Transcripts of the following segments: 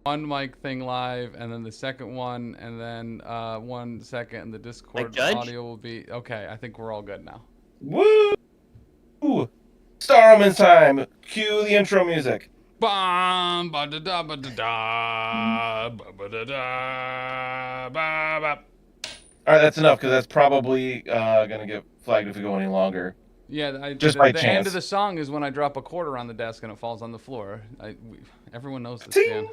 one mic thing live, and then the second one, and then 1 second, and the Discord Judge? audio will be okay. I think we're all good now. Woo! Star Omens time. Cue the intro music. Bum, ba da da ba da da ba ba da da ba ba. All right, that's enough because that's probably gonna get flagged if we go any longer. Yeah, Just by the chance. end of the song is when I drop a quarter on the desk and it falls on the floor. Everyone knows this, Ting! Dan.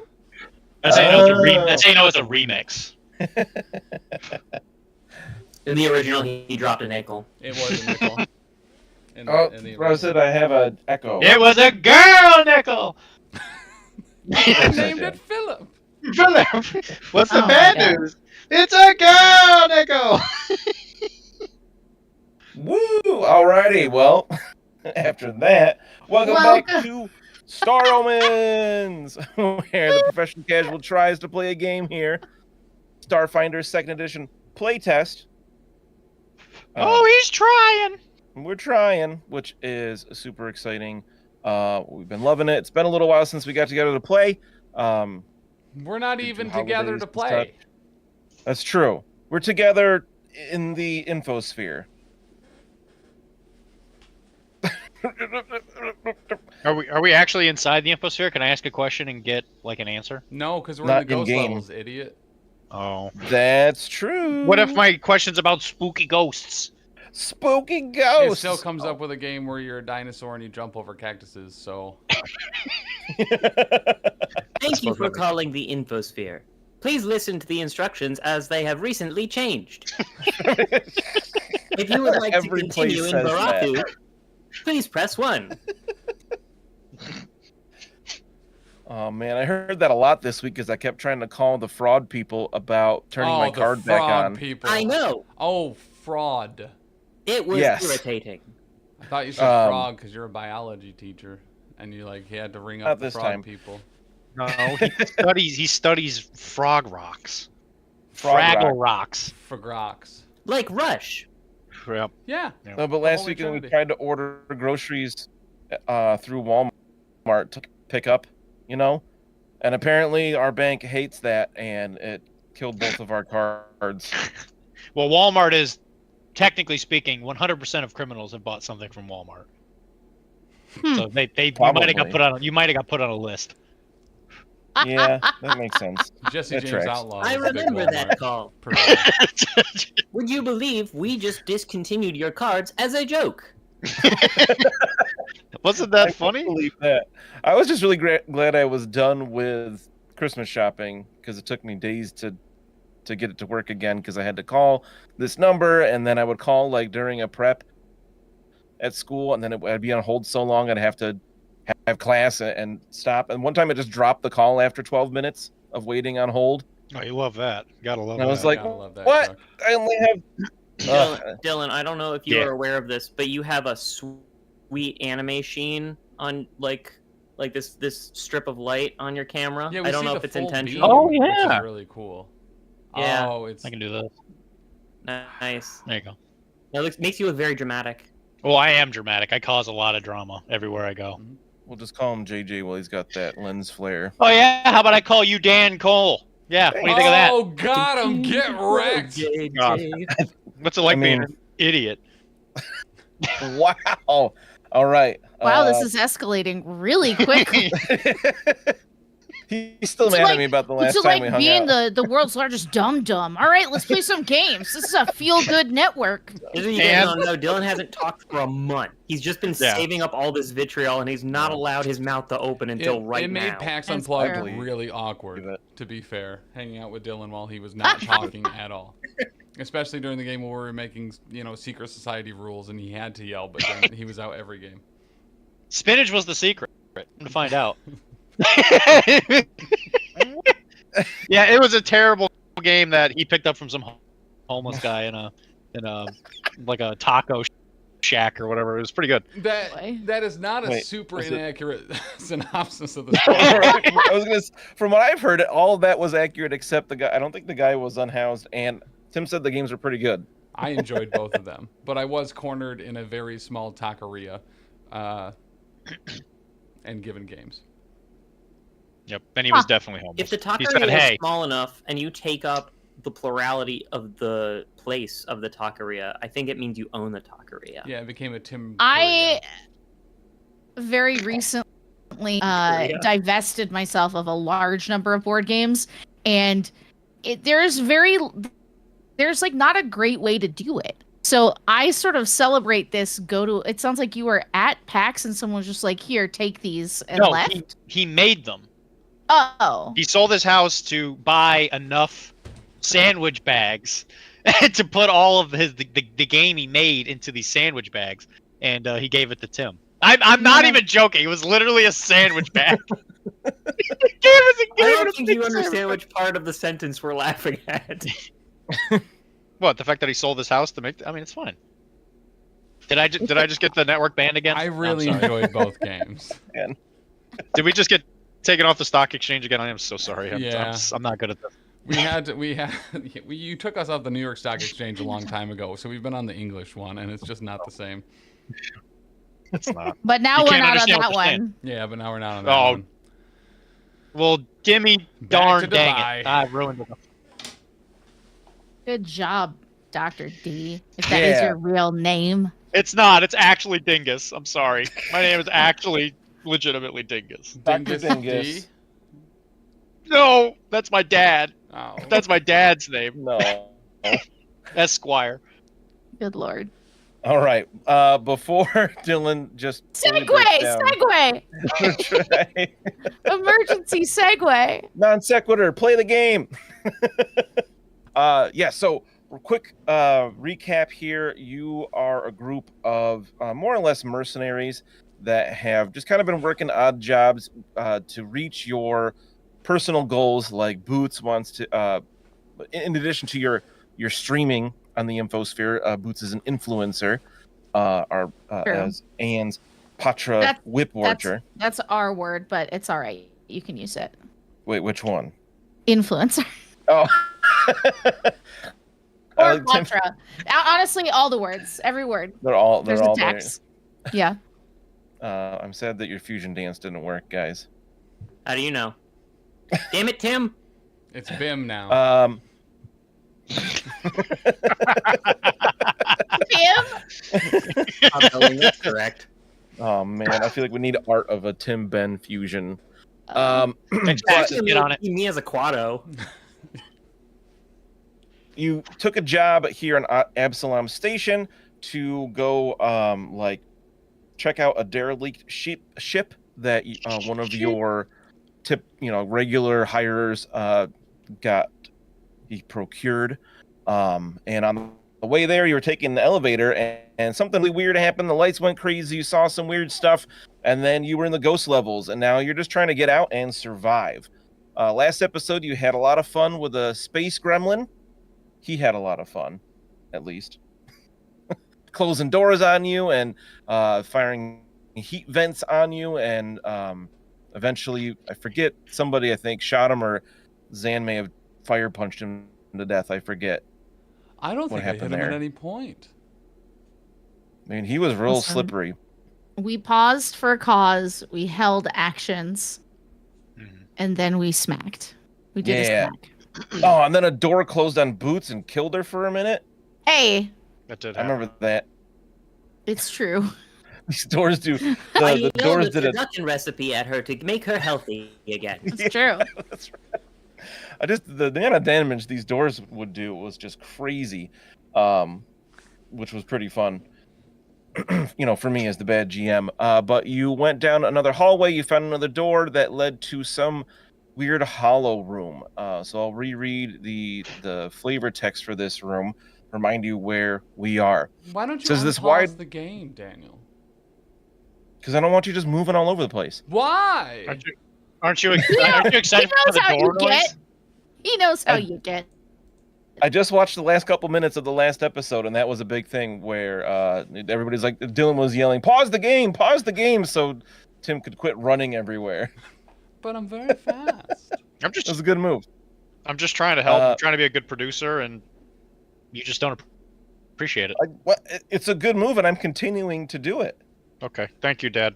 That's how you know it's a remix. In the original, he dropped a nickel. It was a nickel. Bro said I have an echo. It was a girl nickel. I named it Philip. Philip, what's the Oh bad my God. news? It's a girl nickel. Woo! Alrighty, well, after that, welcome back to Star Omens, where the professional casual tries to play a game here. Starfinder 2nd Edition playtest. Oh, he's trying. We're trying, which is super exciting. We've been loving it. It's been a little while since we got together to play. We're not even together to play. That's true. We're together in the infosphere. Are we actually inside the infosphere? Can I ask a question and get like an answer? No, because we're Not in the ghost in-game. levels, idiot. Oh. That's true. What if my question's about spooky ghosts? Spooky It ghosts? still comes up with a game where you're a dinosaur and you jump over cactuses, so... Thank you for calling the infosphere. Please listen to the instructions as they have recently changed. If you would like to Every continue place in says Baratu, please press 1. Oh man, I heard that a lot this week because I kept trying to call the fraud people about turning my card back on. People. I know. Oh, fraud. It was Yes. irritating. I thought you said frog because you're a biology teacher, and you like he had to ring Not up the this frog time. people. No, he studies frog rocks. Frog Fraggle rock. rocks. Frogrox. Like Rush. Yep. Yeah. No, but last whole weekend we eternity. tried to order groceries through Walmart to pick up, you know? And apparently our bank hates that and it killed both of our cards. Well, Walmart is, technically speaking, 100% of criminals have bought something from Walmart. So you might have got put on a list. Yeah, that makes sense. Jesse That James tracks. Outlaw. I is a big remember that Walmart call. provider. Would you believe we just discontinued your cards as a joke? Wasn't I that funny? couldn't believe that. I was just really glad I was done with Christmas shopping because it took me days to get it to work again because I had to call this number and then I would call like during a prep at school and then I'd be on hold so long I'd have to have class and stop. And one time I just dropped the call after 12 minutes of waiting on hold. Oh, you love that. Gotta love And I that. was like, Gotta love that, what? Chuck. I only have... Dylan, I don't know if you Yeah. are aware of this, but you have a sweet anime sheen on like this strip of light on your camera. Yeah, we I don't see know the if it's full intentional. beam, Oh, which yeah. is really cool. Yeah. Oh, it's I can do this. Nice. There you go. That makes you look very dramatic. Well, I am dramatic. I cause a lot of drama everywhere I go. We'll just call him JJ while he's got that lens flare. Oh, yeah? How about I call you Dan Cole? Yeah, what do you think of that? Oh, got him! Get wrecked! What's it like I being mean- an idiot? Wow. All right. Wow, this is escalating really quickly. He's still What's it mad at like- me about the What's last it time we like hung being out. the world's largest dum-dum? All right, let's play some games. This is a feel-good network. Here's what you guys don't know. Dylan hasn't talked for a month. He's just been Yeah. saving up all this vitriol, and he's not allowed his mouth to open until right it made now. PAX That's Unplugged true. really Give awkward, it. to be fair. Hanging out with Dylan while he was not talking at all. Especially during the game where we were making, secret society rules and he had to yell, but then he was out every game. Spinach was the secret. To find out. Yeah, it was a terrible game that he picked up from some homeless guy in a like a taco shack or whatever. It was pretty good. That is not a Wait, super was it- inaccurate synopsis of the story. I was gonna. From what I've heard, all of that was accurate except the guy. I don't think the guy was unhoused, and Tim said the games were pretty good. I enjoyed both of them, but I was cornered in a very small taqueria and given games. Yep. And he was definitely homeless. If the He taqueria said, is "Hey, small enough and you take up the plurality of the place of the taqueria, I think it means you own the taqueria. Yeah, it became a Tim. I very recently Korea. divested myself of a large number of board games, and there's like not a great way to do it. So I sort of celebrate this. It sounds like you were at PAX and someone was just like, "Here, take these," and no, left. he made them. Oh, He sold his house to buy enough sandwich bags to put all of the game he made into these sandwich bags, and he gave it to Tim. I'm not even joking. It was literally a sandwich bag. I don't think you understand which part of the sentence we're laughing at. What, the fact that he sold his house to make? I mean, it's fine. Did I just get the network banned again? I I'm really sorry. enjoyed both games. Did we just get taken off the stock exchange again? I am so sorry. I'm not good at this. You took us off the New York Stock Exchange a long time ago, so we've been on the English one, and it's just not the same. It's not. but now You we're can't not on understand that what you're saying. one. Yeah, but now we're not on that Oh, one. Well, gimme Back darn to dang Dubai. it. I ruined it. Good job, Dr. D. If that is Yeah. your real name. It's not. It's actually Dingus. I'm sorry. My name is actually legitimately Dingus. Dingus Dingus. D? No, that's my dad. Oh. That's my dad's name. No. Esquire. Good lord. All right. Before Dylan just totally Segway! breaks down- Segway! Emergency segue. Non sequitur. Play the game. Yeah. So quick recap here. You are a group of more or less mercenaries that have just kind of been working odd jobs to reach your personal goals. Like Boots wants to, in addition to your streaming on the Infosphere, Boots is an influencer. As Anne's Patra Whip Watcher. That's our word, but it's all right. You can use it. Wait, which one? Influencer. Oh. Or Patra. Honestly, all the words. Every word. They're all There's there. a tax. Yeah. I'm sad that your fusion dance didn't work, guys. How do you know? Damn it, Tim! It's Bim now. That's correct. Oh man, I feel like we need art of a Tim Ben fusion. Taxes, get on it. Me as a Quado. You took a job here on Absalom Station to go like check out a derelict ship that one of your regular hirers he procured. And on the way there, you were taking the elevator, and something really weird happened. The lights went crazy. You saw some weird stuff, and then you were in the ghost levels, and now you're just trying to get out and survive. Last episode, you had a lot of fun with a space gremlin. He had a lot of fun, at least. Closing doors on you and firing heat vents on you, and eventually, I forget, somebody, I think, shot him, or Zan may have fire punched him to death. I forget. I don't what think I hit happened him there. at any point. I mean, he was real Listen. slippery. We paused for a cause. We held actions. Mhm. And then we smacked. We did a Yeah. smack. Oh, and then a door closed on Boots and killed her for a minute. Hey, That did I happen. remember that. it's true. These doors do. I The yelled doors a did it. turducken recipe at her to make her healthy again. It's true. That's right. The amount of damage these doors would do was just crazy, which was pretty fun. For me as the bad GM. But you went down another hallway. You found another door that led to some weird hollow room. So I'll reread the flavor text for this room. Remind you where we are. Why don't you Says this unpause wide- the game, Daniel? Because I don't want you just moving all over the place. Why? Aren't you excited for knows the how you door noise? get. He knows how I- you get. I just watched the last couple minutes of the last episode, and that was a big thing where everybody's like, Dylan was yelling, pause the game, so Tim could quit running everywhere. But I'm very fast. It was a good move. I'm just trying to help. I'm trying to be a good producer, and you just don't appreciate it. It's a good move, and I'm continuing to do it. Okay, thank you, Dad.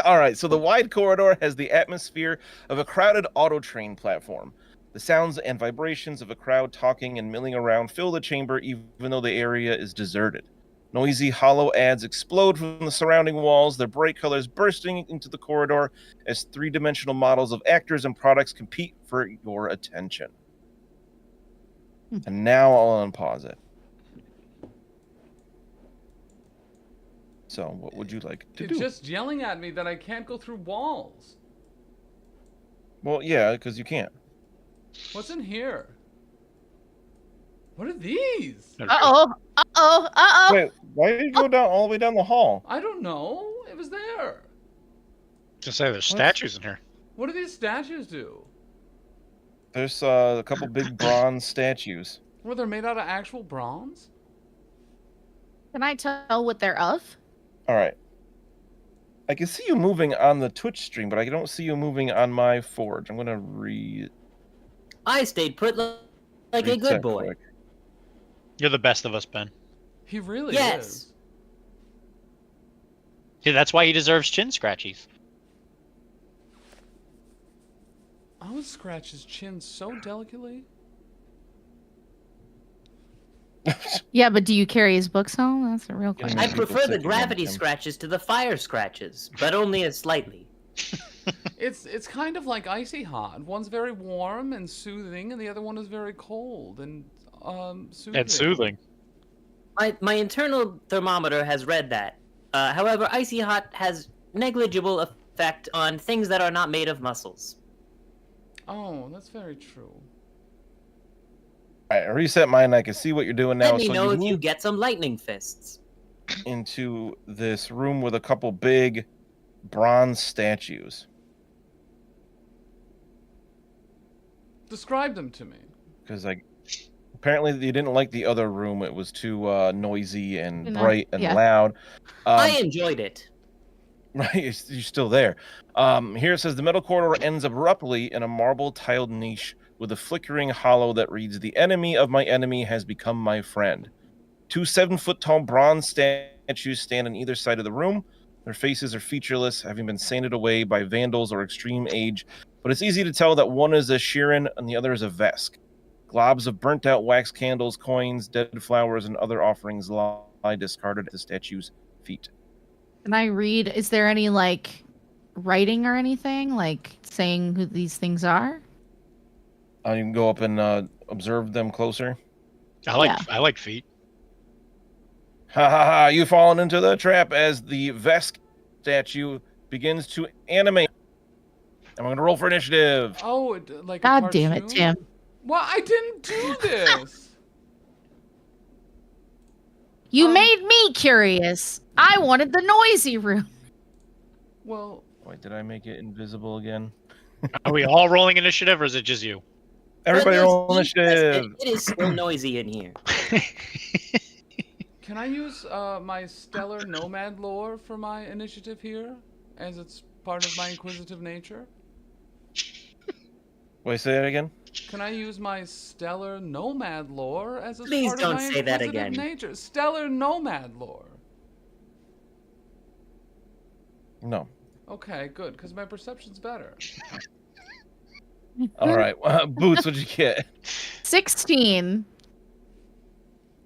All right, so the wide corridor has the atmosphere of a crowded auto train platform. The sounds and vibrations of a crowd talking and milling around fill the chamber even though the area is deserted. Noisy, hollow ads explode from the surrounding walls, their bright colors bursting into the corridor as three-dimensional models of actors and products compete for your attention. And now I'll unpause it. So, what would you like to It's do? just yelling at me that I can't go through walls. Well, yeah, because you can't. What's in here? What are these? Uh-oh. Wait, why did you go down all the way down the hall? I don't know. It was there. Just say there's statues in here. What do these statues do? There's a couple big bronze statues. Well, they're made out of actual bronze? Can I tell what they're of? All right. I can see you moving on the Twitch stream, but I don't see you moving on my Forge. I'm gonna I stayed put like a reset good boy. quick. You're the best of us, Ben. He really Yes. is. Yeah, that's why he deserves chin scratchies. I would scratch his chin so delicately. Yeah, but do you carry his books home? That's a real question. I People prefer the sticking gravity in them. scratches to the fire scratches, but only as slightly. It's kind of like icy hot. One's very warm and soothing, and the other one is very cold and soothing. And soothing. My internal thermometer has read that. However, icy hot has negligible effect on things that are not made of muscles. Oh, that's very true. All right, I reset mine. And I can see what you're doing now. Let me So know if you move get some lightning fists. into this room with a couple big bronze statues. Describe them to me. Because apparently you didn't like the other room. It was too noisy and No, bright and yeah. loud. I enjoyed it. Right, you're still there. Here it says the metal corridor ends abruptly in a marble tiled niche with a flickering hollow that reads, "The enemy of my enemy has become my friend." 2 7-foot-tall bronze statues stand on either side of the room. Their faces are featureless, having been sanded away by vandals or extreme age, but it's easy to tell that one is a Sheeran and the other is a Vesk. Globs of burnt-out wax candles, coins, dead flowers, and other offerings lie discarded at the statue's feet. Can I read? Is there any writing or anything saying who these things are? You can go up and observe them closer. I like feet. Ha ha ha, you've fallen into the trap as the Vesk statue begins to animate. I'm going to roll for initiative. Oh, like a God damn it, cartoon? Tim. Well, I didn't do this. You made me curious. I wanted the noisy room. Well, Wait, did I make it invisible again? Are we all rolling initiative, or is it just you? Everybody But roll yes, initiative. It is still noisy in here. can I use my stellar nomad lore for my initiative here, as it's part of my inquisitive nature? Wait, say that again? Can I use my stellar nomad lore as a Please part don't of my say that inquisitive again. nature? Stellar nomad lore. No. Okay, good, because my perception's better. All right. Boots, what'd you get? 16.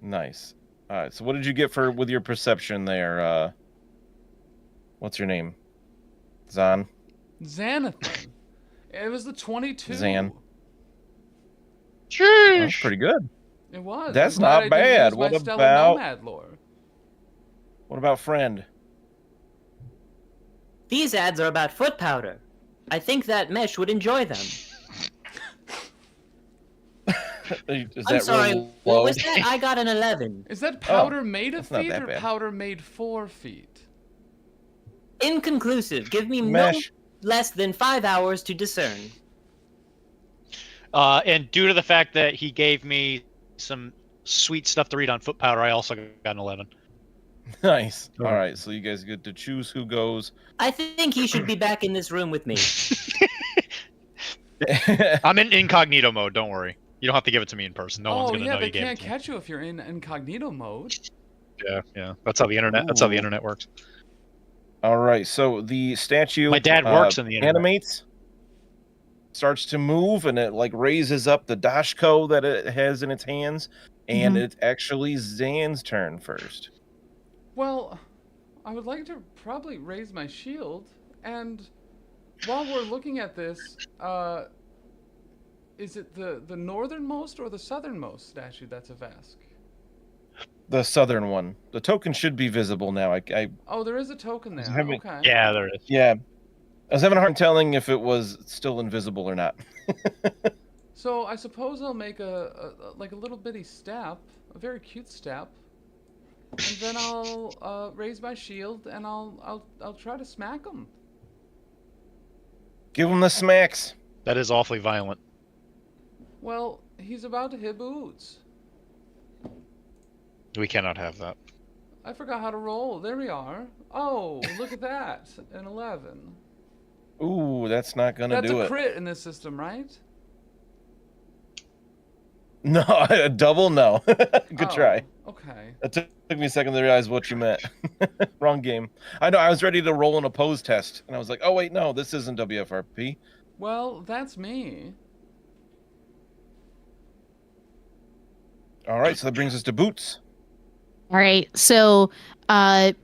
Nice. All right. So what did you get with your perception there? What's your name? Zan? Xanathan. It was the 22. Zan. Sheesh. That's pretty good. It was. That's I'm glad not I didn't bad. use my What stellar about- nomad lore. What about friend? These ads are about foot powder. I think that Mesh would enjoy them. Is I'm that sorry, real what low? was that? I got an 11. Is that powder made of that's not feet that or bad. powder made for feet? Inconclusive. Give me no Mesh. less than 5 hours to discern. And due to the fact that he gave me some sweet stuff to read on foot powder, I also got an 11. Nice. All right. So you guys get to choose who goes. I think he should be back in this room with me. I'm in incognito mode. Don't worry. You don't have to give it to me in person. No one's Oh gonna yeah, know they you gave it can't to me. catch you if you're in incognito mode. Yeah. That's how the internet. That's how the Ooh. internet works. All right, so the statue My dad works in the internet. animates, starts to move, and it like raises up the dashko that it has in its hands, and Mhm. it's actually Zan's turn first. Well, I would like to probably raise my shield, and while we're looking at this, is it the northernmost or the southernmost statue that's a Vesk? The southern one. The token should be visible now. Oh, there is a token there. having- Okay. Yeah, there is. Yeah, I was having a hard time telling if it was still invisible or not. So I suppose I'll make like a little bitty step, a very cute step, and then I'll raise my shield and I'll try to smack him. Give him the smacks. That is awfully violent. Well, he's about to hit boots. We cannot have that. I forgot how to roll. There we are. Oh, look at that. An 11. Ooh, that's not gonna That's do a it. crit in this system, right? No, a double no. Good try. Okay. It took me a second to realize what you meant. Wrong game. I know, I was ready to roll an oppose test, and I was like, oh wait, no, this isn't WFRP. Well, that's me. All right, so that brings us to Boots. All right. So,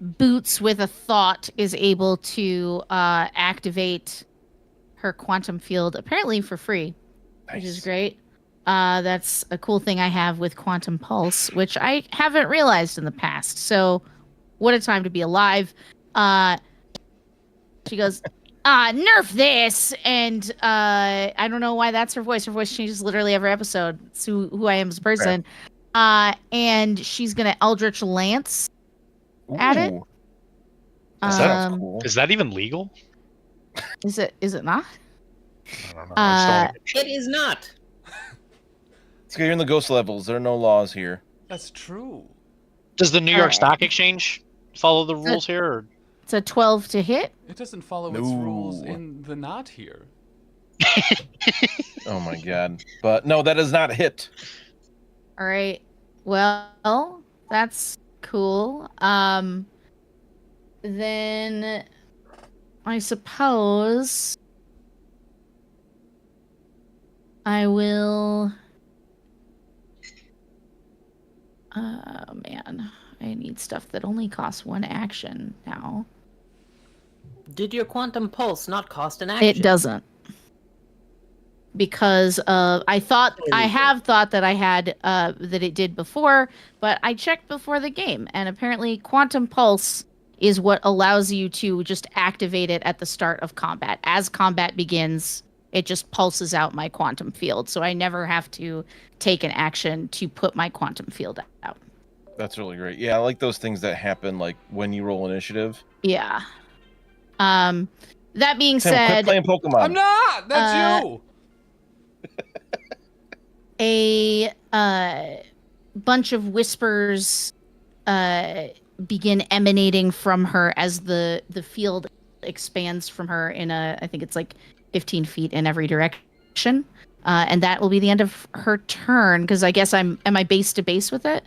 Boots with a thought is able to activate her quantum field apparently for free, which is great. That's a cool thing I have with Quantum Pulse, which I haven't realized in the past. So, what a time to be alive. She goes, nerf this. And I don't know why that's her voice. Her voice changes literally every episode. It's who I am as a person. And she's going to Eldritch Lance at it. Ooh, that sounds Um, cool. Is that even legal? Is it not? I don't know. I just don't wanna get It is not. So you're in the ghost levels. There are no laws here. That's true. Does the New York Alright. Stock Exchange follow the rules here? Or... It's a 12 to hit. It doesn't follow its rules No. in the not here. Oh my god. But no, that is not a hit. All right. Well, that's cool. Then I suppose I will. Oh man, I need stuff that only costs one action now. Did your quantum pulse not cost an action? It doesn't. Because I have thought that I had that it did before, but I checked before the game, and apparently Quantum Pulse is what allows you to just activate it at the start of combat. As combat begins, it just pulses out my quantum field, so I never have to take an action to put my quantum field out. That's really great. Yeah, I like those things that happen like when you roll initiative. Yeah. That being Tim, quit said, playing Pokemon. I'm not. That's you. a bunch of whispers begin emanating from her as the field expands from her in I think it's like 15 feet in every direction. And that will be the end of her turn, because I guess am I base to base with it?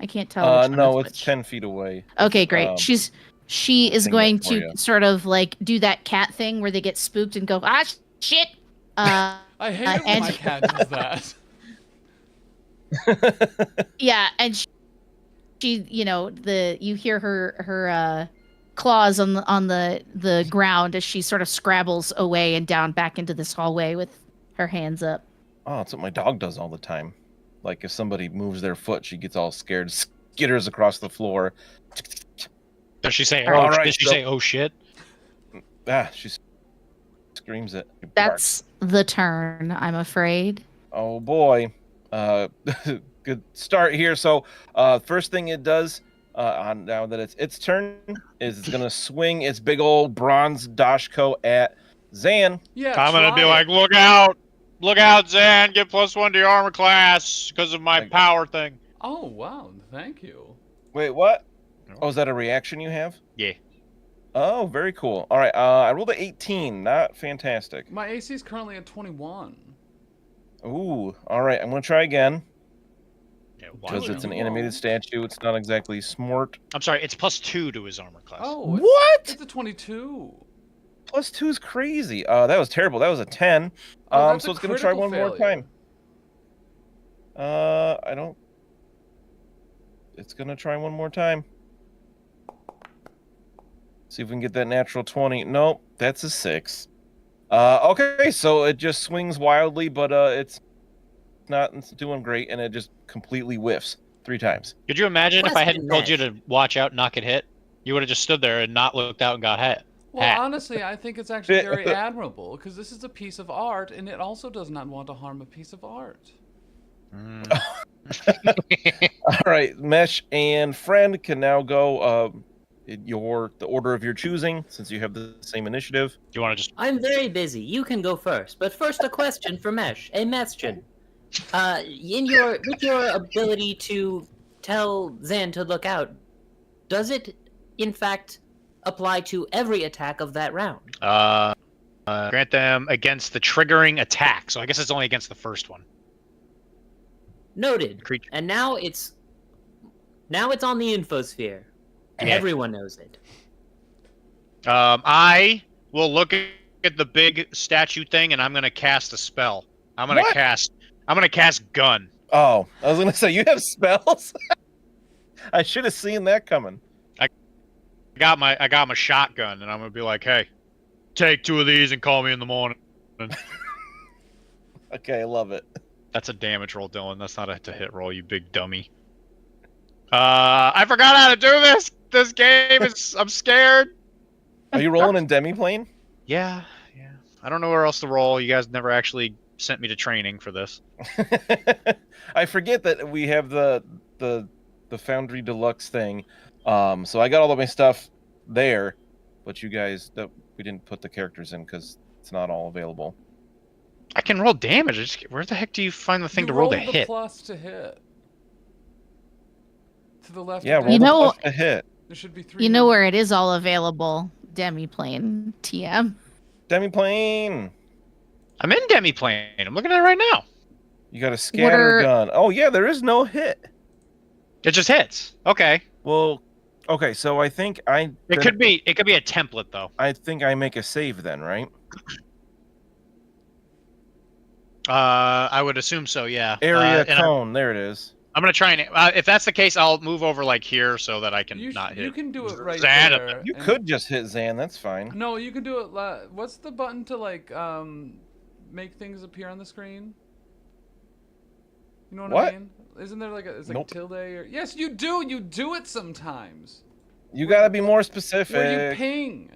I can't tell. Which one No, is it's which. 10 feet away. Okay, great. She is thing going that for to you. sort of like do that cat thing where they get spooked and go, shit. I hate it when and- my cat does that. Yeah, and she you hear her claws on the ground as she sort of scrabbles away and down back into this hallway with her hands up. Oh, it's what my dog does all the time. Like if somebody moves their foot, she gets all scared, skitters across the floor. Does she say? All Oh, right, did she so- say? Oh shit! She screams it. That's the turn, I'm afraid. Oh boy. Good start here. So first thing it does on now that it's its turn is it's gonna swing its big old bronze dashko at Zan. Yeah. I'm gonna try be it. like, look out, Zan! Get +1 to your armor class because of my Like- power thing. Oh wow, thank you. Wait, what? No. Oh, is that a reaction you have? Yeah. Oh, very cool. All right, I rolled a 18. Not fantastic. My AC is currently at 21. Ooh, all right. I'm gonna try again. Yeah, why Because would it's he? an animated statue. It's not exactly smart. I'm sorry, it's +2 to his armor class. Oh, What? It's a 22. +2 is crazy. That was terrible. That was a 10. Oh, that's So a it's gonna try critical one more failure. time. I don't. It's gonna try one more time. See if we can get that natural 20. Nope, that's a 6. Okay, so it just swings wildly, but it's not doing great, and it just completely whiffs 3 times. Could you imagine if I hadn't Question, told you Mesh. to watch out, not get hit? You would have just stood there and not looked out and got hit. Well, Hat. honestly, I think it's actually very admirable because this is a piece of art, and it also does not want to harm a piece of art. All right, Mesh and Friend can now go the order of your choosing, since you have the same initiative. Do you want to just? I'm very busy. You can go first. But first, a question for Mesh. A question. With your ability to tell Zan to look out, does it, in fact, apply to every attack of that round? Grant them against the triggering attack. So I guess it's only against the first one. Noted. Creature. And now it's on the infosphere, and Yeah. everyone knows it. I will look at the big statue thing, and I'm gonna cast a spell. I'm gonna What? cast gun. Oh, I was gonna say you have spells. I should have seen that coming. I got my shotgun, and I'm gonna be like, hey, take 2 of these and call me in the morning. Okay, I love it. That's a damage roll, Dylan. That's not a hit roll, you big dummy. I forgot how to do this. This game is. I'm scared. Are you rolling in demiplane? Yeah. I don't know where else to roll. You guys never actually sent me to training for this. I forget that we have the Foundry Deluxe thing. So I got all of my stuff there, but you guys we didn't put the characters in because it's not all available. I can roll damage. Where the heck do you find the thing to roll to hit? Plus to hit. To the left. Yeah, of roll You the know- plus to hit. there should be 3. You know where it is all available? Demiplane. TM. Demiplane. I'm in demiplane. I'm looking at it right now. You got a scatter are- gun. Oh yeah, there is no hit. It just hits. Okay. Well, okay, so I think It could be a template though. I think I make a save then, right? I would assume so. Yeah. Area and cone. There it is. I'm gonna try and if that's the case, I'll move over like here so that I can not hit. You can do it right Zan. there. You and- could just hit Zan. That's fine. No, you can do it. What's the button to like make things appear on the screen? You know what What? I mean? Isn't there like it's like Nope. tilde or yes, you do. You do it sometimes. You gotta be more Where you specific. ping.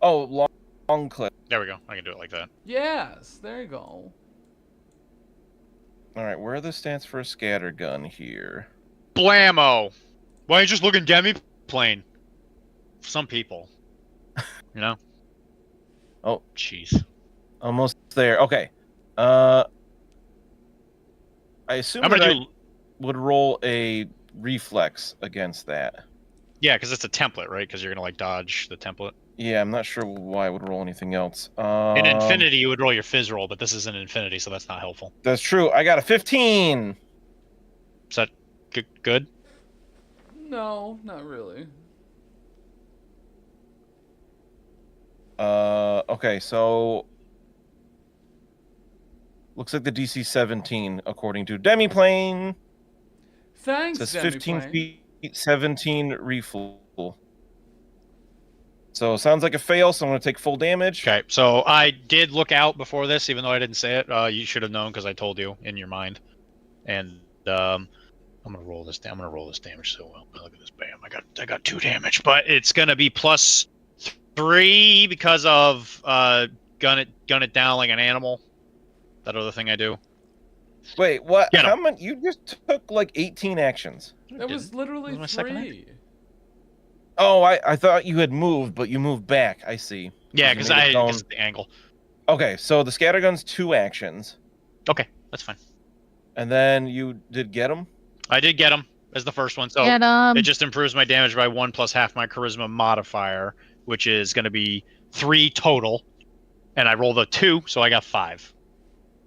Oh, long clip. There we go. I can do it like that. Yes, there you go. All right, where are the stats for a scatter gun here? Blammo! Why don't you just look in demiplane? Some people. You know? Oh. Jeez. Almost there. Okay. I assume I'm that gonna I would roll a reflex against that. Yeah, because it's a template, right? Because you're gonna like dodge the template. Yeah, I'm not sure why I would roll anything else. In Infinity, you would roll your fizz roll, but this is an Infinity, so that's not helpful. That's true. I got a 15. Is that good? No, not really. Okay, so looks like the DC 17 according to Demiplane. Thanks, It says 15 Demiplane. feet, 17 refuel. So sounds like a fail, so I'm going to take full damage. Okay, so I did look out before this, even though I didn't say it. You should have known because I told you in your mind. And I'm gonna roll this. I'm gonna roll this damage so well. Look at this, bam! I got 2 damage, but it's gonna be +3 because of gun it down like an animal. That other thing I do. Wait, what? Get 'em. How many? You just took like 18 actions. That was literally That was my second 3. Oh, I thought you had moved, but you moved back. I see. Yeah, You because made it zone. of the angle. Okay, so the scattergun's 2 actions, Okay, that's fine. and then you did get him. I did get him as the first one, so Get 'em. it just improves my damage by 1 plus half my charisma modifier, which is going to be 3 total. And I rolled a 2, so I got 5.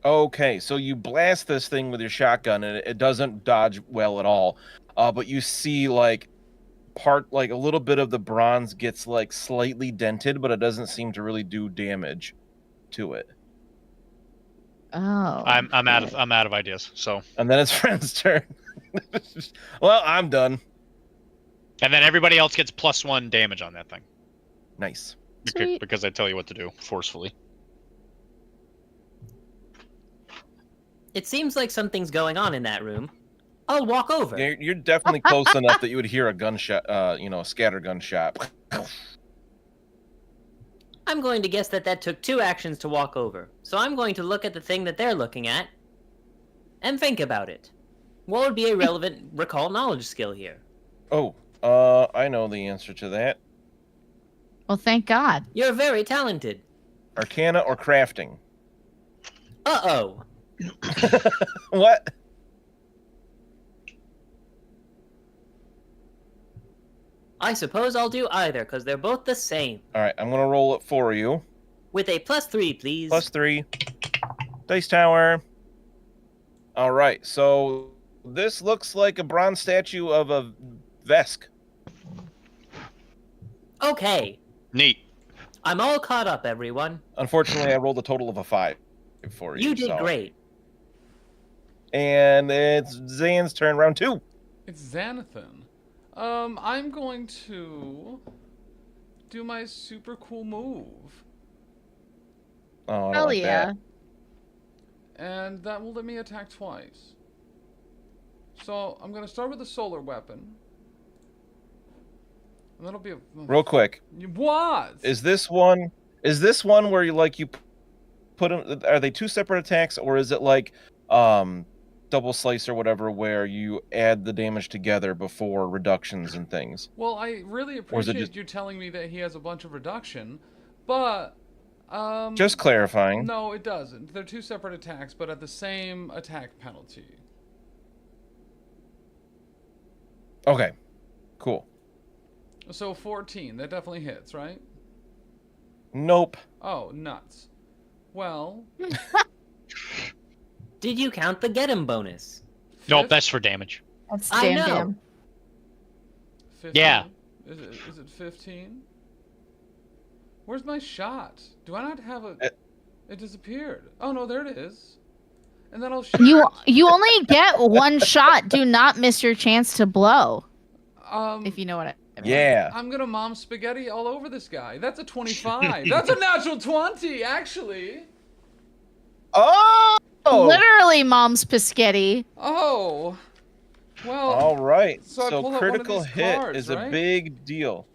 Okay, so you blast this thing with your shotgun, and it doesn't dodge well at all. But you see like a little bit of the bronze gets like slightly dented, but it doesn't seem to really do damage to it. Oh. I'm out of ideas. So, And then it's friend's turn. Well, I'm done. and then everybody else gets +1 damage on that thing Nice. Sweet. because I tell you what to do forcefully. It seems like something's going on in that room. I'll walk over. You're definitely close enough that you would hear a gunshot, a scatter gunshot. I'm going to guess that took 2 actions to walk over. So I'm going to look at the thing that they're looking at and think about it. What would be a relevant recall knowledge skill here? Oh, I know the answer to that. Well, thank God. You're very talented. Arcana or crafting? Uh-oh. What? I suppose I'll do either, because they're both the same. All right, I'm gonna roll it for you. With a +3, please. +3. Dice tower. All right, so this looks like a bronze statue of a Vesk. Okay. Neat. I'm all caught up, everyone. Unfortunately, I rolled a total of a 5 for you. You did so. great. And it's Zan's turn, round 2. It's Xanathan. I'm going to do my super cool move. Oh, I don't Hell like yeah. that. And that will let me attack twice. So I'm gonna start with a solar weapon. And that'll be a Real quick, what? is this one where you put them? Are they 2 separate attacks, or is it like double slice or whatever, where you add the damage together before reductions and things? Well, I really Or is it appreciate just- you telling me that he has a bunch of reduction, but Just clarifying. no, it doesn't. They're 2 separate attacks, but at the same attack penalty. Okay, cool. So 14, that definitely hits, right? Nope. Oh, nuts. Well, Did you count the get 'em bonus? Nope, fif- that's for damage. That's I damn know. damn. 15? Yeah. Is it 15? Where's my shot? Do I not have a... It disappeared. Oh, no, there it is. And then I'll shoot. You only get 1 shot. Do not miss your chance to blow. If you know what I mean. Yeah. I'm gonna mom spaghetti all over this guy. That's a 25. That's a natural 20, actually. Oh! Literally mom's Piscetti. Oh. Well, All right. so I So pull out one of critical these hit cards, is right? a big deal.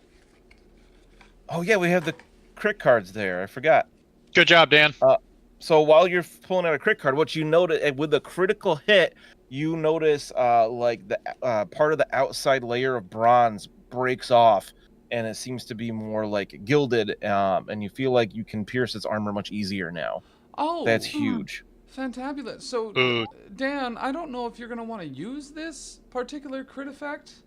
Oh yeah, we have the crit cards there. I forgot. Good job, Dan. So while you're pulling out a crit card, what you notice with the critical hit, you notice like the part of the outside layer of bronze breaks off, and it seems to be more like gilded, and you feel like you can pierce its armor much easier now. oh. That's huge. Fantabulous. So, Ooh. Dan, I don't know if you're gonna want to use this particular crit effect.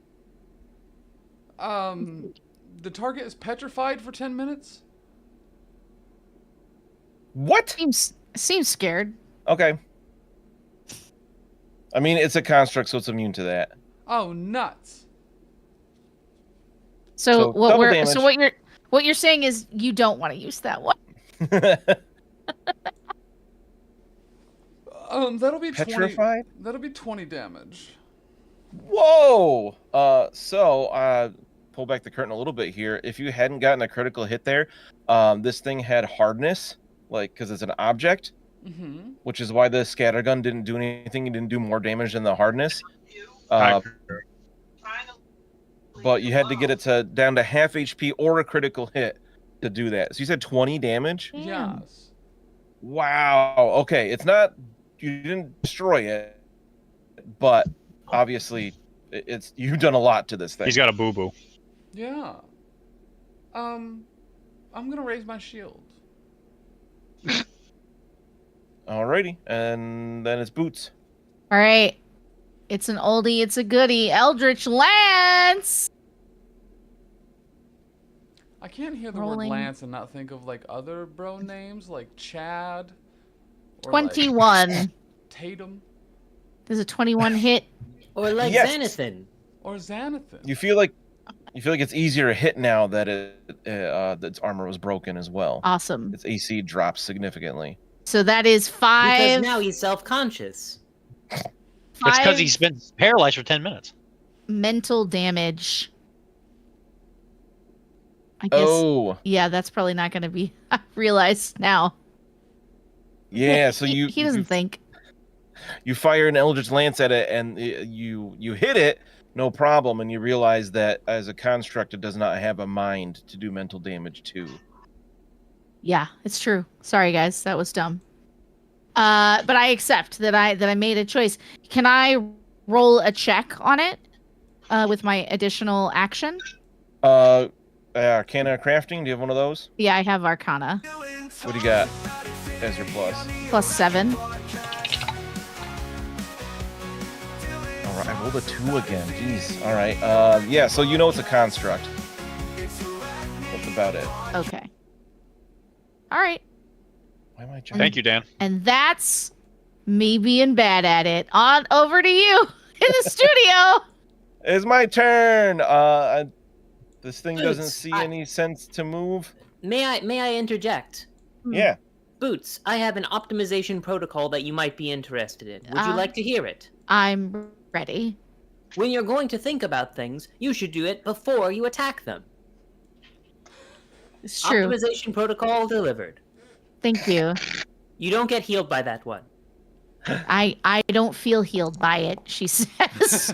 The target is petrified for 10 minutes. What? Seems scared. Okay. I mean, it's a construct, so it's immune to that. Oh, nuts. So what double damage. what you're saying is you don't want to use that one. That'll be 20. Petrified? That'll be 20 damage. Whoa! Pull back the curtain a little bit here. If you hadn't gotten a critical hit there, this thing had hardness, like, because it's an object, Mm-hmm. which is why the scattergun didn't do anything. It didn't do more damage than the hardness. But you had to get it down to half HP or a critical hit to do that. So you said 20 damage? Damn. Yes. Wow. Okay, it's not, you didn't destroy it, but obviously you've done a lot to this thing. He's got a boo boo. Yeah. I'm gonna raise my shield. Alrighty, and then it's Boots. All right. It's an oldie, it's a goodie. Eldritch Lance. I can't hear the Rolling. word Lance and not think of like other bro names like Chad Or like 21. Tatum Does a 21 hit? Or like Yes. Xanathan. or Xanathan. You feel like it's easier to hit now that that its armor was broken as well. Awesome. Its AC drops significantly. So that is Because 5. now he's self-conscious. It's because 5 he's been paralyzed for 10 minutes. mental damage. I guess. Oh, Yeah, that's probably not going to be realized now. yeah. So he doesn't think. you fire an Eldritch Lance at it, and you hit it, no problem, and you realize that as a construct, it does not have a mind to do mental damage to. Yeah, it's true. Sorry, guys, that was dumb. But I accept that I made a choice. Can I roll a check on it with my additional action? Arcana crafting. Do you have one of those? Yeah, I have Arcana. What do you got as your plus? +7. All right, I rolled a 2 again. Jeez. All right. Yeah. So you know it's a construct. That's about it. Okay. All right. Why am I jumping? Thank you, Dan. And that's me being bad at it. On over to you in the studio. It's my turn. This thing doesn't Boots, see any sense to move. May I interject? Yeah. Boots, I have an optimization protocol that you might be interested in. Would you like to hear it? I'm ready. When you're going to think about things, you should do it before you attack them. It's true. Optimization protocol delivered. Thank you. You don't get healed by that one. I don't feel healed by it, she says.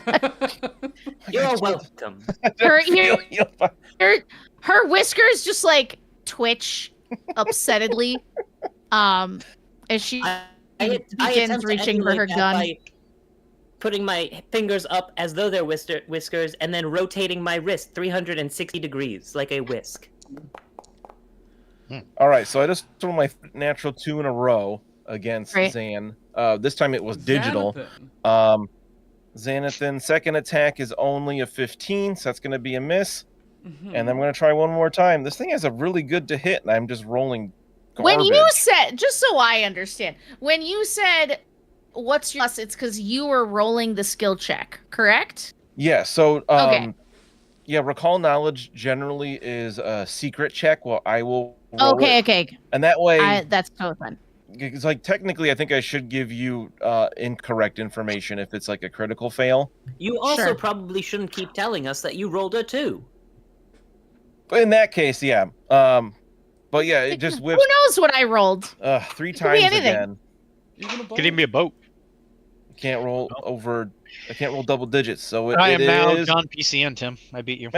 You're welcome. her, her whiskers just like twitch upsettedly. As she I begins attempt to reaching for her emulate that gun. by putting my fingers up as though they're whiskers and then rotating my wrist 360 degrees like a whisk. All right. So I just rolled my natural 2 in a row against Right. Zan. This time it was digital. Xanathan. Xanathan's second attack is only a 15, so that's going to be a miss. Mhm. And I'm going to try one more time. This thing has a really good to hit, and I'm just rolling garbage. When you said, just so I understand, when you said, what's your plus, it's because you were rolling the skill check, correct? Yeah, so Okay. yeah, recall knowledge generally is a secret check. Well, I will roll Okay, it. okay. And that way, That's totally fine. it's like technically I think I should give you incorrect information if it's like a critical fail. You also Sure. probably shouldn't keep telling us that you rolled a 2. But in that case, yeah. But yeah, it just Who whips knows what I rolled? 3 could be times anything. again. Even a boat. Could even be a boat. Can't roll over. I can't roll double digits. So I am now is John PCN, Tim. I beat you.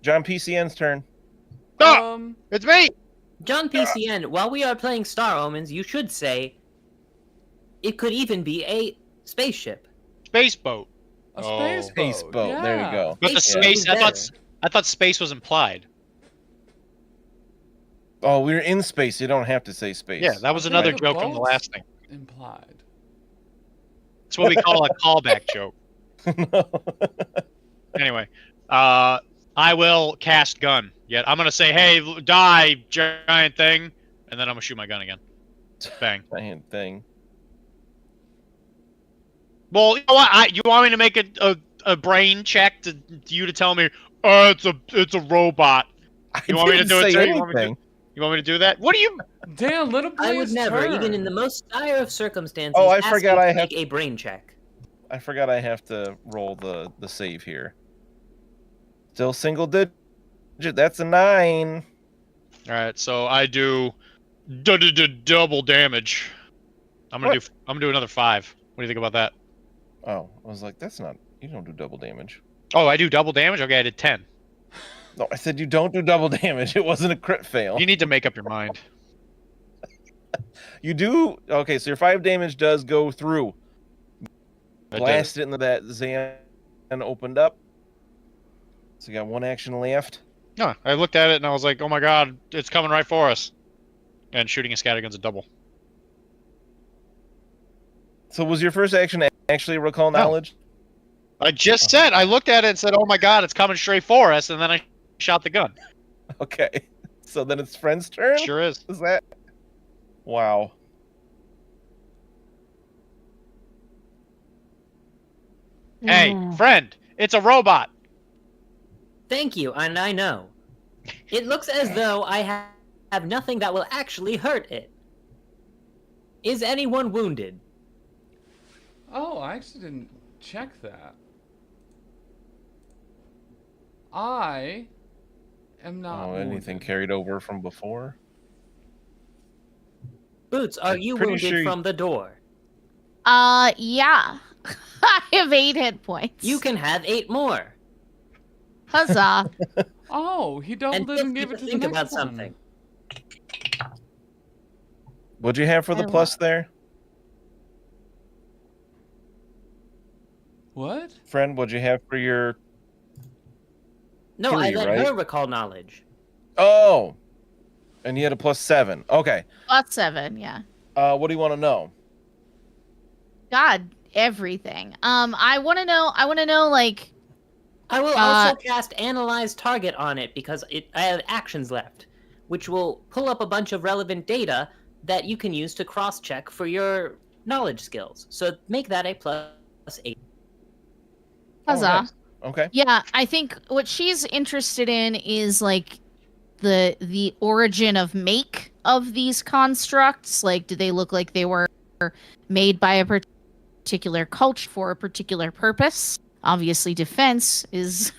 John PCN's turn. Ah! It's me! John PCN, while we are playing Star Omens, you should say it could even be a spaceship. Space boat. A Oh. space boat. Space boat. There you go. But the Space space, is I thought space was implied. Oh, we're in space. You don't have to say space. Yeah, that was I another think joke from the boats last thing. Implied. It's what we call a callback joke. Anyway, I will cast gun. Yet I'm gonna say, "Hey, die, giant thing," and then I'm gonna shoot my gun again. Bang. Giant thing. Well, you know what? You want me to make a brain check to you to tell me, "Oh, it's a robot." You want me to do it too? You want me to do that? What do you? Dan, little boy I would is never, turn. even in the most dire of circumstances, Oh, I ask forgot you I to have- make a brain check. I forgot I have to roll the save here. Still single digit. That's a 9. All right, so I do double damage. I'm gonna do another 5. What do you think about that? Oh, I was like, that's not. You don't do double damage. Oh, I do double damage. Okay, I did 10. No, I said you don't do double damage. It wasn't a crit fail. You need to make up your mind. You do. Okay, so your 5 damage does go through. I did. Blast it into that Zan opened up. So you got 1 action left. No, I looked at it and I was like, "Oh my god, it's coming right for us!" And shooting a scattergun's a double. So was your first action actually recall knowledge? I just said I looked at it and said, "Oh my god, it's coming straight for us," and then I shot the gun. Okay. So then it's friend's turn? Sure is. Is that? Wow. Hey, friend, it's a robot. Thank you, and I know. It looks as though I have nothing that will actually hurt it. Is anyone wounded? Oh, I actually didn't check that. I am not Oh, anything wounded. carried over from before? Boots, are I'm you pretty wounded sure from the door? Yeah. I have 8 hit points. You can have 8 more. Huzzah. Oh, he And doubled it feel and free gave to it to the think next about one. something. What'd you have for the I plus love- there? What? Friend, what'd you have for your... No, 3, I let right? her recall knowledge. Oh! And you had a +7. Okay. +7, yeah. What do you want to know? God, everything. I want to know, like, I will also cast Analyze Target on it because I have actions left, which will pull up a bunch of relevant data that you can use to cross-check for your knowledge skills. So make that a +8. huzzah. Oh, nice. Okay. Yeah, I think what she's interested in is like the origin of make of these constructs. Like, do they look like they were made by a particular culture for a particular purpose? Obviously, defense is.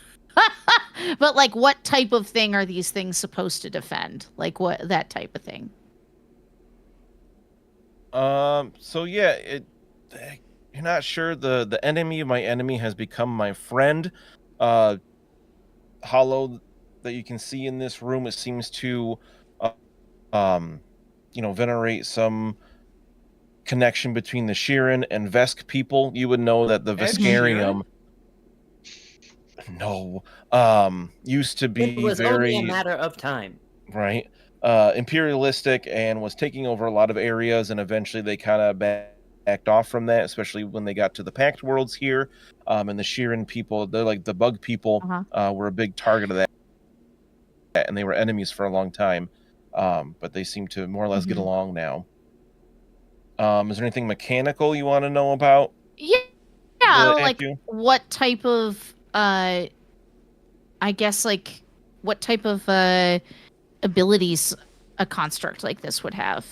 But like, what type of thing are these things supposed to defend? Like, what that type of thing? So yeah, you're not sure. The enemy of my enemy has become my friend. Hollow that you can see in this room, it seems to uh, venerate some connection between the Sheeran and Vesk people. You would know that the Ed Veskarium Sheeran? no used to It be was only a very matter of time. right imperialistic and was taking over a lot of areas, and eventually they kind of backed off from that, especially when they got to the Pact Worlds here. And the Sheeran people, they're like the bug people, were a big target of that, and they were enemies for a long time. But they seem to more or less get along now. Is there anything mechanical you want to know about? Yeah, like you? what type of I guess like what type of abilities a construct like this would have.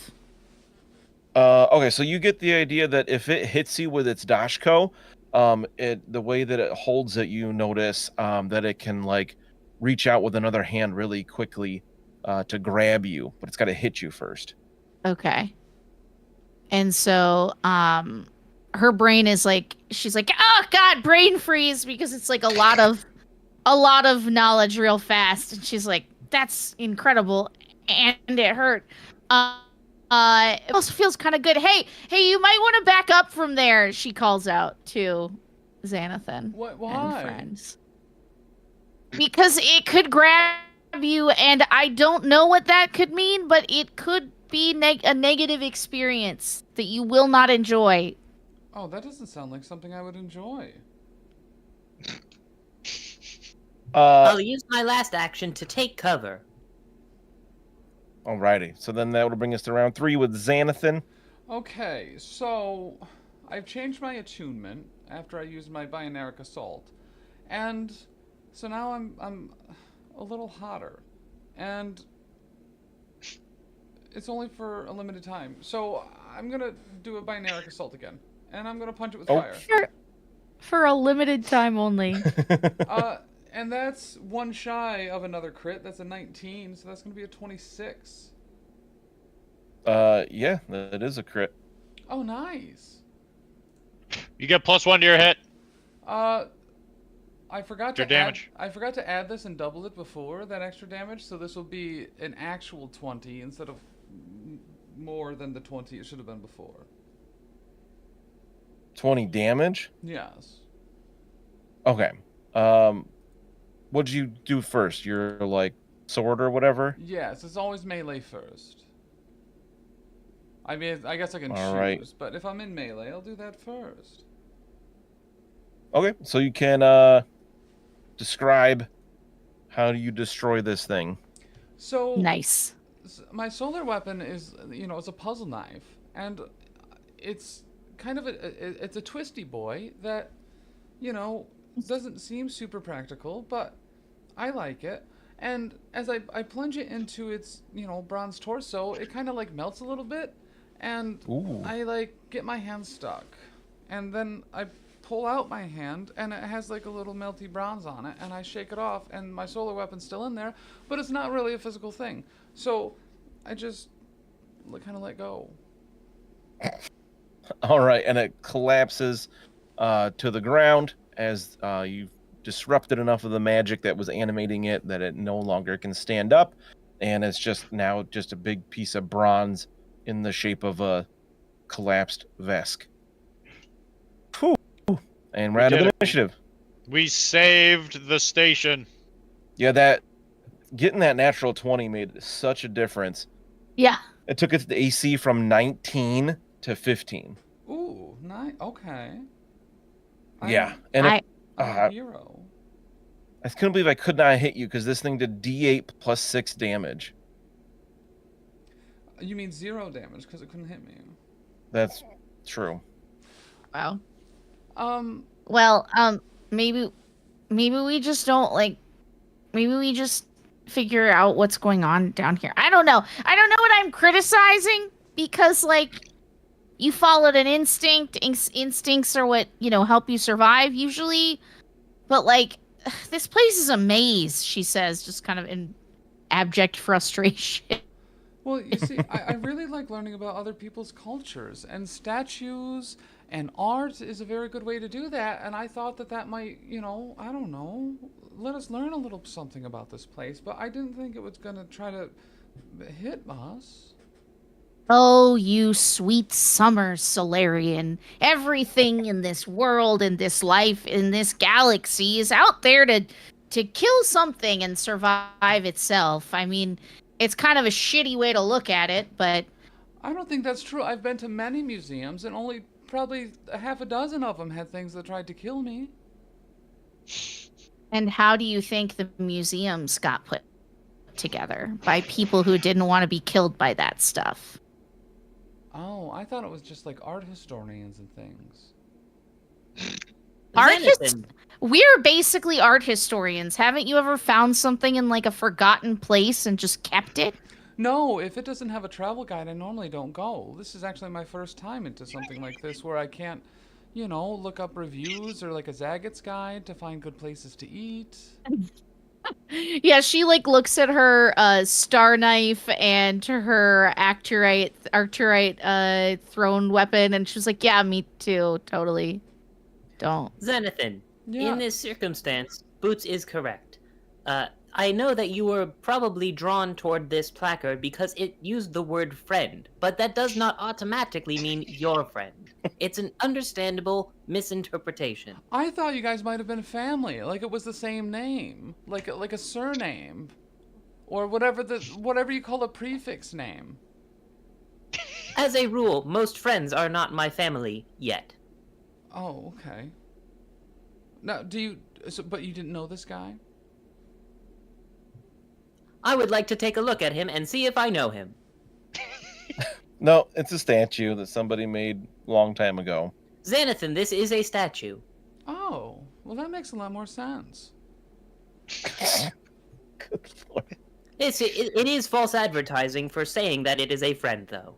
Okay, so you get the idea that if it hits you with its Dashko, the way that it holds it, you notice that it can like reach out with another hand really quickly to grab you, but it's got to hit you first. Okay. And so her brain is like, she's like, oh god, brain freeze, because it's like a lot of knowledge real fast, and she's like, that's incredible, and it hurt. It also feels kind of good. Hey, you might want to back up from there, she calls out to Xanathan What? and Why? friends. Because it could grab you, and I don't know what that could mean, but it could be a negative experience that you will not enjoy. Oh, that doesn't sound like something I would enjoy. I'll use my last action to take cover. Alrighty, so then that would bring us to round 3 with Xanathan. Okay, so I've changed my attunement after I used my Bioneric Assault, and so now I'm a little hotter, and it's only for a limited time. So I'm gonna do a Bioneric Assault again, and I'm gonna punch it with fire. For a limited time only. And that's one shy of another crit. That's a 19, so that's gonna be a 26. Yeah, that is a crit. Oh, nice. You get +1 to your hit. I forgot Your to add, damage. I forgot to add this and double it before that extra damage, so this will be an actual 20 instead of more than the 20 it should have been before. 20 damage? Yes. Okay. What'd you do first? Your like sword or whatever? Yes, it's always melee first. I mean, I guess I can All choose, right. but if I'm in melee, I'll do that first. Okay, so you can describe how do you destroy this thing. So Nice. my solar weapon is, it's a puzzle knife, and it's kind of it's a twisty boy that, doesn't seem super practical, but I like it. And as I plunge it into its, bronze torso, it kind of like melts a little bit, and Ooh. I like get my hand stuck. And then I pull out my hand, and it has like a little melty bronze on it, and I shake it off, and my solar weapon's still in there, but it's not really a physical thing. So I just kind of let go. All right, and it collapses to the ground as you've disrupted enough of the magic that was animating it that it no longer can stand up, and it's now just a big piece of bronze in the shape of a collapsed Vesk. Whew. And we're out of initiative. We saved the station. Yeah, getting that natural 20 made such a difference. Yeah. It took its AC from 19 to 15. Ooh, nice. Okay. Yeah, and I'm a hero. I couldn't believe I could not hit you because this thing did D8 plus 6 damage. You mean 0 damage because it couldn't hit me. That's true. Wow. Well, Maybe we just don't maybe we just figure out what's going on down here. I don't know what I'm criticizing, because you followed an instinct. Instincts are what, help you survive usually. But this place is a maze, she says, just kind of in abject frustration. Well, you see, I really like learning about other people's cultures, and statues and art is a very good way to do that. And I thought that might, I don't know, let us learn a little something about this place. But I didn't think it was going to try to hit us. Oh, you sweet summer Solarian. Everything in this world, in this life, in this galaxy is out there to kill something and survive itself. I mean, it's kind of a shitty way to look at it, but... I don't think that's true. I've been to many museums, and only probably a half a dozen of them had things that tried to kill me. And how do you think the museums got put together? By people who didn't want to be killed by that stuff. Oh, I thought it was just like art historians and things. We're basically art historians. Haven't you ever found something in a forgotten place and just kept it? No, if it doesn't have a travel guide, I normally don't go. This is actually my first time into something like this where I can't, look up reviews or a Zagat's guide to find good places to eat. Yeah, she looks at her star knife and her arcturite thrown weapon, and she's like, "Yeah, me too, totally." Don't. Xanathan, Yeah. in this circumstance, Boots is correct. I know that you were probably drawn toward this placard because it used the word friend, but that does not automatically mean your friend. It's an understandable misinterpretation. I thought you guys might have been family, like it was the same name, like a surname, or whatever you call a prefix name. As a rule, most friends are not my family yet. Oh, okay. Now, but you didn't know this guy? I would like to take a look at him and see if I know him. No, it's a statue that somebody made a long time ago. Xanathan, this is a statue. Oh, well that makes a lot more sense. Good Lord. It is false advertising for saying that it is a friend, though.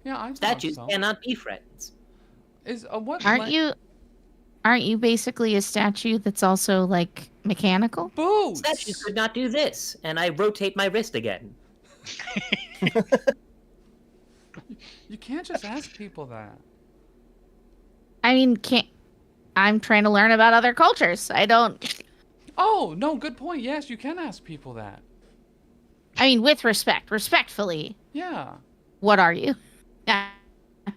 Yeah, I thought Statues so. cannot be friends. Aren't you basically a statue that's also mechanical? Boots! Statues could not do this, and I rotate my wrist again. You can't just ask people that. I mean, I'm trying to learn about other cultures. I don't... Oh, no, good point. Yes, you can ask people that. I mean, with respectfully. Yeah. What are you? I'm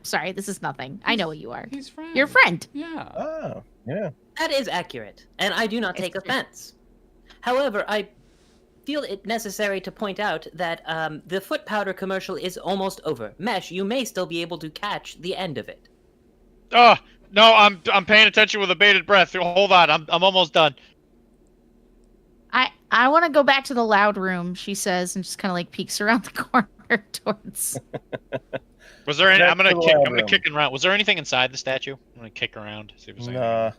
sorry, this is nothing. I know what you are. He's friend. Your friend. Yeah. Oh, yeah. That is accurate, and I do not take offense. However, I feel it necessary to point out that the foot powder commercial is almost over. Mesh, you may still be able to catch the end of it. Oh, no, I'm paying attention with a bated breath. Hold on, I'm almost done. I want to go back to the loud room, she says, and just kind of peeks around the corner towards... Was there any? Back I'm gonna to the kick. lab I'm gonna room. kick around. Was there anything inside the statue? I'm gonna kick around. See if there's anything. Nah.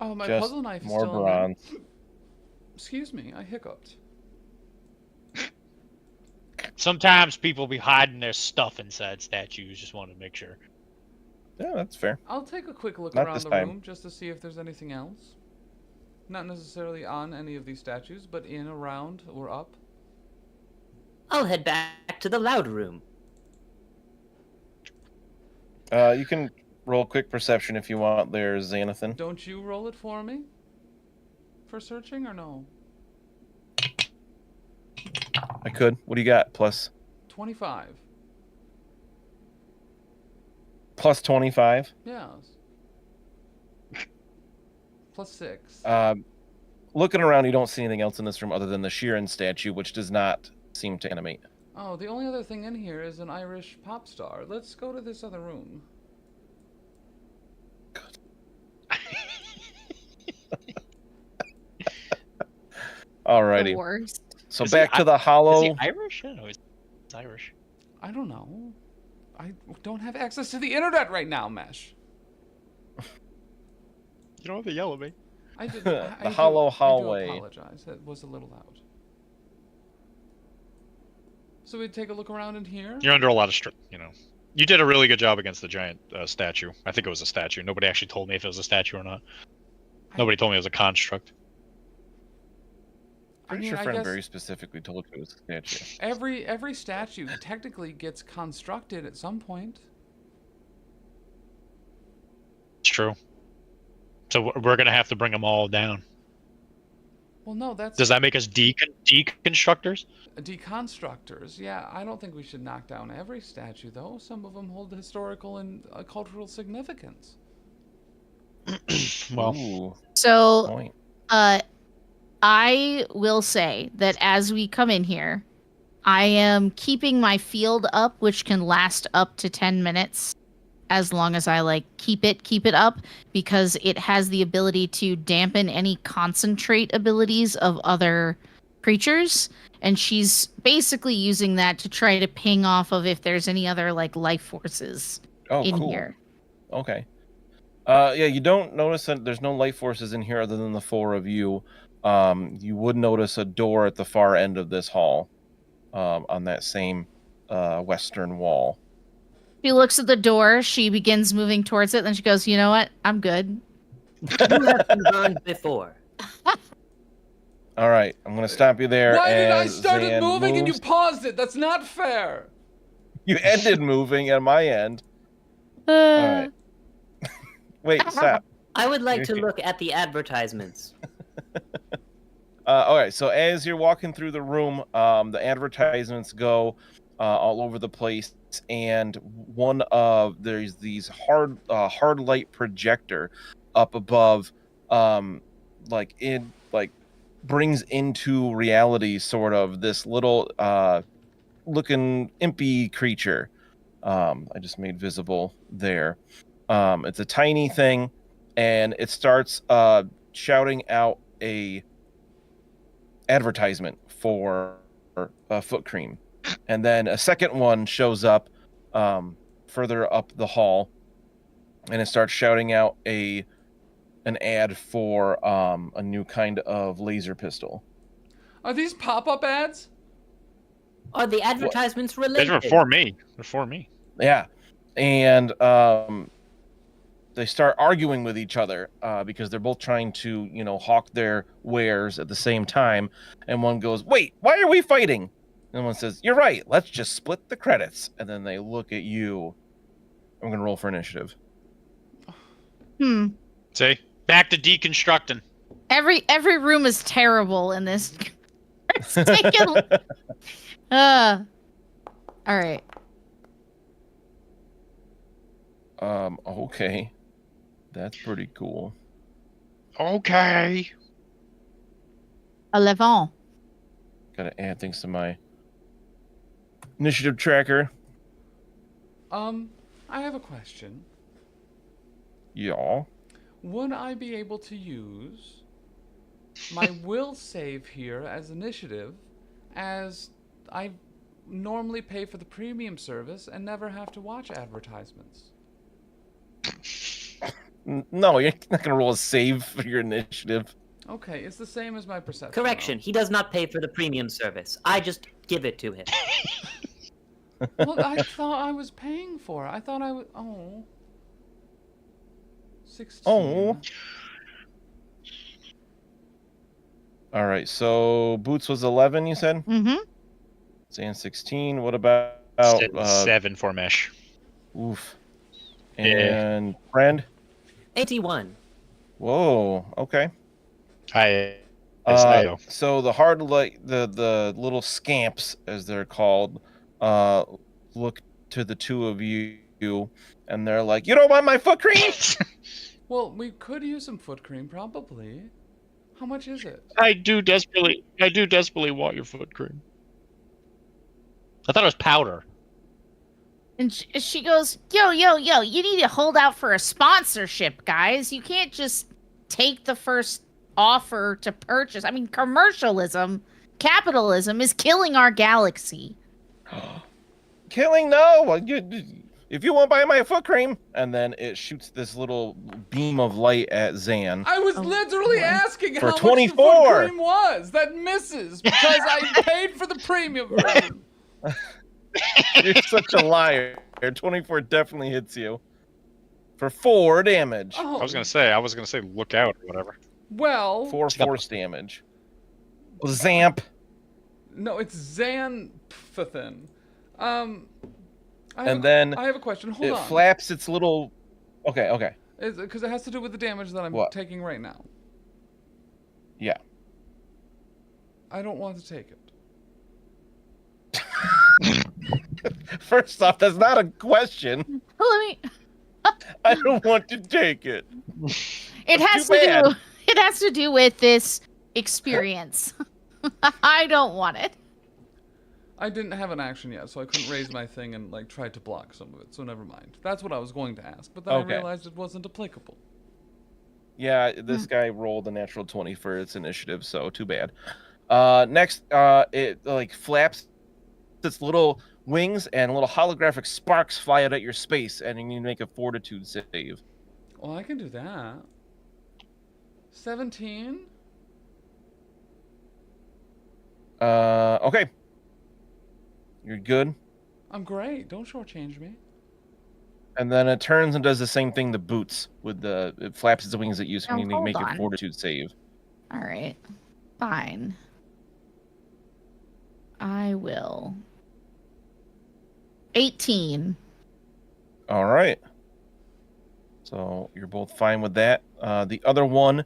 Oh, my Just puzzle knife is more still in there. bronze. Excuse me, I hiccuped. Sometimes people be hiding their stuff inside statues. Just want to make sure. Yeah, that's fair. I'll take a quick look Not around this the time. room just to see if there's anything else. Not necessarily on any of these statues, but in, around, or up. I'll head back to the loud room. You can roll quick perception if you want there, Xanathan. Don't you roll it for me? For searching or no? I could. What do you got? Plus 25. 25? Yes. Plus 6. Looking around, you don't see anything else in this room other than the Sheeran statue, which does not seem to animate. Oh, the only other thing in here is an Irish pop star. Let's go to this other room. Alrighty. The worst. So Is back he to the Is hollow. he Irish? I don't know. He's Irish. I don't know. I don't have access to the internet right now, Mesh. You don't have to yell at me. I did. The I hollow do, hallway. I do apologize. It was a little loud. So we'd take a look around in here. You're under a lot of You did a really good job against the giant statue. I think it was a statue. Nobody actually told me if it was a statue or not. Nobody told me it was a construct. Pretty I sure mean, I friend guess very specifically told you it was a statue. every statue technically gets constructed at some point. It's true. So we're gonna have to bring them all down. Well, no, that's Does that make us deconstructors? deconstructors. Yeah, I don't think we should knock down every statue, though. Some of them hold historical and cultural significance. Well, Ooh, So, point. I will say that as we come in here, I am keeping my field up, which can last up to 10 minutes, as long as I keep it up, because it has the ability to dampen any concentrate abilities of other creatures, and she's basically using that to try to ping off of if there's any other life forces Oh, in cool. here. Okay. Yeah, you don't notice that there's no life forces in here other than the four of you. You would notice a door at the far end of this hall, on that same western wall. She looks at the door, she begins moving towards it, then she goes, "You know what? I'm good." You have been burned before. All right, I'm gonna stop you there. Why did I as started Zan moving and you moves. paused it? That's not fair. You ended moving at my end. right. Wait, stop. I would like to look at the advertisements. All right, so as you're walking through the room, the advertisements go all over the place, and there's these hard light projector up above, brings into reality sort of this little looking impy creature. I just made visible there. It's a tiny thing, and it starts shouting out a advertisement for foot cream, and then a second one shows up further up the hall, and it starts shouting out an ad for a new kind of laser pistol. Are these pop-up ads? Are the advertisements these related? are for me. They're for me. Yeah, and they start arguing with each other because they're both trying to, hawk their wares at the same time. And one goes, "Wait, why are we fighting?" And one says, "You're right. Let's just split the credits." And then they look at you. I'm gonna roll for initiative. See, back to deconstructing. Every room is terrible in this. It's taken. All right. Okay, that's pretty cool. Okay. 11. Gotta add things to my initiative tracker. I have a question. Yeah. Would I be able to use my will save here as initiative, as I normally pay for the premium service and never have to watch advertisements? No, you're not gonna roll a save for your initiative. Okay, it's the same as my perception. Correction, he does not pay for the premium service. I just give it to him. Well, I thought I was paying for it. I thought I was. Oh. 16. Oh. All right, so Boots was 11, you said? Mm-hmm. Zan 16. What about 7 for Mesh. oof. Yeah. And friend? 81. Whoa, okay. I know. So the hard the little scamps, as they're called, look to the two of you, and they're like, "You don't want my foot cream?" Well, we could use some foot cream, probably. How much is it? I do desperately want your foot cream. I thought it was powder. And she goes, yo, you need to hold out for a sponsorship, guys. You can't just take the first offer to purchase. I mean, capitalism is killing our galaxy. Killing? No. If you won't buy my foot cream, and then it shoots this little beam of light at Zan. I was Oh, literally boy. asking For how 24. much the foot cream was. That misses because I paid for the premium version. You're such a liar. 24 definitely hits you for 4 damage. Oh, I was gonna say, look out or whatever. well, 4 force damage. Zamp. no, it's Xanphathin. And then I have a question. Hold It on. flaps its little. Okay. Because it has to do with the damage that I'm What? taking right now. Yeah. I don't want to take it. First off, that's not a question. Let me. I don't want to take it. It That's has too to bad. do. It has to do with this experience. I don't want it. I didn't have an action yet, so I couldn't raise my thing and like try to block some of it. So never mind. That's what I was going to ask, but then Okay. I realized it wasn't applicable. Yeah, this guy rolled a natural 20 for its initiative, so too bad. Next, it like flaps its little wings, and little holographic sparks fly out at your space, and you need to make a fortitude save. Well, I can do that. 17. Okay. You're good. I'm great. Don't shortchange me. And then it turns and does the same thing to Boots with it flaps its wings at you, so Oh, you need to hold make a on. fortitude save. All right. Fine. I will. 18. All right. So you're both fine with that. The other one,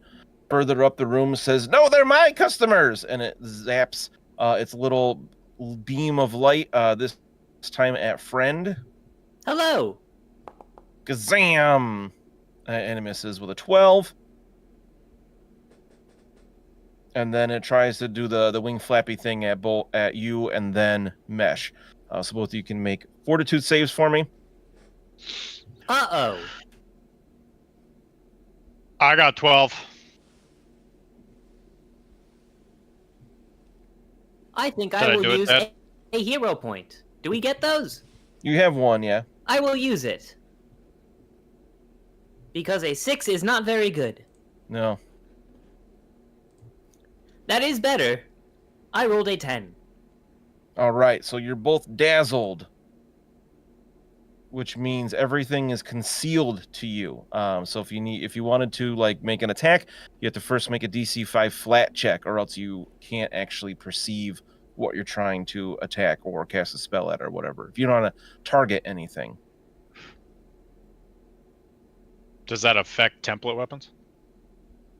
further up the room, says, "No, they're my customers," and it zaps its little beam of light. This time at friend. Hello. Kazam! And it misses with a 12. And then it tries to do the wing flappy thing at you and then Mesh. So both of you can make fortitude saves for me. Uh-oh. I got 12. I think Did I I will do it, use Dad? a hero point. Do we get those? You have one, yeah. I will use it. Because a 6 is not very good. No. That is better. I rolled a 10. All right, so you're both dazzled, which means everything is concealed to you. So if you wanted to like make an attack, you have to first make a DC 5 flat check, or else you can't actually perceive what you're trying to attack or cast a spell at or whatever. If you don't want to target anything. Does that affect template weapons?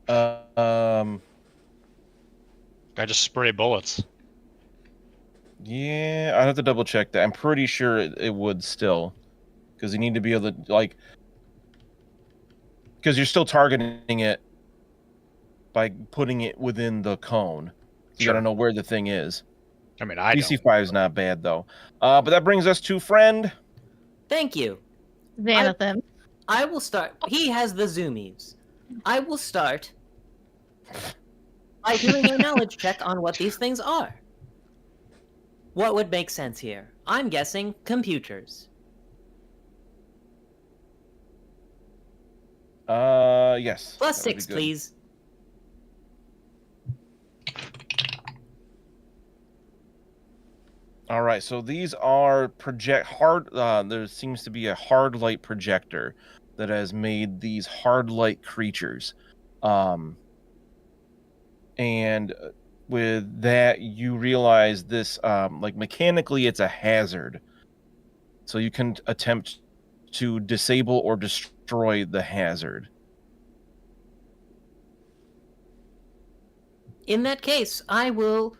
I I just spray bullets. Yeah, I have to double check that. I'm pretty sure it would still, because you need to be able to like, because you're still targeting it by putting it within the cone. You Sure. gotta know where the thing is. I mean, I DC don't. 5 is not bad though. But that brings us to friend. Thank you. Xanathan. I will start. He has the zoomies. I will start by doing a knowledge check on what these things are. What would make sense here? I'm guessing computers. Yes. Plus that would be 6, good. please. All right, so these are there seems to be a hard light projector that has made these hard light creatures. And with that, you realize this, like mechanically, it's a hazard. So you can attempt to disable or destroy the hazard. In that case, I will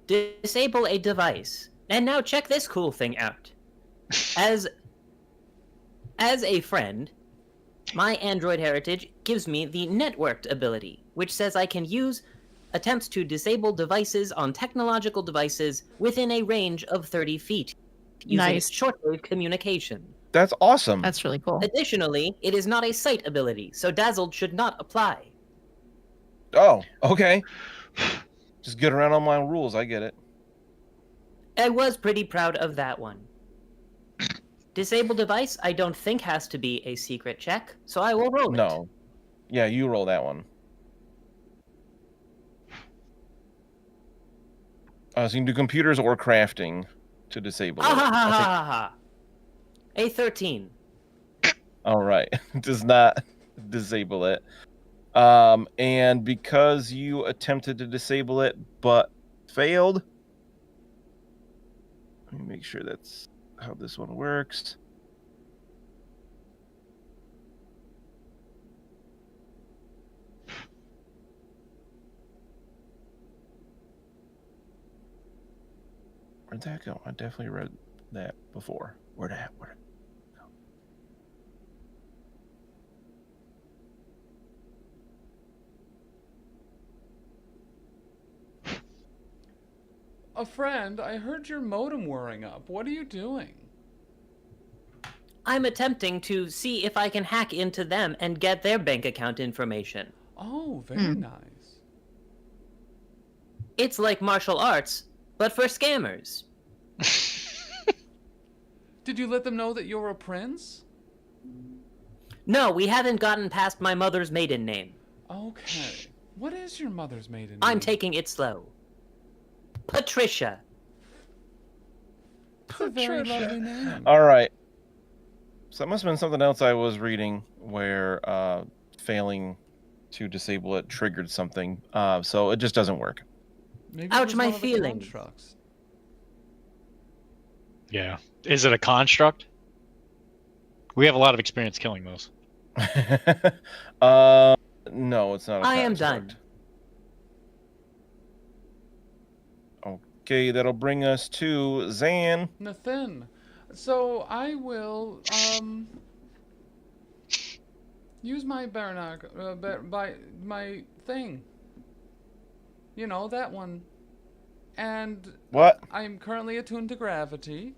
disable a device. And now check this cool thing out. As a friend, my Android heritage gives me the networked ability, which says I can use attempts to disable devices on technological devices within a range of 30 feet using Nice. shortwave communication. That's awesome. That's really cool. Additionally, it is not a sight ability, so dazzled should not apply. Oh, okay. Just get around online rules. I get it. I was pretty proud of that one. Disable device, I don't think has to be a secret check, so I will roll it. No. Yeah, you roll that one. So you can do computers or crafting to disable it. Ah ha ha I ha think- ha ha. A 13. All right. Does not disable it. And because you attempted to disable it but failed, let me make sure that's how this one works. Where'd that go? I definitely read that before. Where'd it go? A friend, I heard your modem whirring up. What are you doing? I'm attempting to see if I can hack into them and get their bank account information. Oh, very nice. It's like martial arts, but for scammers. Did you let them know that you're a prince? No, we haven't gotten past my mother's maiden name. Okay. What is your mother's maiden name? I'm taking it slow. Patricia. It's a very lovely name. All right. So that must have been something else I was reading where failing to disable it triggered something. So it just doesn't work. Maybe it Ouch, was my one of the feelings. constructs. Yeah. Is it a construct? We have a lot of experience killing those. No, it's not a I am construct. done. Okay, that'll bring us to Zan. Nathan. So I will use my my thing. You know, that one. And What? I'm currently attuned to gravity.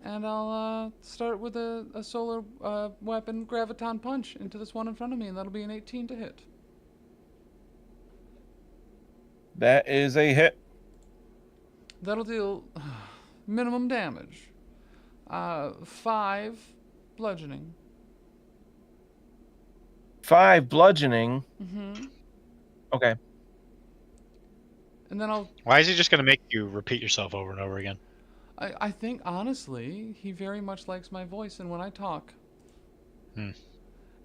And I'll start with a solar weapon graviton punch into this one in front of me, and that'll be an 18 to hit. That is a hit. That'll deal minimum damage. 5 bludgeoning. 5 bludgeoning. Mm-hmm. Okay. And then I'll Why is he just going to make you repeat yourself over and over again? I think, honestly, he very much likes my voice and when I talk. Hmm.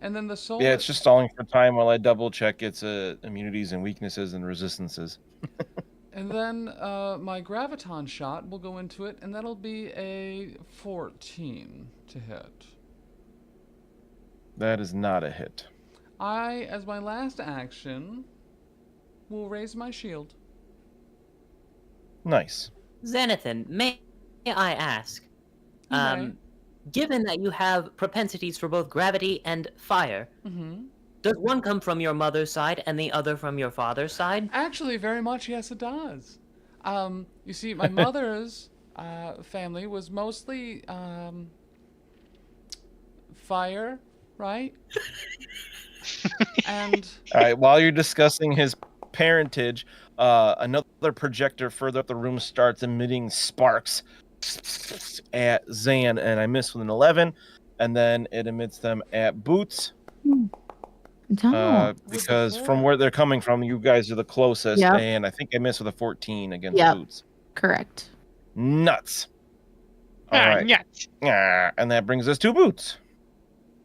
And then the soul... Yeah, it's just stalling for time while I double check its immunities and weaknesses and resistances. And then my graviton shot will go into it, and that'll be a 14 to hit. That is not a hit. I, as my last action, will raise my shield. Nice. Xanathan, may I ask, You may. given that you have propensities for both gravity and fire, Mm-hmm. does one come from your mother's side and the other from your father's side? Actually, very much, yes, it does. You see, my mother's family was mostly fire, right? And All right, while you're discussing his parentage, another projector further up the room starts emitting sparks at Zan, and I miss with an 11, and then it emits them at Boots. No. Because from where they're coming from, you guys are the closest, Yep. and I think I missed with a 14 against Yep. boots. Correct. Nuts. All right. Yeah. And that brings us to boots.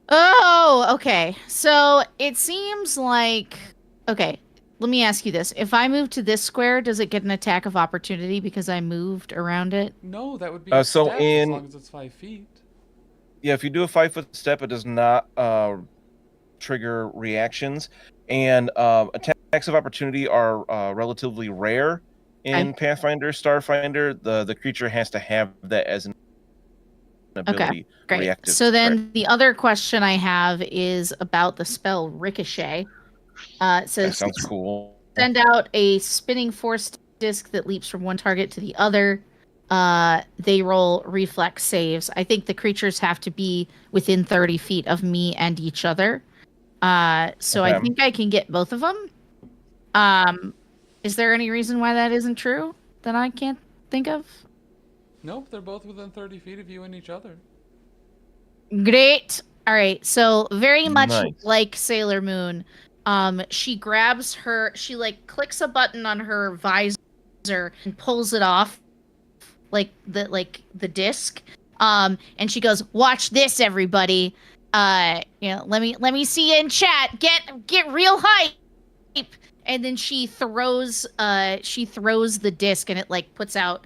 Oh, okay. So it seems like okay. Let me ask you this: if I move to this square, does it get an attack of opportunity because I moved around it? No, that would be a So step as long as it's 5 feet. Yeah, if you do a 5-foot step, it does not trigger reactions, and attacks of opportunity are relatively rare in Pathfinder, Starfinder. The creature has to have that as an ability. Great. Reactive So then strike. the other question I have is about the spell Ricochet. It That says sounds cool. send out a spinning force disc that leaps from one target to the other. They roll reflex saves. I think the creatures have to be within 30 feet of me and each other. So I Okay. think I can get both of them. Is there any reason why that isn't true that I can't think of? Nope, they're both within 30 feet of you and each other. Great. All right. So very much Nice. like Sailor Moon, she grabs she like clicks a button on her visor and pulls it off, like the disc. And she goes, "Watch this, everybody. Let me see you in chat. Get real hype." And then she throws the disc, and it like puts out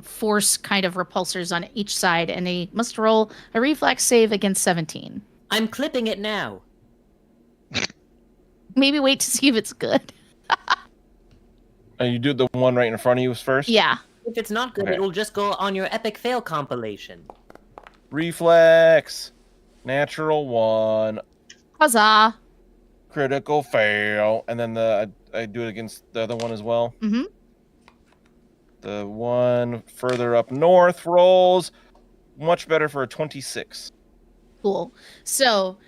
force kind of repulsors on each side, and they must roll a reflex save against 17. I'm clipping it now. Maybe wait to see if it's good. And you do the one right in front of you first? Yeah. If it's not good, Okay. it'll just go on your epic fail compilation. Reflex. Natural 1. Huzzah. Critical fail. And then I do it against the other one as well. Mm-hmm. The one further up north rolls much better for a 26. Cool. So,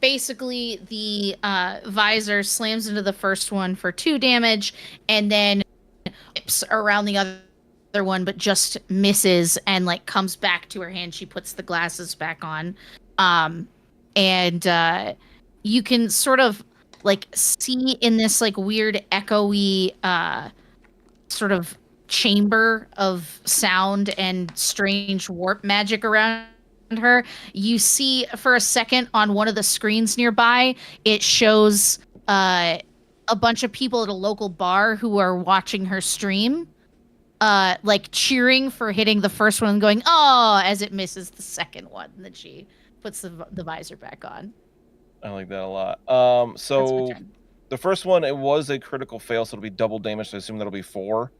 basically, the visor slams into the first one for 2 damage, and then whips around the other one, but just misses and like comes back to her hand. She puts the glasses back on, and you can sort of like see in this like weird echoey sort of chamber of sound and strange warp magic around her. You see for a second on one of the screens nearby, it shows a bunch of people at a local bar who are watching her stream, like cheering for hitting the first one and going, "Oh," as it misses the second one. And then she puts the visor back on. I like that a lot. That's So my turn. the first one, it was a critical fail, so it'll be double damage. So I assume that'll be 4.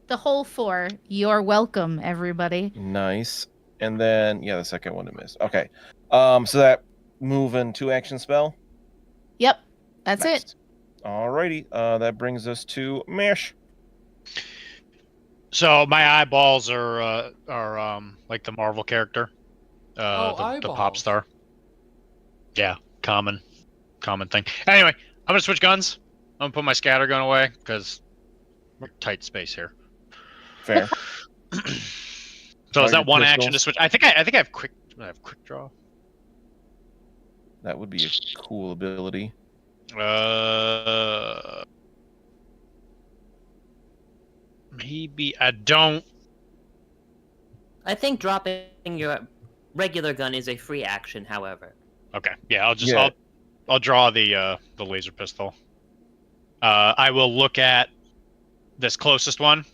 The whole 4. You're welcome, everybody. Nice. And then, the second one to miss. Okay. So that move and 2 action spell. Yep, that's Nice. it. Alrighty. That brings us to Mash. So my eyeballs are like the Marvel character, the eyeballs. pop star. Yeah, common thing. Anyway, I'm gonna switch guns. I'm gonna put my scatter gun away because we're tight space here. Fair. So is that Target one action to pistols. switch? I think I have quick draw. That would be a cool ability. Maybe I don't. I think dropping your regular gun is a free action, however. Okay, yeah, I'll just Yeah. I'll draw the laser pistol. I will look at this closest one,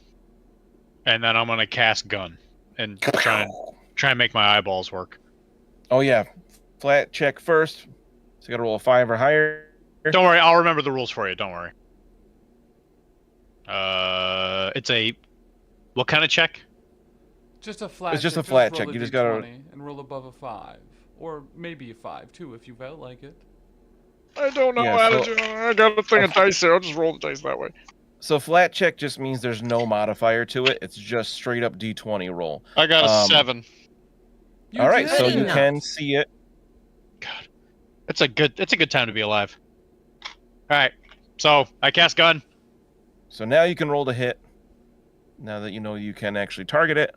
and then I'm gonna cast gun and try and make my eyeballs work. Oh, yeah. Flat check first. So you gotta roll a 5 or higher. Don't worry, I'll remember the rules for you. Don't worry. It's a what kind of check? Just a flat It's just check. a flat roll check. a You just gotta- D20 and roll above a 5. Or maybe a 5, too, if you felt like it. I don't know how to do I got a thing of dice here. I'll just roll the dice that way. So flat check just means there's no modifier to it. It's just straight up D20 roll. I got a Um, 7. You All right, did so it! you enough. can see it. God, it's a good time to be alive. All right, so I cast gun. So now you can roll to hit. Now that you know you can actually target it.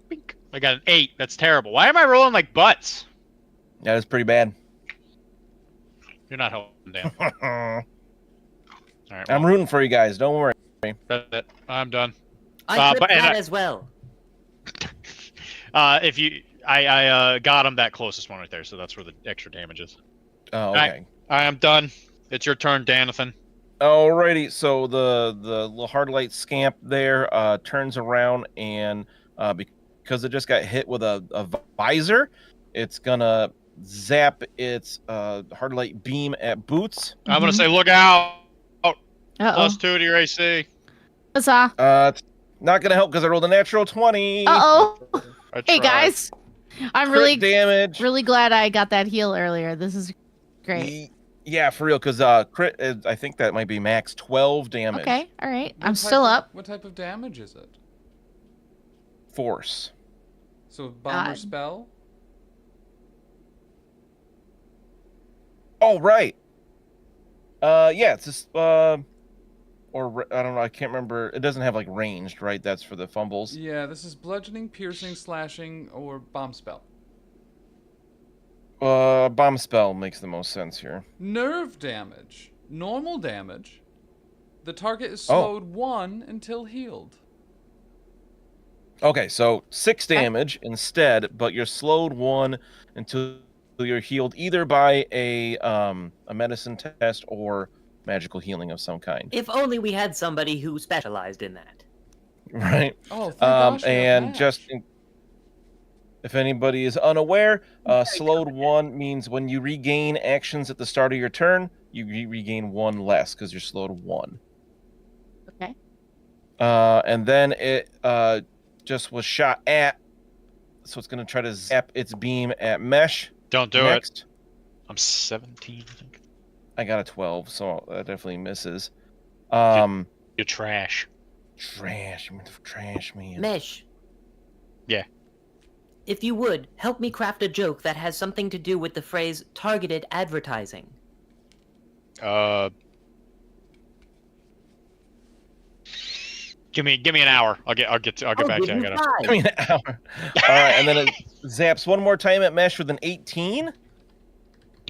Bink. I got an 8. That's terrible. Why am I rolling like butts? That is pretty bad. You're not helping, Dan. All right. I'm Well, rooting for you guys. Don't worry. that's it. I'm done. I clipped and that as well. If you, I got him that closest one right there, so that's where the extra damage is. Oh, right. okay. I am done. It's your turn, Danathan. Alrighty. So the little hard light scamp there turns around and because it just got hit with a visor, it's gonna zap its hard light beam at Boots. I'm gonna say, look out! Uh-oh. +2 to your AC. Huzzah. It's not gonna help because I rolled a natural 20. Uh-oh. I Hey, tried. guys. I'm Crit damage. really glad I got that heal earlier. This is great. Yeah, for real, because crit is, I think that might be max 12 damage. Okay, all right. What I'm type still of- up. What type of damage is it? Force. So bomber God. spell? Oh, right. Yeah, it's just, I don't know, I can't remember. It doesn't have, like, ranged, right? That's for the fumbles. Yeah, this is bludgeoning, piercing, slashing, or bomb spell. Bomb spell makes the most sense here. Nerve damage. Normal damage. The target is Oh. slowed 1 until healed. Okay, so 6 damage instead, but you're slowed 1 until you're healed either by a medicine test or magical healing of some kind. If only we had somebody who specialized in that. Right? Oh, thank gosh we have And Mash. just if anybody is unaware, slowed 1 means when you regain actions at the start of your turn, you regain 1 less because you're slowed 1. Okay. And then it just was shot at, so it's going to try to zap its beam at Mesh. Don't do next. it. I'm 17, I think. I got a 12, so that definitely misses. Trash, You're trash. trash, man. Mesh. Yeah. If you would, help me craft a joke that has something to do with the phrase targeted advertising. Give me an hour. I'll get back to you. I give you gotta. 5. I mean, an hour. All right, and then it zaps one more time at Mesh with an 18.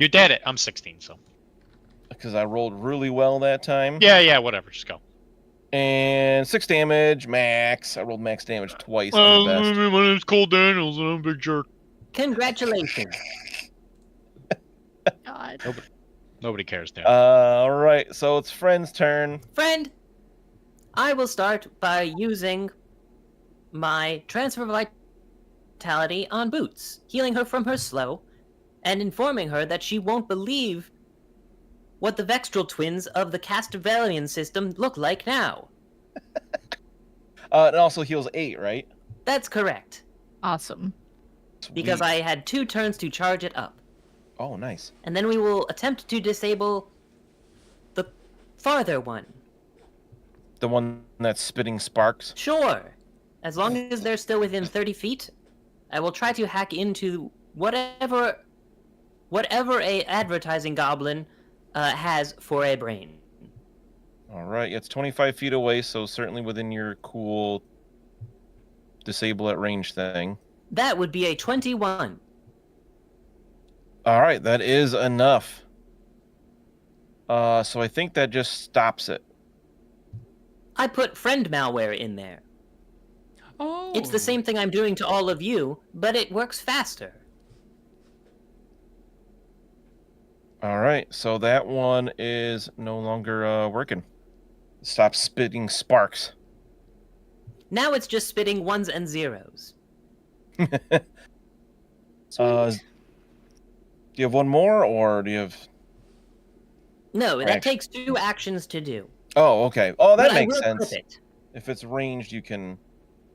You did it. I'm 16, so. Because I rolled really well that time. Yeah, whatever. Just go. And 6 damage, max. I rolled max damage twice. I'm the best. My name's Cole Daniels, and I'm a big jerk. Congratulations. God. Nobody cares now. All right, so it's Friend's turn. Friend, I will start by using my transfer of vitality on Boots, healing her from her slow, and informing her that she won't believe what the Vextral twins of the Castavalian system look like now. It also heals 8, right? That's correct, Awesome. because Sweet. I had 2 turns to charge it up. Oh, nice. And then we will attempt to disable the farther one. The one that's spitting sparks. Sure. As long as they're still within 30 feet, I will try to hack into whatever a advertising goblin has for a brain. All right, it's 25 feet away, so certainly within your cool disable at range thing. That would be a 21. All right, that is enough. So I think that just stops it. I put friend malware in there. Oh. It's the same thing I'm doing to all of you, but it works faster. All right, so that one is no longer working. Stop spitting sparks. Now it's just spitting 1s and 0s. Do you have one more, or do you have... No, that Action. takes 2 actions to do. Oh, okay. Oh, that But makes I will sense. clip it. If it's ranged, you can...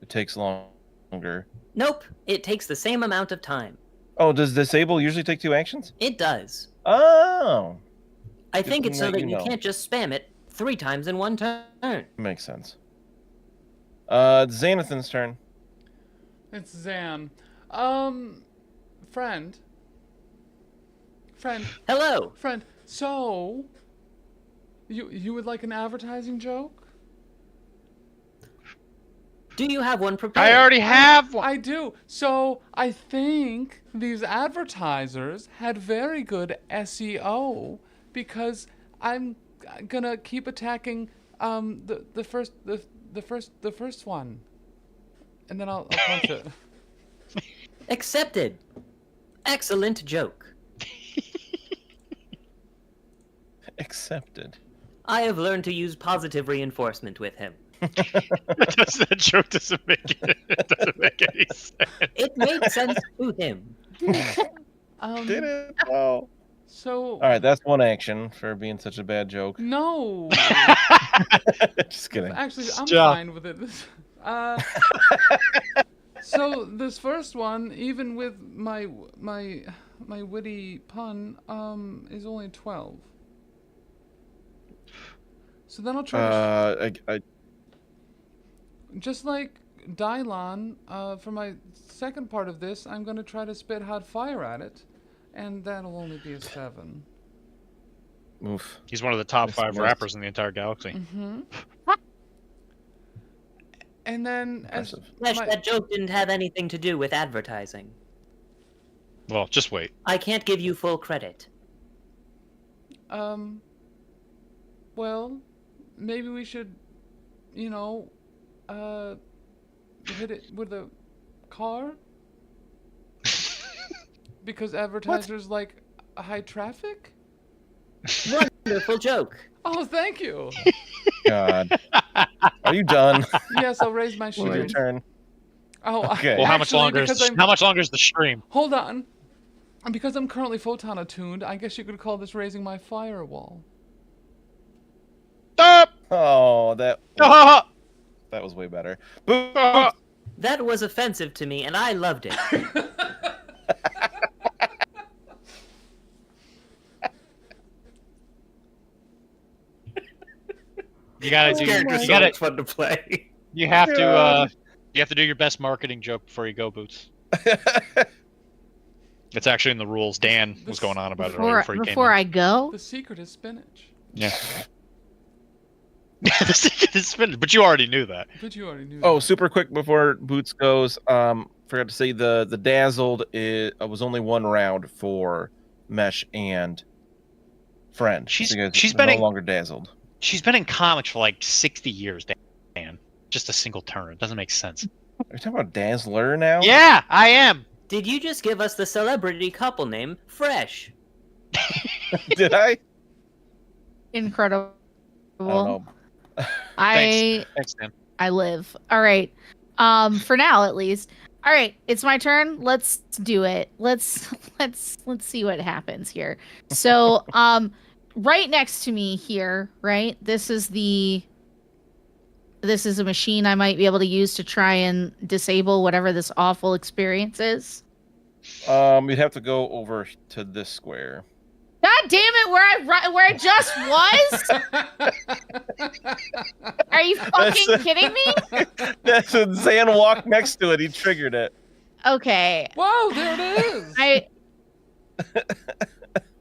It takes longer. Nope, it takes the same amount of time. Oh, does disable usually take 2 actions? It does. Oh, I Good think to it's so let that you you know. can't just spam it 3 times in one turn. makes sense. It's Xanathan's turn. It's Zan. Friend. Hello. Friend. So, you would like an advertising joke? Do you have one prepared? I already have one. I do. So, I think these advertisers had very good SEO because I'm gonna keep attacking the first one, and then I'll punch it. Accepted. Excellent joke. Accepted. I have learned to use positive reinforcement with him. That joke doesn't make any sense. It made sense to him. Did it? Oh. So. All right, that's one action for being such a bad joke. No. Just kidding. Actually, I'm Stop. fine with it. So this first one, even with my witty pun, is only 12. So then I'll try to just like Dylon, for my second part of this, I'm gonna try to spit hot fire at it, and that'll only be a 7. Oof. He's one of the top That's 5 the rappers in the entire galaxy. Mm-hmm. And then as Impressive. Mesh, my- that joke didn't have anything to do with advertising. Well, just wait. I can't give you full credit. Well, maybe we should, you know, hit it with a car? Because advertisers like high traffic? Wonderful joke. Oh, thank you. God. Are you done? Yes, I'll raise my It's your shield. turn. Oh, Okay. Well, how much actually, longer? because I'm- How much longer is the stream? Hold on. Because I'm currently photon attuned, I guess you could call this raising my firewall. Stop! Oh, that Ah! was way better. Boo! Ah! That was offensive to me, and I loved it. You gotta do. Character's You so gotta. much fun to play. You have to. God. You have to do your best marketing joke before you go, Boots. It's actually in the rules. Dan was going on about it earlier before he came Before in. I go, The secret is spinach. Yeah. The secret is spinach, but you already knew that. But you already knew Oh, that. super quick before Boots goes. Forgot to say the dazzled was only one round for Mesh and Friend. She's- So you guys she's are been no in- longer dazzled. She's been in comics for like 60 years, Dan. Just a single turn. It doesn't make sense. Are you talking about Dazzler now? Yeah, I am. Did you just give us the celebrity couple name, Fresh? Did I? incredible. I don't know. Thanks, Dan. I live. All right. For now at least. All right, it's my turn. Let's do it. Let's see what happens here. So, right next to me here, right? This is a machine I might be able to use to try and disable whatever this awful experience is. You'd have to go over to this square. God damn it, where I just was? Are you fucking kidding me? That's when Zan walked next to it. He triggered it. Okay. Whoa, there it is.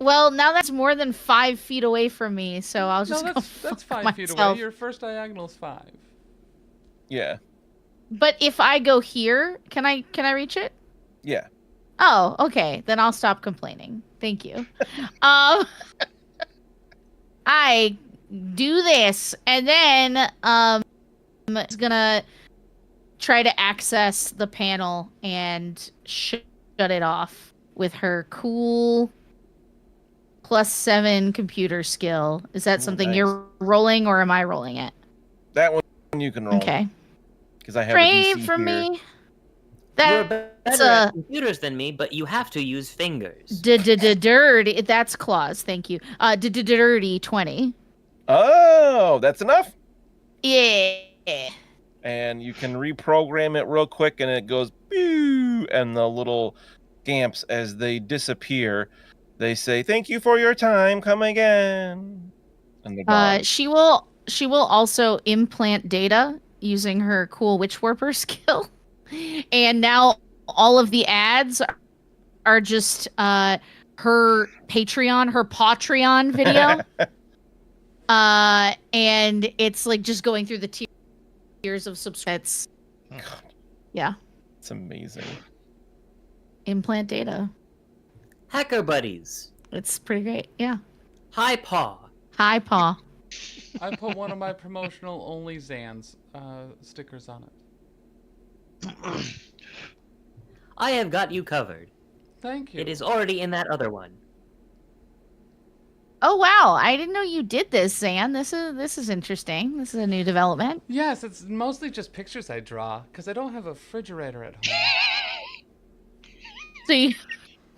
Well, now that's more than 5 feet away from me, so I'll just No, go that's fuck 5 feet away. myself. Your first diagonal's 5. Yeah. But if I go here, can I reach it? Yeah. Oh, okay. Then I'll stop complaining. Thank you. I do this, and then it's gonna try to access the panel and shut it off with her cool +7 computer skill. Is that Ooh, something nice. you're rolling, or am I rolling it? That one you can roll. Okay. Because I have a Pray DC for here. me. You're That's better at a computers than me, but you have to use fingers. dirty. That's claws. Thank you. Dirty 20. Oh, that's enough. Yeah. And you can reprogram it real quick, and it goes pew, and the little scamps, as they disappear, they say, "Thank you for your time. Come again." And they're gone. She will also implant data using her cool witch warper skill. And now all of the ads are just her Patreon video. And it's like just going through the tiers of subscriptions. Yeah. It's amazing. Implant data. Hacker buddies. It's pretty great. Yeah. High paw. Hi, Paw. I put one of my promotional only Zans stickers on it. I have got you covered. Thank you. It is already in that other one. Oh wow, I didn't know you did this, Zan. This is interesting. This is a new development. Yes, it's mostly just pictures I draw because I don't have a refrigerator at home. So you,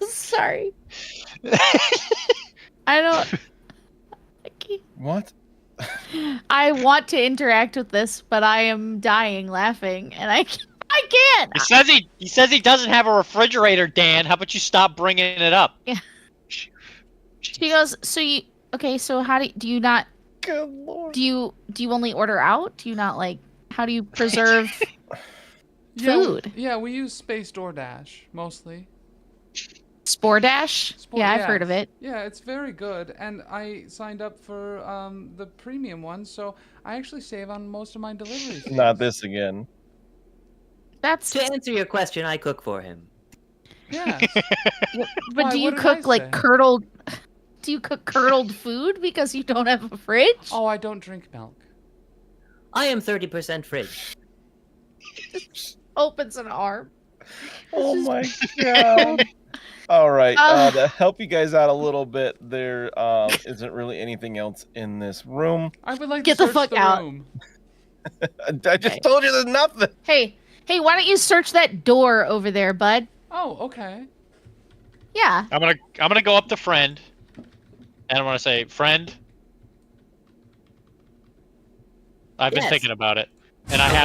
sorry, I don't. I can't. What? I want to interact with this, but I am dying laughing, and I can't. He says he doesn't have a refrigerator, Dan. How about you stop bringing it up? Yeah. She goes. So you okay? So how do you not? Good lord. Do you only order out? Do you not like? How do you preserve food? Yeah, we use Space DoorDash mostly. Spordash? Yeah, I've heard of it. Yeah, it's very good, and I signed up for the premium one, so I actually save on most of my delivery fees. Not this again. That's. To answer your question, I cook for him. Yes. But Why, do you what did cook I like say? curdled? Do you cook curdled food because you don't have a fridge? Oh, I don't drink milk. I am 30% fridge. Opens an arm. Oh my god. All right. To help you guys out a little bit, there isn't really anything else in this room. I would like Get to the search fuck out. room. I just told you there's nothing. Hey, why don't you search that door over there, bud? Oh, okay. Yeah. I'm gonna go up to friend, and I'm gonna say, friend. I've been Yes. thinking about it, and I Okay.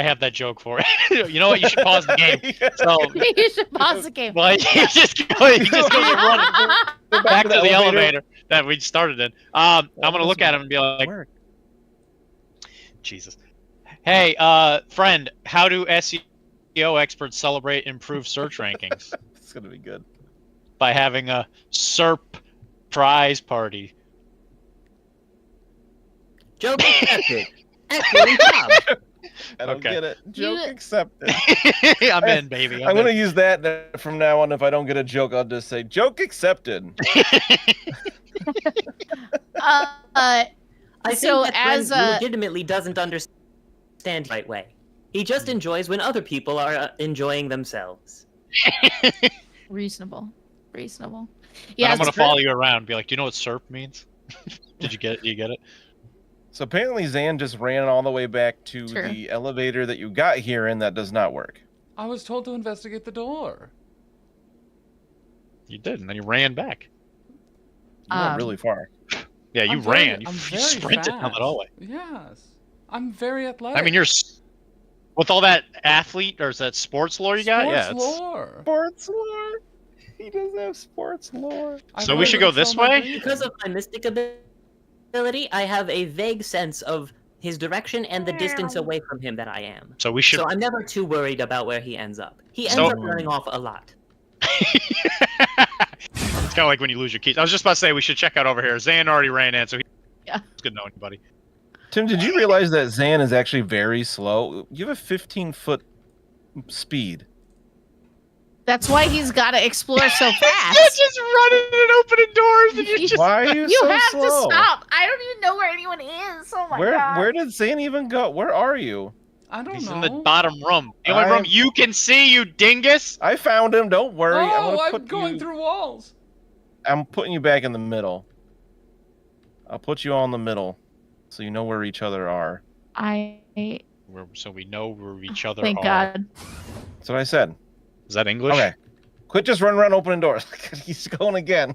have that joke for it. You know what? You should pause the game. So, You should pause the game. well, you just go and run back to the elevator that we started in. I'm gonna look at him and be like, Jesus. Hey, friend, how do SEO experts celebrate improved search rankings? It's gonna be good. By having a SERP prize party. Joke accepted. Excellent job. I don't Okay. get it. Joke You- accepted. I'm in, baby. I'm gonna use that from now on. If I don't get a joke, I'll just say joke accepted. I So think that as friend a- legitimately doesn't understand the right way. He just enjoys when other people are enjoying themselves. Reasonable. Yeah, Yeah, I'm gonna it's- follow you around and be like, do you know what SERP means? Did you get it? Do you get it? So apparently Zan just ran all the way back to Sure. the elevator that you got here, and that does not work. I was told to investigate the door. You did, and then you ran back. You went really far. Yeah, you I'm very- ran. You I'm you very sprinted down fast. the hallway. Yes. I'm very athletic. I mean, with all that athlete or is that sports lore you got? Sports Yeah. it's- lore. Sports lore. He doesn't have sports lore. I've So we learned should to go this control my way? breathing. Because of my mystic ability, I have a vague sense of his direction and the distance away from him that I am. So we should. So I'm never too worried about where he ends up. He ends So- up running off a lot. It's kind of like when you lose your keys. I was just about to say we should check out over here. Zan already ran in, so Yeah. it's good knowing you, buddy. Tim, did you realize that Zan is actually very slow? You have a 15-foot speed. That's why he's got to explore so You're fast. just running and opening doors, and you're just. Why are you, You so have slow? to stop. I don't even know where anyone is. Oh my god. Where did Zan even go? Where are you? I don't He's know. in the bottom room. The only room I'm- you can see, you dingus. I found him. Don't worry. Oh, I'm I'm going through walls. I'm putting you back in the middle. I'll put you all in the middle, so you know where each other are. So we know where each other Thank are. God. That's what I said. Is that English? Okay. Quit just running around opening doors. He's going again.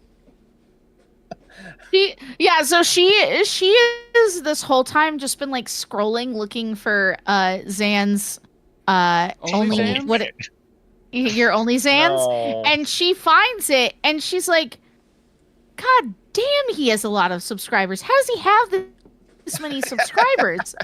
So she is this whole time just been like scrolling looking for Zan's only Zans? what your only Zan's No. and she finds it and she's like, God damn, he has a lot of subscribers. How does he have this many subscribers?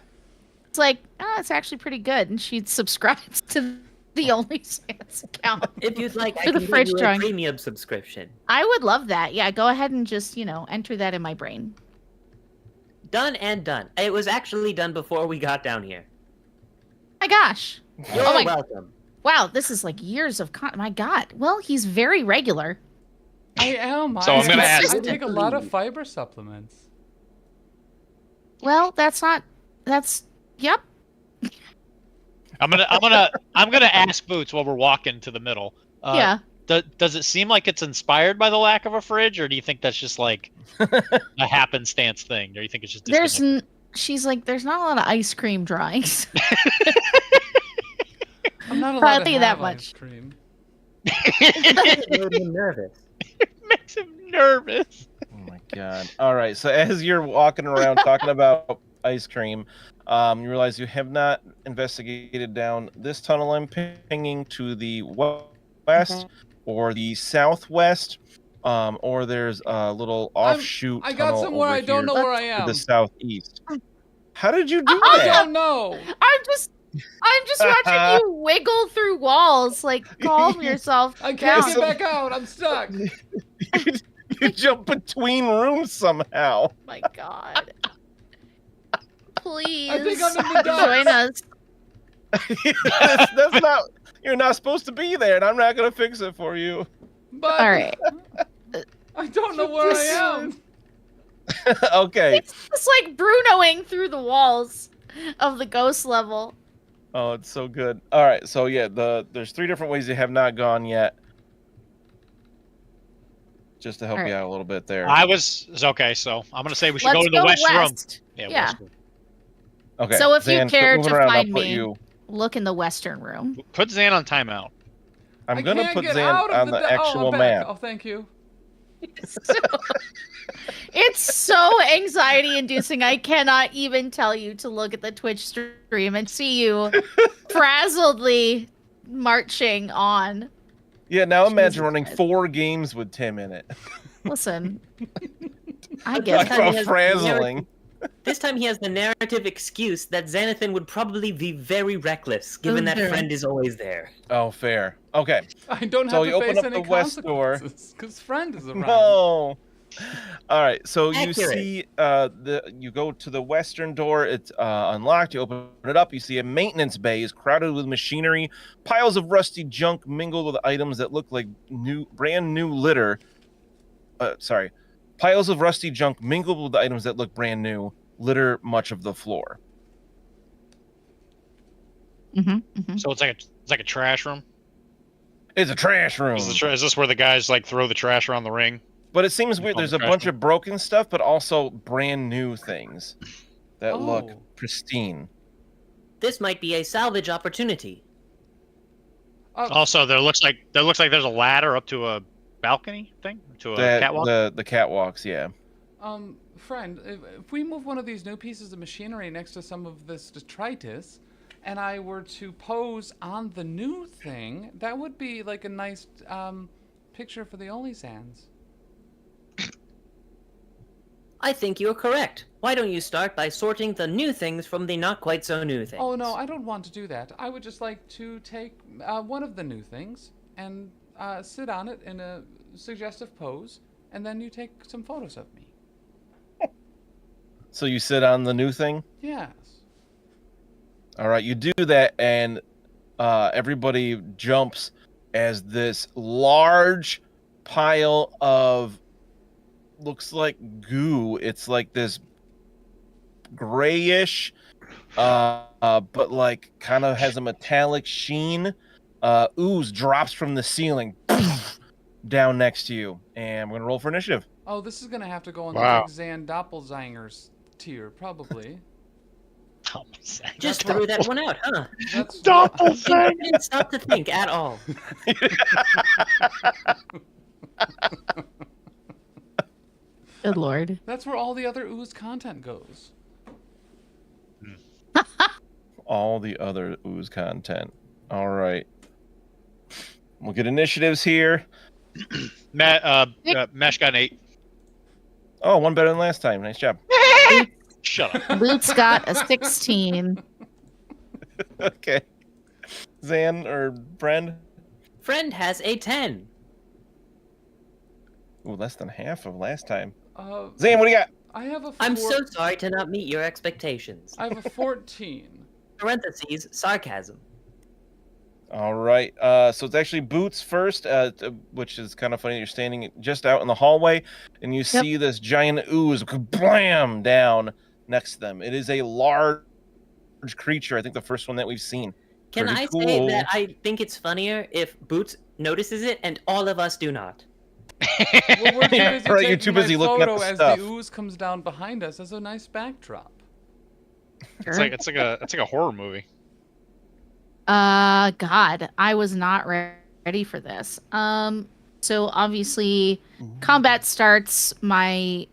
It's like, it's actually pretty good, and she subscribes to the OnlyFans account. If you'd like, I For the can fridge give you a drawing. premium subscription. I would love that. Yeah, go ahead and just enter that in my brain. Done and done. It was actually done before we got down here. My gosh. You're Oh my- welcome. Wow, this is like years of my God. Well, he's very regular. I am. So I'm gonna I ask- take a lot of fiber supplements. Well, yep. I'm gonna ask Boots while we're walking to the middle. Yeah. Does it seem like it's inspired by the lack of a fridge, or do you think that's just like a happenstance thing, or do you think it's just disconnected? She's like, there's not a lot of ice cream drawings. I'm not I'll allowed to tell you have that ice much. cream. It made me nervous. Makes him nervous. Oh my god. All right. So as you're walking around talking about ice cream, you realize you have not investigated down this tunnel I'm pinging to the west or the southwest, or there's a little offshoot I got tunnel somewhere over I don't here know where I to am. the southeast. How did you do I that? don't know. I'm just watching you wiggle through walls. Like, calm yourself I can't down. get back out. I'm stuck. You jump between rooms somehow. My God. Please I think I'm in the ducks. join us. That's not. You're not supposed to be there, and I'm not gonna fix it for you. But All right. I don't know where I am. Okay. It's like Brunoing through the walls of the ghost level. Oh, it's so good. All right, so yeah, there's 3 different ways you have not gone yet. Just to help All you right. out a little bit there. Okay, so I'm gonna say we should Let's go to the go west room. west. Yeah. Yeah. West room. Okay. So if you Zan, quit care moving to around, I'll find put me- you. Look in the western room. Put Zan on timeout. I'm I gonna can't put get Zan out of on the the du- actual I'm back. map. Oh, thank you. It's so anxiety inducing. I cannot even tell you to look at the Twitch stream and see you frazzledly marching on. Yeah, now imagine Jesus running Christ. 4 games with Tim in it. Listen, I This get Talk it. time he about has frazzling. This time he has the narrative excuse that Xanathan would probably be very reckless, given that Okay. friend is always there. Oh, fair. Okay. I don't So have you to open face up any the west door. consequences because friend is around. No. All right. So you Accurate. see, you go to the western door. It's unlocked. You open it up. You see a maintenance bay is crowded with machinery. Piles of rusty junk mingled with items that look like brand new litter. Sorry. Piles of rusty junk mingled with items that look brand new litter much of the floor. So it's like a trash room. It's a trash room. Is this where the guys like throw the trash around the ring? But it seems weird. On There's the a trash bunch room. of broken stuff, but also brand new things that look Oh. pristine. This might be a salvage opportunity. Also, there looks like there's a ladder up to a balcony thing, to a catwalk. The catwalks, yeah. Friend, if we move one of these new pieces of machinery next to some of this detritus, and I were to pose on the new thing, that would be like a nice picture for the OnlySans. I think you're correct. Why don't you start by sorting the new things from the not quite so new things? Oh no, I don't want to do that. I would just like to take one of the new things and sit on it in a suggestive pose, and then you take some photos of me. So you sit on the new thing? Yes. All right, you do that, and everybody jumps as this large pile of looks like goo. It's like this grayish, but like kind of has a metallic sheen. Ooze drops from the ceiling down next to you, and we're gonna roll for initiative. Oh, this is gonna have to go on Wow. the Big Zan Doppelzangers tier, probably. Just threw that one out, huh? That's Doppelzanger. Didn't stop to think at all. Good lord. That's where all the other ooze content goes. All the other ooze content. All right. We'll get initiatives here. Mesh got an 8. Oh, one better than last time. Nice job. Shut up. Luke's got a 16. Okay. Zan or Friend? Friend has a 10. Ooh, less than half of last time. Uh, Zan, what do you got? I have a. I'm so sorry to not meet your expectations. I have a 14. Parentheses, sarcasm. All right. So it's actually Boots first, which is kind of funny. You're standing just out in the hallway, and you see this giant ooze blam down next to them. It is a large creature. I think the first one that we've seen. Can Pretty I cool. say that I think it's funnier if Boots notices it and all of us do not? Well, we're too Yeah, busy right, taking you're too busy my looking at photo the as stuff. the ooze comes down behind us as a nice backdrop. It's like a horror movie. God, I was not ready for this. So obviously, combat starts. My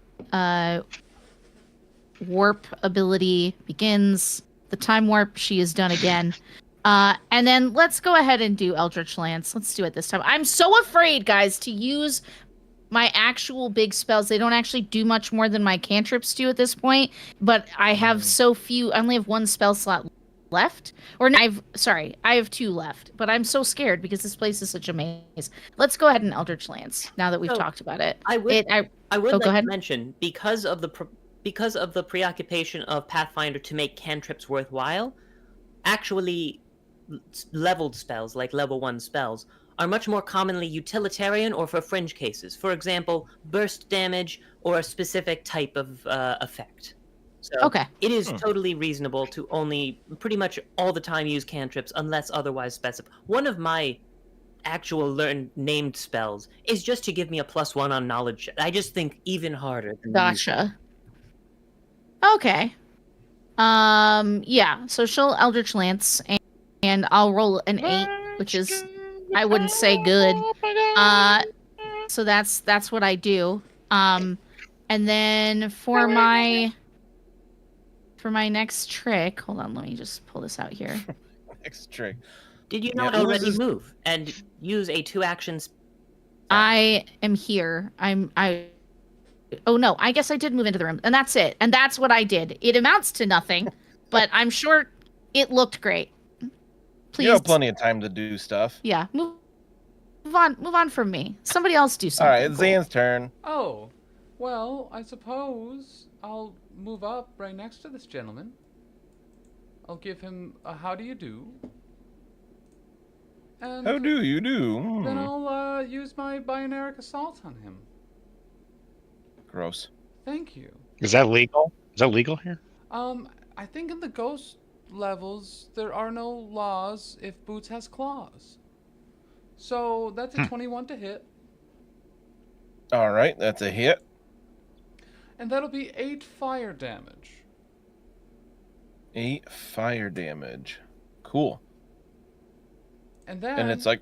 warp ability begins. The time warp, she is done again. And then let's go ahead and do Eldritch Lance. Let's do it this time. I'm so afraid, guys, to use my actual big spells. They don't actually do much more than my cantrips do at this point. But I have so few. I only have one spell slot left. I have 2 left. But I'm so scared because this place is such a maze. Let's go ahead and Eldritch Lance now that we've talked about it. I would go like ahead. to mention, because of the preoccupation of Pathfinder to make cantrips worthwhile, actually leveled spells, like level 1 spells, are much more commonly utilitarian or for fringe cases. For example, burst damage or a specific type of effect. So Okay. it is totally reasonable to only pretty much all the time use cantrips unless otherwise specified. One of my actual named spells is just to give me a +1 on knowledge. I just think even harder than Gotcha. Okay. Yeah. So she'll Eldritch Lance, and I'll roll an 8, which is, I wouldn't say good. So that's what I do. And then for my next trick, hold on, let me just pull this out here. Next trick. Did you not already move and use a 2 actions? I am here. Oh no, I guess I did move into the room, and that's it. And that's what I did. It amounts to nothing, but I'm sure it looked great. Please. You have plenty of time to do stuff. Yeah, move on from me. Somebody else do All something. right, it's cool. Zan's turn. Oh, well, I suppose I'll move up right next to this gentleman. I'll give him a how do you do. And How do you do? then I'll use my Bioneric Assault on him. Gross. Thank you. Is that legal? Is that legal here? I think in the ghost levels there are no laws if Boots has claws. So that's a 21 to hit. All right, that's a hit. And that'll be 8 fire damage. 8 fire damage. Cool. And then And it's like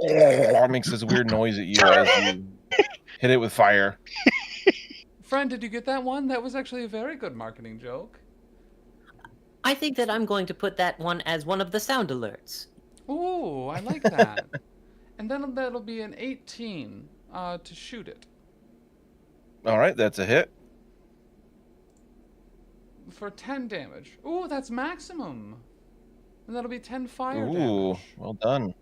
it makes this weird noise at you as you hit it with fire. friend, did you get that one? That was actually a very good marketing joke. I think that I'm going to put that one as one of the sound alerts. Ooh, I like that. And then that'll be an 18 to shoot it. All right, that's a hit. For 10 damage. Ooh, that's maximum. And that'll be 10 fire Ooh, damage. well done.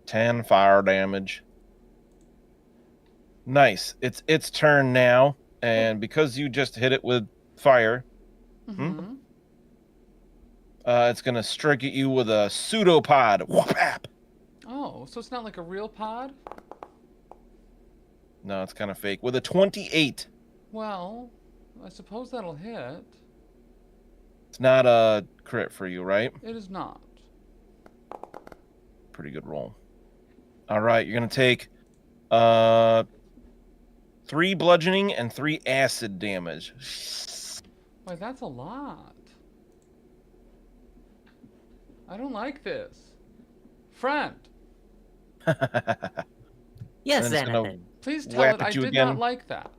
10 fire damage. Nice. It's its turn now, and because you just hit it with fire, Mm-hmm. it's gonna strike at you with a pseudopod. Whap! Oh, so it's not like a real pod? No, it's kind of fake. With a 28. Well, I suppose that'll hit. It's not a crit for you, right? It is not. Pretty good roll. All right, you're gonna take 3 bludgeoning and 3 acid damage. Why, that's a lot. I don't like this. Friend, Yes, And then it's gonna- Xanathan. please tell Whap it I at you did again. not like that.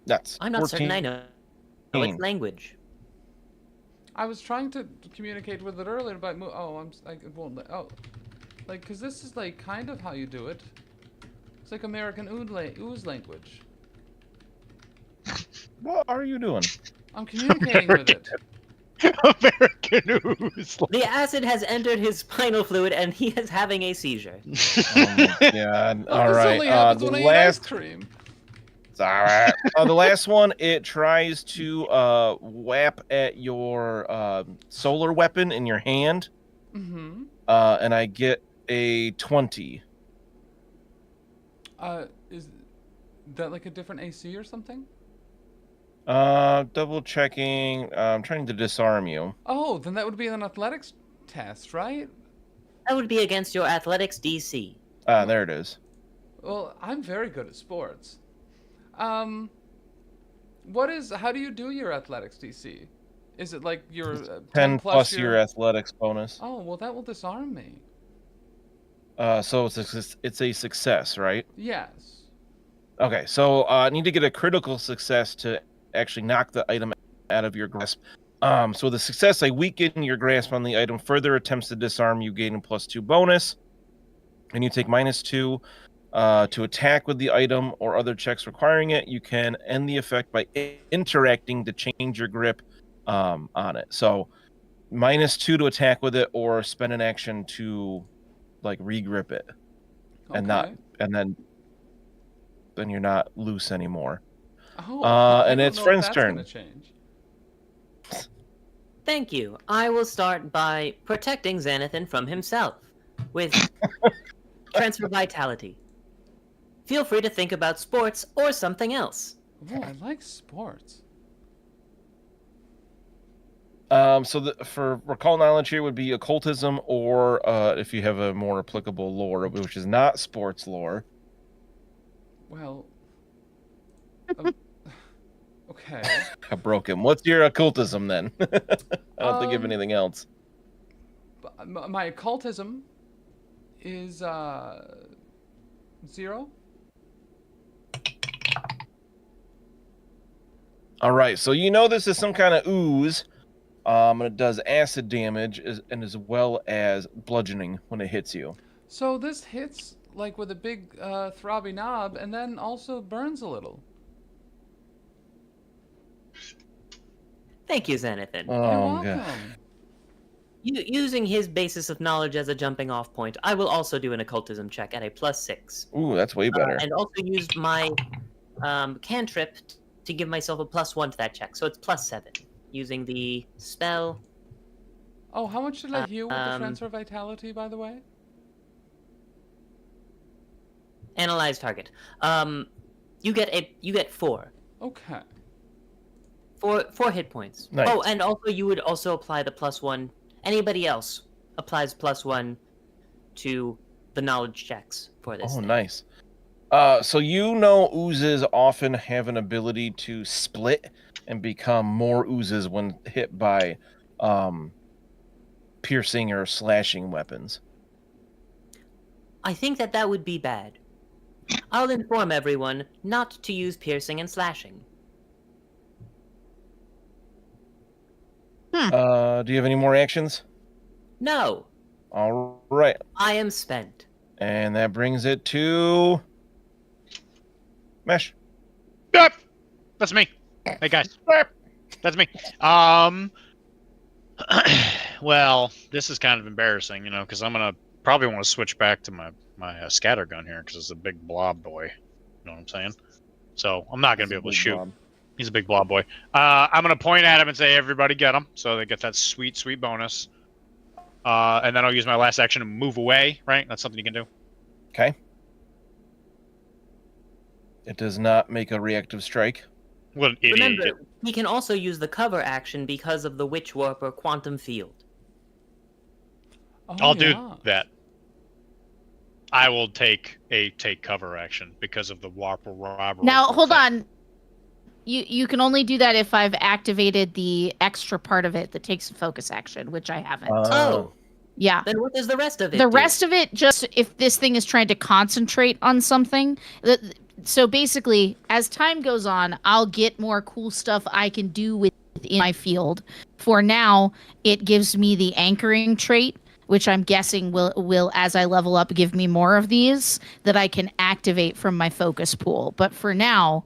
That's I'm not certain 14. I know its language. I was trying to communicate with it earlier, but it won't let. Oh, like, cause this is like kind of how you do it. It's like American ooze language. What are you doing? I'm communicating with it. American Ooze. The acid has entered his spinal fluid and he is having a seizure. Oh my god. Oh, All this right. only happens The when I eat ice last cream. Alright. The last one, it tries to whap at your solar weapon in your hand. Mm-hmm. And I get a 20. Is that like a different AC or something? Double checking. I'm trying to disarm you. Oh, then that would be an athletics test, right? That would be against your athletics DC. There it is. Well, I'm very good at sports. How do you do your athletics DC? Is it like your 10 plus your athletics bonus. Oh, well, that will disarm me. So it's a success, right? Yes. Okay, so I need to get a critical success to actually knock the item out of your grasp. So the success, I weaken your grasp on the item. Further attempts to disarm you gain a +2 bonus, and you take -2 to attack with the item or other checks requiring it. You can end the effect by interacting to change your grip on it. So -2 to attack with it, or spend an action to like regrip it, and then you're not loose anymore. Oh, I and don't it's know if friend's that's turn. gonna change. Thank you. I will start by protecting Xanathan from himself with transfer vitality. Feel free to think about sports or something else. Oh, I like sports. So for recall knowledge here would be occultism, or if you have a more applicable lore, which is not sports lore. Well, okay. I broke him. What's your occultism then? I don't think you have anything else. My occultism is 0. All right, so you know this is some kind of ooze. And it does acid damage and as well as bludgeoning when it hits you. So this hits like with a big throbby knob, and then also burns a little. Thank you, Xanathan. You're Oh, welcome. God. Using his basis of knowledge as a jumping off point, I will also do an occultism check at a +6. Ooh, that's way better. And also use my cantrip to give myself a +1 to that check. So it's +7. Using the spell. Oh, how much did I heal with the transfer vitality, by the way? Analyze target. You get 4. Okay. 4 hit points. Nice. Oh, and also you would also apply the +1. Anybody else applies +1 to the knowledge checks for this. Oh, thing. nice. So you know oozes often have an ability to split and become more oozes when hit by piercing or slashing weapons. I think that would be bad. I'll inform everyone not to use piercing and slashing. Do you have any more actions? No, All right. I am spent. And that brings it to Mesh. Yep. That's me. Hey guys. That's me. Well, this is kind of embarrassing, you know, because I'm gonna probably want to switch back to my scatter gun here because it's a big blob boy. You know what I'm saying? So I'm not gonna be able to shoot. He's a big blob boy. I'm gonna point at him and say, "Everybody, get him!" So they get that sweet, sweet bonus. And then I'll use my last action to move away. Right? That's something you can do. Okay. It does not make a reactive strike. What an idiot! Remember, he can also use the cover action because of the Witch Warp or Quantum Field. Oh, I'll do yeah. that. I will take cover action because of the warp or robber. Now, hold on. You can only do that if I've activated the extra part of it that takes a focus action, which I haven't. Oh, Yeah. then what does the rest of it The do? rest of it, just if this thing is trying to concentrate on something. So basically, as time goes on, I'll get more cool stuff I can do within my field. For now, it gives me the anchoring trait, which I'm guessing will as I level up give me more of these that I can activate from my focus pool. But for now,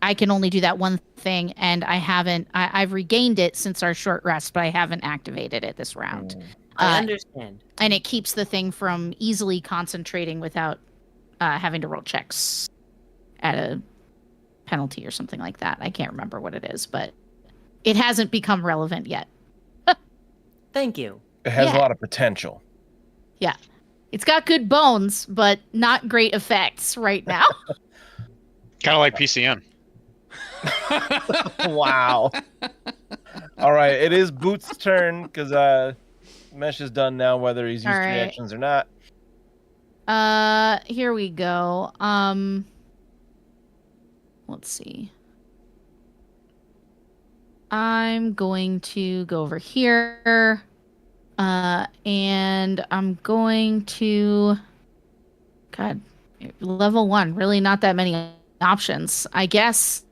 I can only do that one thing, and I've regained it since our short rest, but I haven't activated it this round. I understand. And it keeps the thing from easily concentrating without having to roll checks at a penalty or something like that. I can't remember what it is, but it hasn't become relevant yet. Thank you. It has a Yeah. lot of potential. Yeah. It's got good bones, but not great effects right now. Kind of like PCN. Wow. All right, it is Boots' turn because Mesh is done now, whether he's used All right. reactions or not. Here we go. Let's see. I'm going to go over here. And I'm going to... God, level 1. Really not that many options. I guess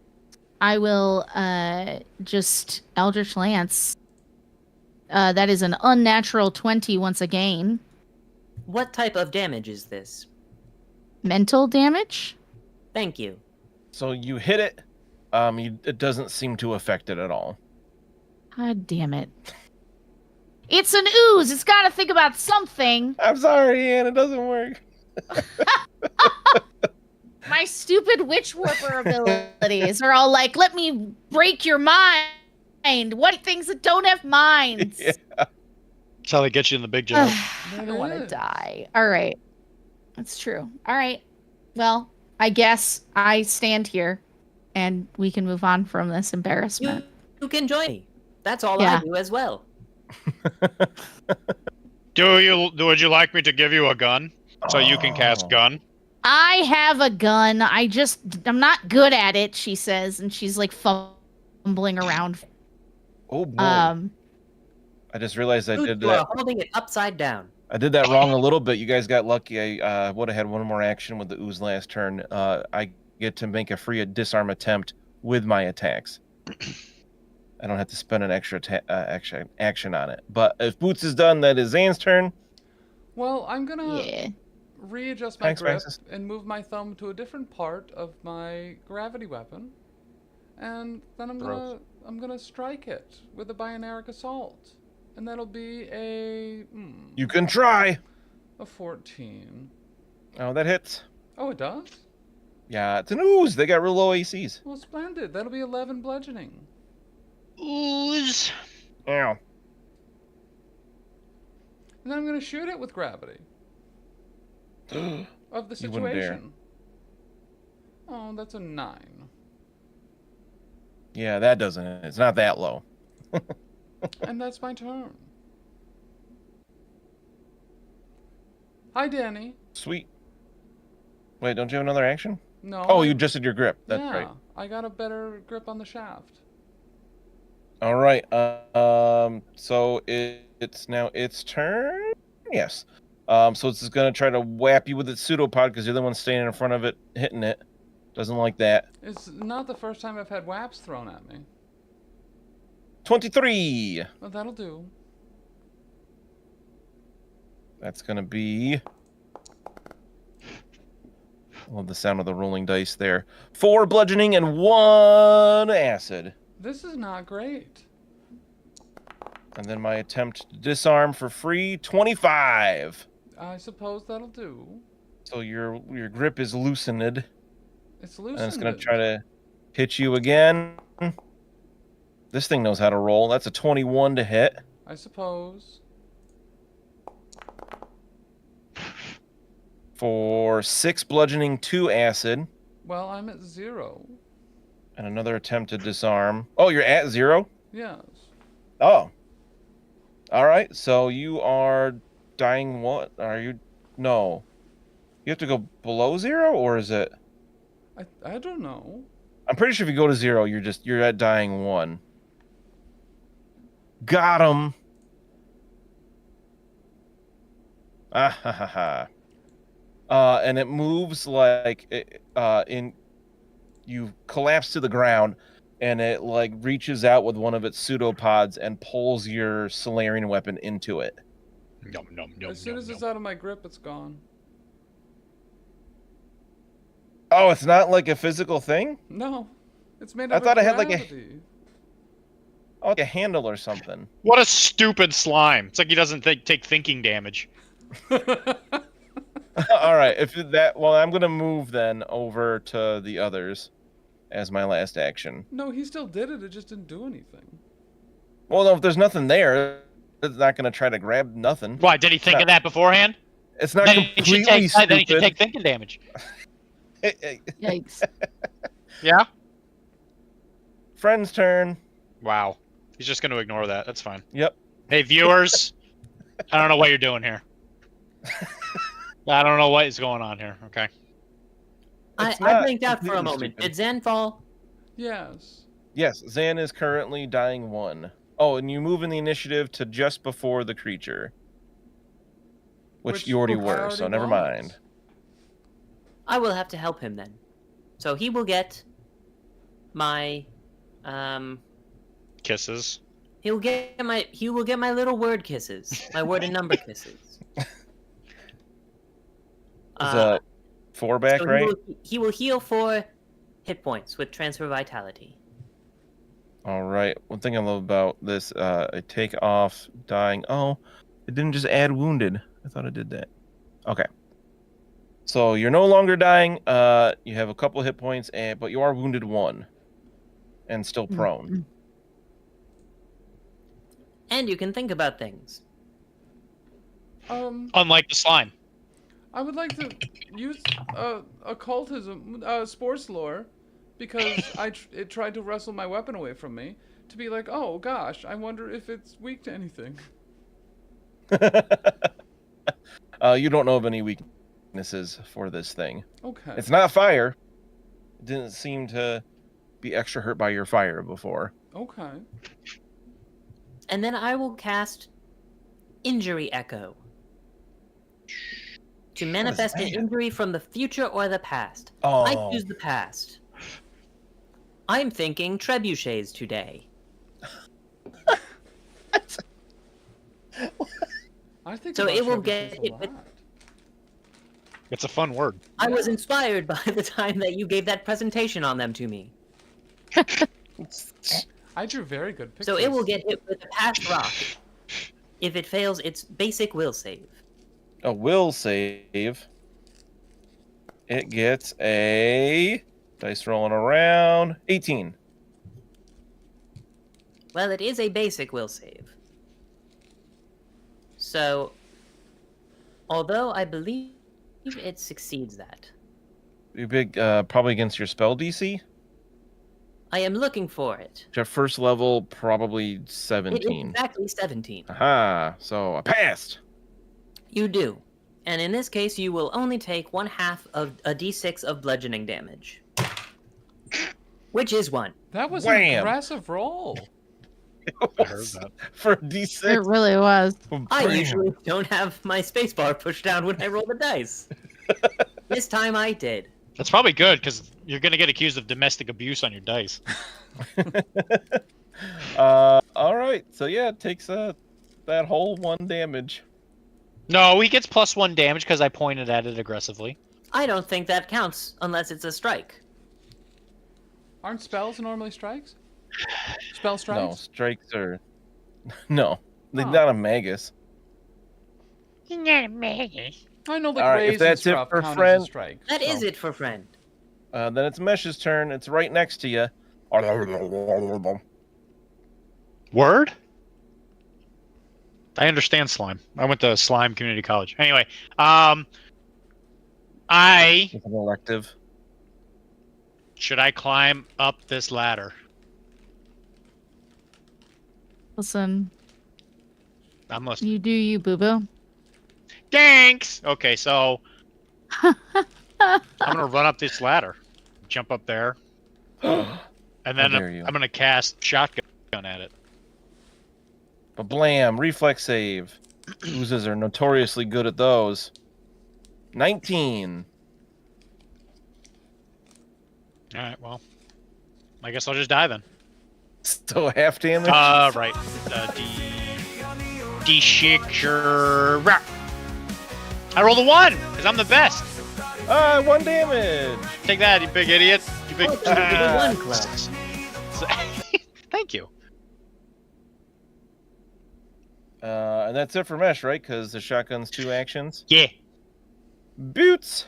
I will, just Eldritch Lance. That is an unnatural 20 once again. What type of damage is this? Mental damage? Thank you. So you hit it. It doesn't seem to affect it at all. God damn it. It's an ooze. It's got to think about something. I'm sorry, Ian. It doesn't work. My stupid witch warper abilities are all like, let me break your mind. What things that don't have minds? Yeah. That's how they get you in the big job. I don't want to die. All right. That's true. All right. Well, I guess I stand here and we can move on from this embarrassment. You can join me. That's all Yeah. I do as well. Would you like me to give you a gun so you can cast Oh. gun? I have a gun. I'm not good at it, she says, and she's like fumbling around. Oh boy! I just realized I Dude, did you are that. holding it upside down. I did that wrong a little bit. You guys got lucky. I would have had one more action with the ooze last turn. I get to make a free disarm attempt with my attacks. I don't have to spend an extra action on it. But if Boots is done, that is Zan's turn. Well, I'm gonna Yeah. readjust my Thanks, grip Francis. and move my thumb to a different part of my gravity weapon, and then Gross. I'm gonna strike it with a Bioneric Assault, and that'll be a You can try. a 14. Oh, that hits. Oh, it does? Yeah, it's an ooze. They got real low ACs. Well, splendid. That'll be 11 bludgeoning. Ooze. Ow. And then I'm gonna shoot it with gravity of the You wouldn't dare. situation. Oh, that's a 9. Yeah, that doesn't. It's not that low. And that's my turn. Hi, Danny. Sweet. Wait, don't you have another action? No. Oh, you adjusted your grip. That's yeah, right. I got a better grip on the shaft. All right. So it's now its turn. Yes. So it's gonna try to whap you with its pseudopod because you're the one standing in front of it, hitting it. Doesn't like that. It's not the first time I've had whaps thrown at me. 23. Well, that'll do. That's gonna be. Love the sound of the rolling dice there. 4 bludgeoning and 1 acid. This is not great. And then my attempt to disarm for free, 25. I suppose that'll do. So your grip is loosened. It's And loosened. it's gonna try to hit you again. This thing knows how to roll. That's a 21 to hit. I suppose. For 6 bludgeoning, 2 acid, Well, I'm at 0. and another attempt to disarm. Oh, you're at 0? Yes. Oh. All right. So you are dying. What are you? No. You have to go below 0, or is it? I don't know. I'm pretty sure if you go to 0, you're at dying 1. Got him. Ah ha ha ha. And it moves like you collapse to the ground, and it like reaches out with one of its pseudopods and pulls your Solarian weapon into it. Yum, yum, yum, As soon yum, as it's yum. out of my grip, it's gone. Oh, it's not like a physical thing? No. It's made I out thought of it had, like, a- gravity. Oh, like a handle or something. What a stupid slime. It's like he doesn't take thinking damage. All right, if that, well, I'm gonna move then over to the others, as my last action. No, he still did it. It just didn't do anything. Well, no, if there's nothing there, it's not going to try to grab nothing. Why, did he think of that beforehand? It's not Then he completely should take, stupid. then he should take thinking damage. Yikes. Yeah? Friend's turn. Wow. He's just going to ignore that. That's fine. Yep. Hey, viewers. I don't know what you're doing here. I don't know what is going on here. Okay. It's I not blinked out for a completely moment. stupid. Did Zan fall? Yes. Yes, Zan is currently dying 1. Oh, and you move in the initiative to just before the creature. Which you already I were, already so never was. mind. I will have to help him then. So he will get my Kisses. he will get my little word kisses. My word and number kisses. Is a 4 back, so right? He will heal 4 hit points with transfer vitality. All right. One thing I love about this, I take off dying. Oh, it didn't just add wounded. I thought it did that. Okay. So you're no longer dying. You have a couple hit points, but you are wounded 1, and still prone. And you can think about things. Unlike the slime. I would like to use occultism, sports lore, because it tried to wrestle my weapon away from me. To be like, oh gosh, I wonder if it's weak to anything. You don't know of any weaknesses for this thing. Okay. It's not fire. It didn't seem to be extra hurt by your fire before. Okay. And then I will cast Injury Echo. To manifest an injury from the future or the past. Oh. I choose the past. I'm thinking trebuchets today. I think So about it will trebuchets get a hit lot. with- It's a fun word. I was inspired by the time that you gave that presentation on them to me. I drew very good pictures. So it will get hit with a past rock. If it fails its basic will save. A will save. It gets a dice rolling around 18. Well, it is a basic will save. So, although I believe it succeeds that, You big, probably against your spell DC. I am looking for it. Your first level, probably It is 17. exactly 17. Aha! So I passed. You do. And in this case, you will only take 1/2 of a d6 of bludgeoning damage. Which is 1. That was an Wham! aggressive roll. I heard that. For a It D6. really was. I Bam. usually don't have my spacebar pushed down when I roll the dice. This time I did. That's probably good, because you're going to get accused of domestic abuse on your dice. All right. So yeah, it takes that whole 1 damage. No, he gets +1 damage because I pointed at it aggressively. I don't think that counts unless it's a strike. Aren't spells normally strikes? Spell No, strikes? strikes are no. Like Oh. not a magus. I know like All right, if raise and that's it stuff for count friend- as a strike. That is so- it for friend. Then it's Mesh's turn. It's right next to you. Word? I understand slime. I went to Slime Community College. Anyway, It's an elective. should I climb up this ladder? Listen, I'm listening. you do you, boo boo. Thanks. Okay, so I'm gonna run up this ladder, jump up there, and then How dare you. I'm gonna cast shotgun at it. But blam, reflex save. Oozes are notoriously good at those. 19. All right. Well, I guess I'll just die then. So half damage. Right. D6. I rolled a 1 because I'm the best. 1 damage. Take that, you big idiot. You big. Welcome to the One Club. Thank you. And that's it for Mesh, right? Because the shotgun's 2 actions. Yeah. Boots.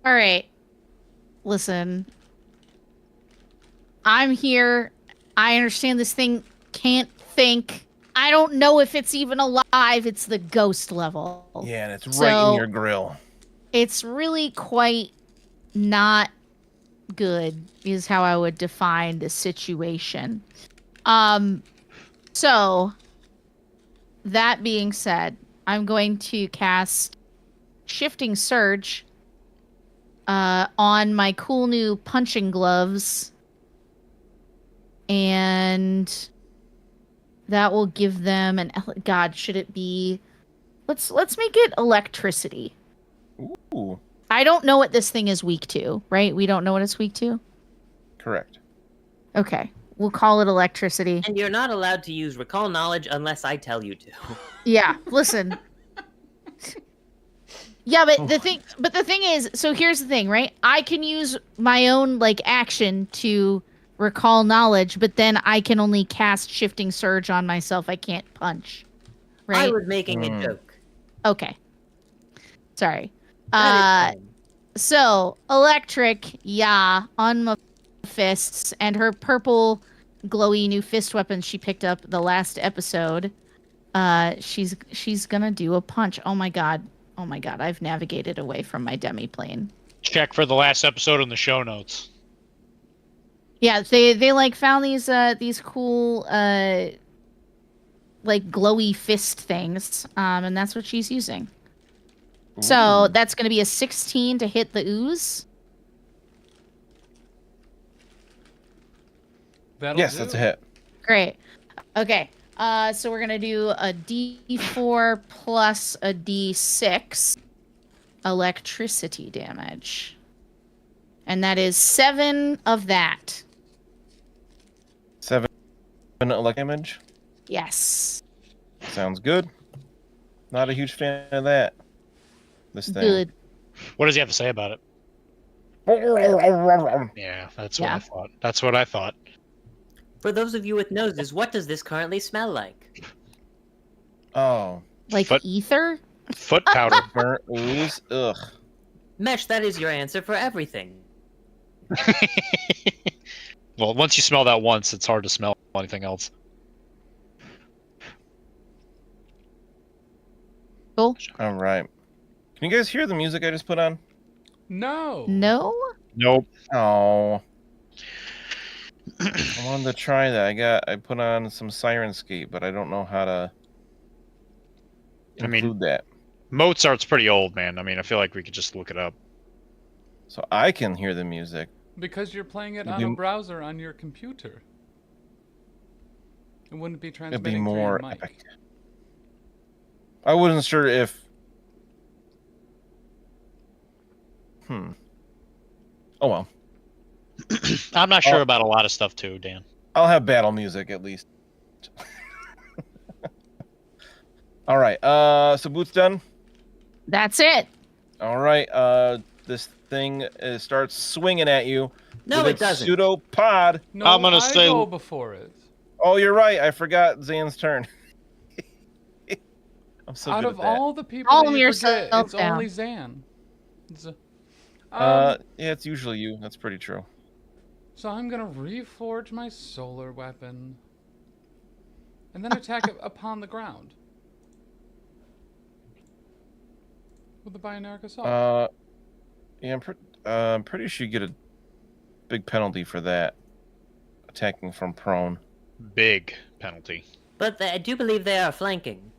All right. Listen, I'm here. I understand this thing can't think. I don't know if it's even alive. It's the ghost level. Yeah, and it's right in So- your grill. It's really quite not good, is how I would define the situation. So that being said, I'm going to cast Shifting Surge on my cool new punching gloves, and that will give them an God. Should it be? Let's make it electricity. Ooh, I don't know what this thing is weak to, right? We don't know what it's weak to. correct. Okay, we'll call it electricity. And you're not allowed to use recall knowledge unless I tell you to. Yeah, listen. Yeah, but the thing is, so here's the thing, right? I can use my own like action to recall knowledge, but then I can only cast Shifting Surge on myself. I can't punch. I Right? was making a joke. Okay. Sorry. That is fine. So electric, yeah, on my fists, and her purple glowy new fist weapon she picked up the last episode. She's gonna do a punch. Oh my god. I've navigated away from my demiplane. Check for the last episode in the show notes. Yeah, they like found these cool like glowy fist things, and that's what she's using. So Ooh. that's gonna be a 16 to hit the ooze. That'll Yes, do. that's a hit. Great. Okay. So we're gonna do a D4 plus a D6 electricity damage, and that is 7 of that. 7 elect damage. Yes. Sounds good. Not a huge fan of that. This thing. Good. What does he have to say about it? Yeah, that's what Yeah. I thought. That's what I thought. For those of you with noses, what does this currently smell like? Oh, Like Foot- ether? Foot powder. burnt ooze. Ugh. Mesh, that is your answer for everything. Well, once you smell that once, it's hard to smell anything else. Cool. All right. Can you guys hear the music I just put on? No. No? Nope. Oh. I wanted to try that. I put on some Sirenscape, but I don't know how to I mean- include that. Mozart's pretty old, man. I mean, I feel like we could just look it up. So I can hear the music. Because you're playing it It'd on be- a browser on your computer. It wouldn't be It'd transmitting be through more your mic. epic. I wasn't sure if. Oh well. I'm not sure Oh. about a lot of stuff too, Dan. I'll have battle music at least. All right. So Boot's done. That's it. All right. This thing starts swinging at you. No, with it its doesn't. Pseudopod. No, I'm gonna I say- go before it. Oh, you're right. I forgot Zan's turn. I'm so Out good of at that. all the people Calm that you forget, yourself it's down. only Zan. Yeah, it's usually you. That's pretty true. So I'm gonna reforge my solar weapon, and then attack it upon the ground with the Bioneric Assault. Yeah, I'm pretty sure you get a big penalty for that. Attacking from prone. Big penalty. But I do believe they are flanking.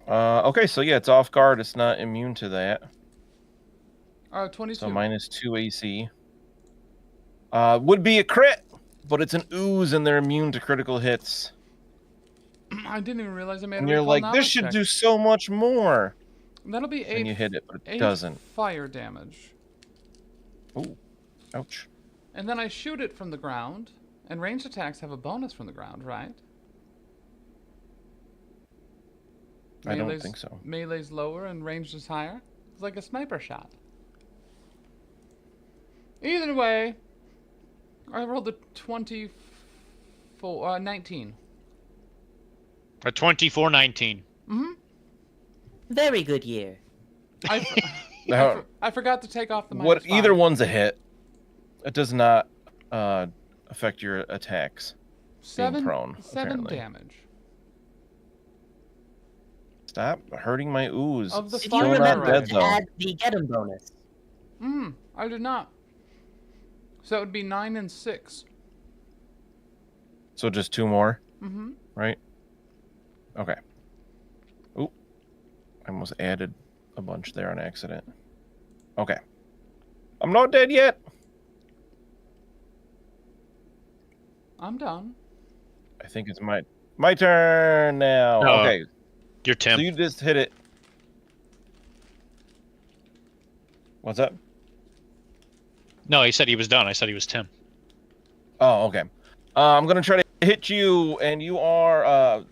Okay, so yeah, it's off guard. It's not immune to that. 22. So -2 AC. Would be a crit, but it's an ooze and they're immune to critical hits. I didn't even realize I made And a you're recall like, this knowledge should check. do so much more. That'll be And 8. you hit it, but it 8 doesn't. fire damage. Ooh, ouch. And then I shoot it from the ground, and ranged attacks have a bonus from the ground, right? I don't think so. Melee's lower and ranged is higher. It's like a sniper shot. Either way, I rolled a 19. A 24-19. Mm-hmm. Very good year. I, I forgot to take off the What? -5. Either one's a hit. It does not affect your attacks. Being prone, 7 apparently. damage. Stop hurting my ooze. Of the Did fire you remember dead, to though. add the get 'em bonus? I did not. So that would be 9 and 6. So just 2 more, Mm-hmm. right? Okay. Oop. I almost added a bunch there on accident. Okay. I'm not dead yet. I'm done. I think it's my turn now. Okay. You're Tim. So you just hit it. What's up? No, he said he was done. I said he was Tim. Oh, okay. I'm gonna try to hit you, and you are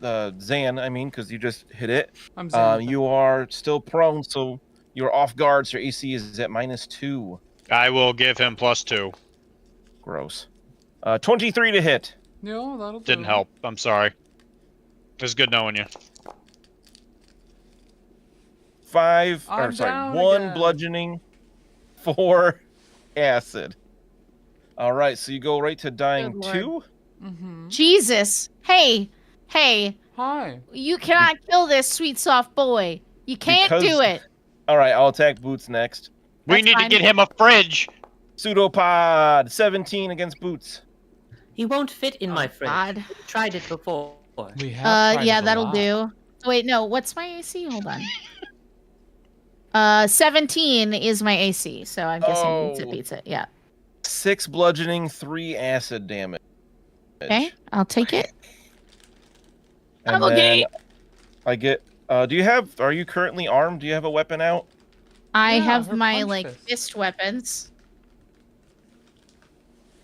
Zan. I mean, because you just hit it. I'm Xanathan. You are still prone, so you're off guard. So your AC is at -2. I will give him +2. Gross. 23 to hit. No, that'll do. Didn't help. I'm sorry. It was good knowing you. 5. I'm Or sorry, down 1 again. bludgeoning, 4 acid. All right, so you go right to dying Good lord. 2. Mm-hmm. Jesus. Hey. Hi. You cannot kill this sweet soft boy. You can't Because- do it. All right, I'll attack Boots next. We That's need fine. to get him a fridge. Pseudopod 17 against Boots. He won't fit in my fridge. God. We tried it before. We have tried Yeah, it a that'll lot. do. Wait, no, what's my AC? Hold on. 17 is my AC, so I'm guessing Oh. beats it. Yeah. 6 bludgeoning, 3 acid damage. Okay, I'll take it. And I'm okay. then I get. Are you currently armed? Do you have a weapon out? I Yeah, have her my punch fist. fist weapons.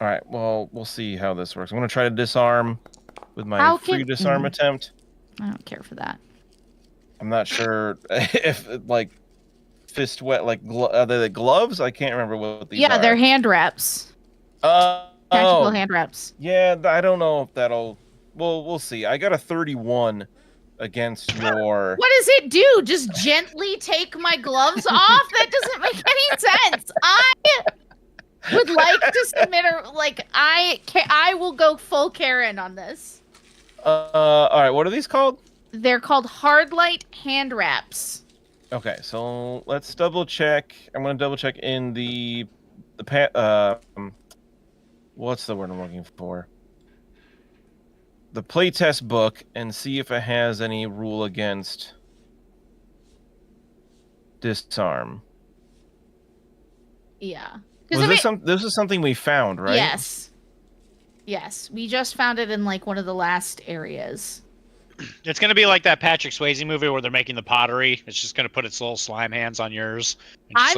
All right. Well, we'll see how this works. I'm gonna try to disarm with my How free can- disarm Mhm. attempt. I don't care for that. I'm not sure if fist wet are they the gloves? I can't remember what these are. Yeah, they're hand wraps. Tactical oh hand wraps. yeah. I don't know if that'll. Well, we'll see. I got a 31 against your. What does it do? Just gently take my gloves off? That doesn't make any sense. I would like to submit I will go full Karen on this. All right. What are these called? They're called hard light hand wraps. Okay, so let's double check. I'm gonna double check in the what's the word I'm looking for? The playtest book and see if it has any rule against disarm. Yeah. This is something we found, right? Yes. Yes. We just found it in one of the last areas. It's gonna be like that Patrick Swayze movie where they're making the pottery. It's just gonna put its little slime hands on yours. And just,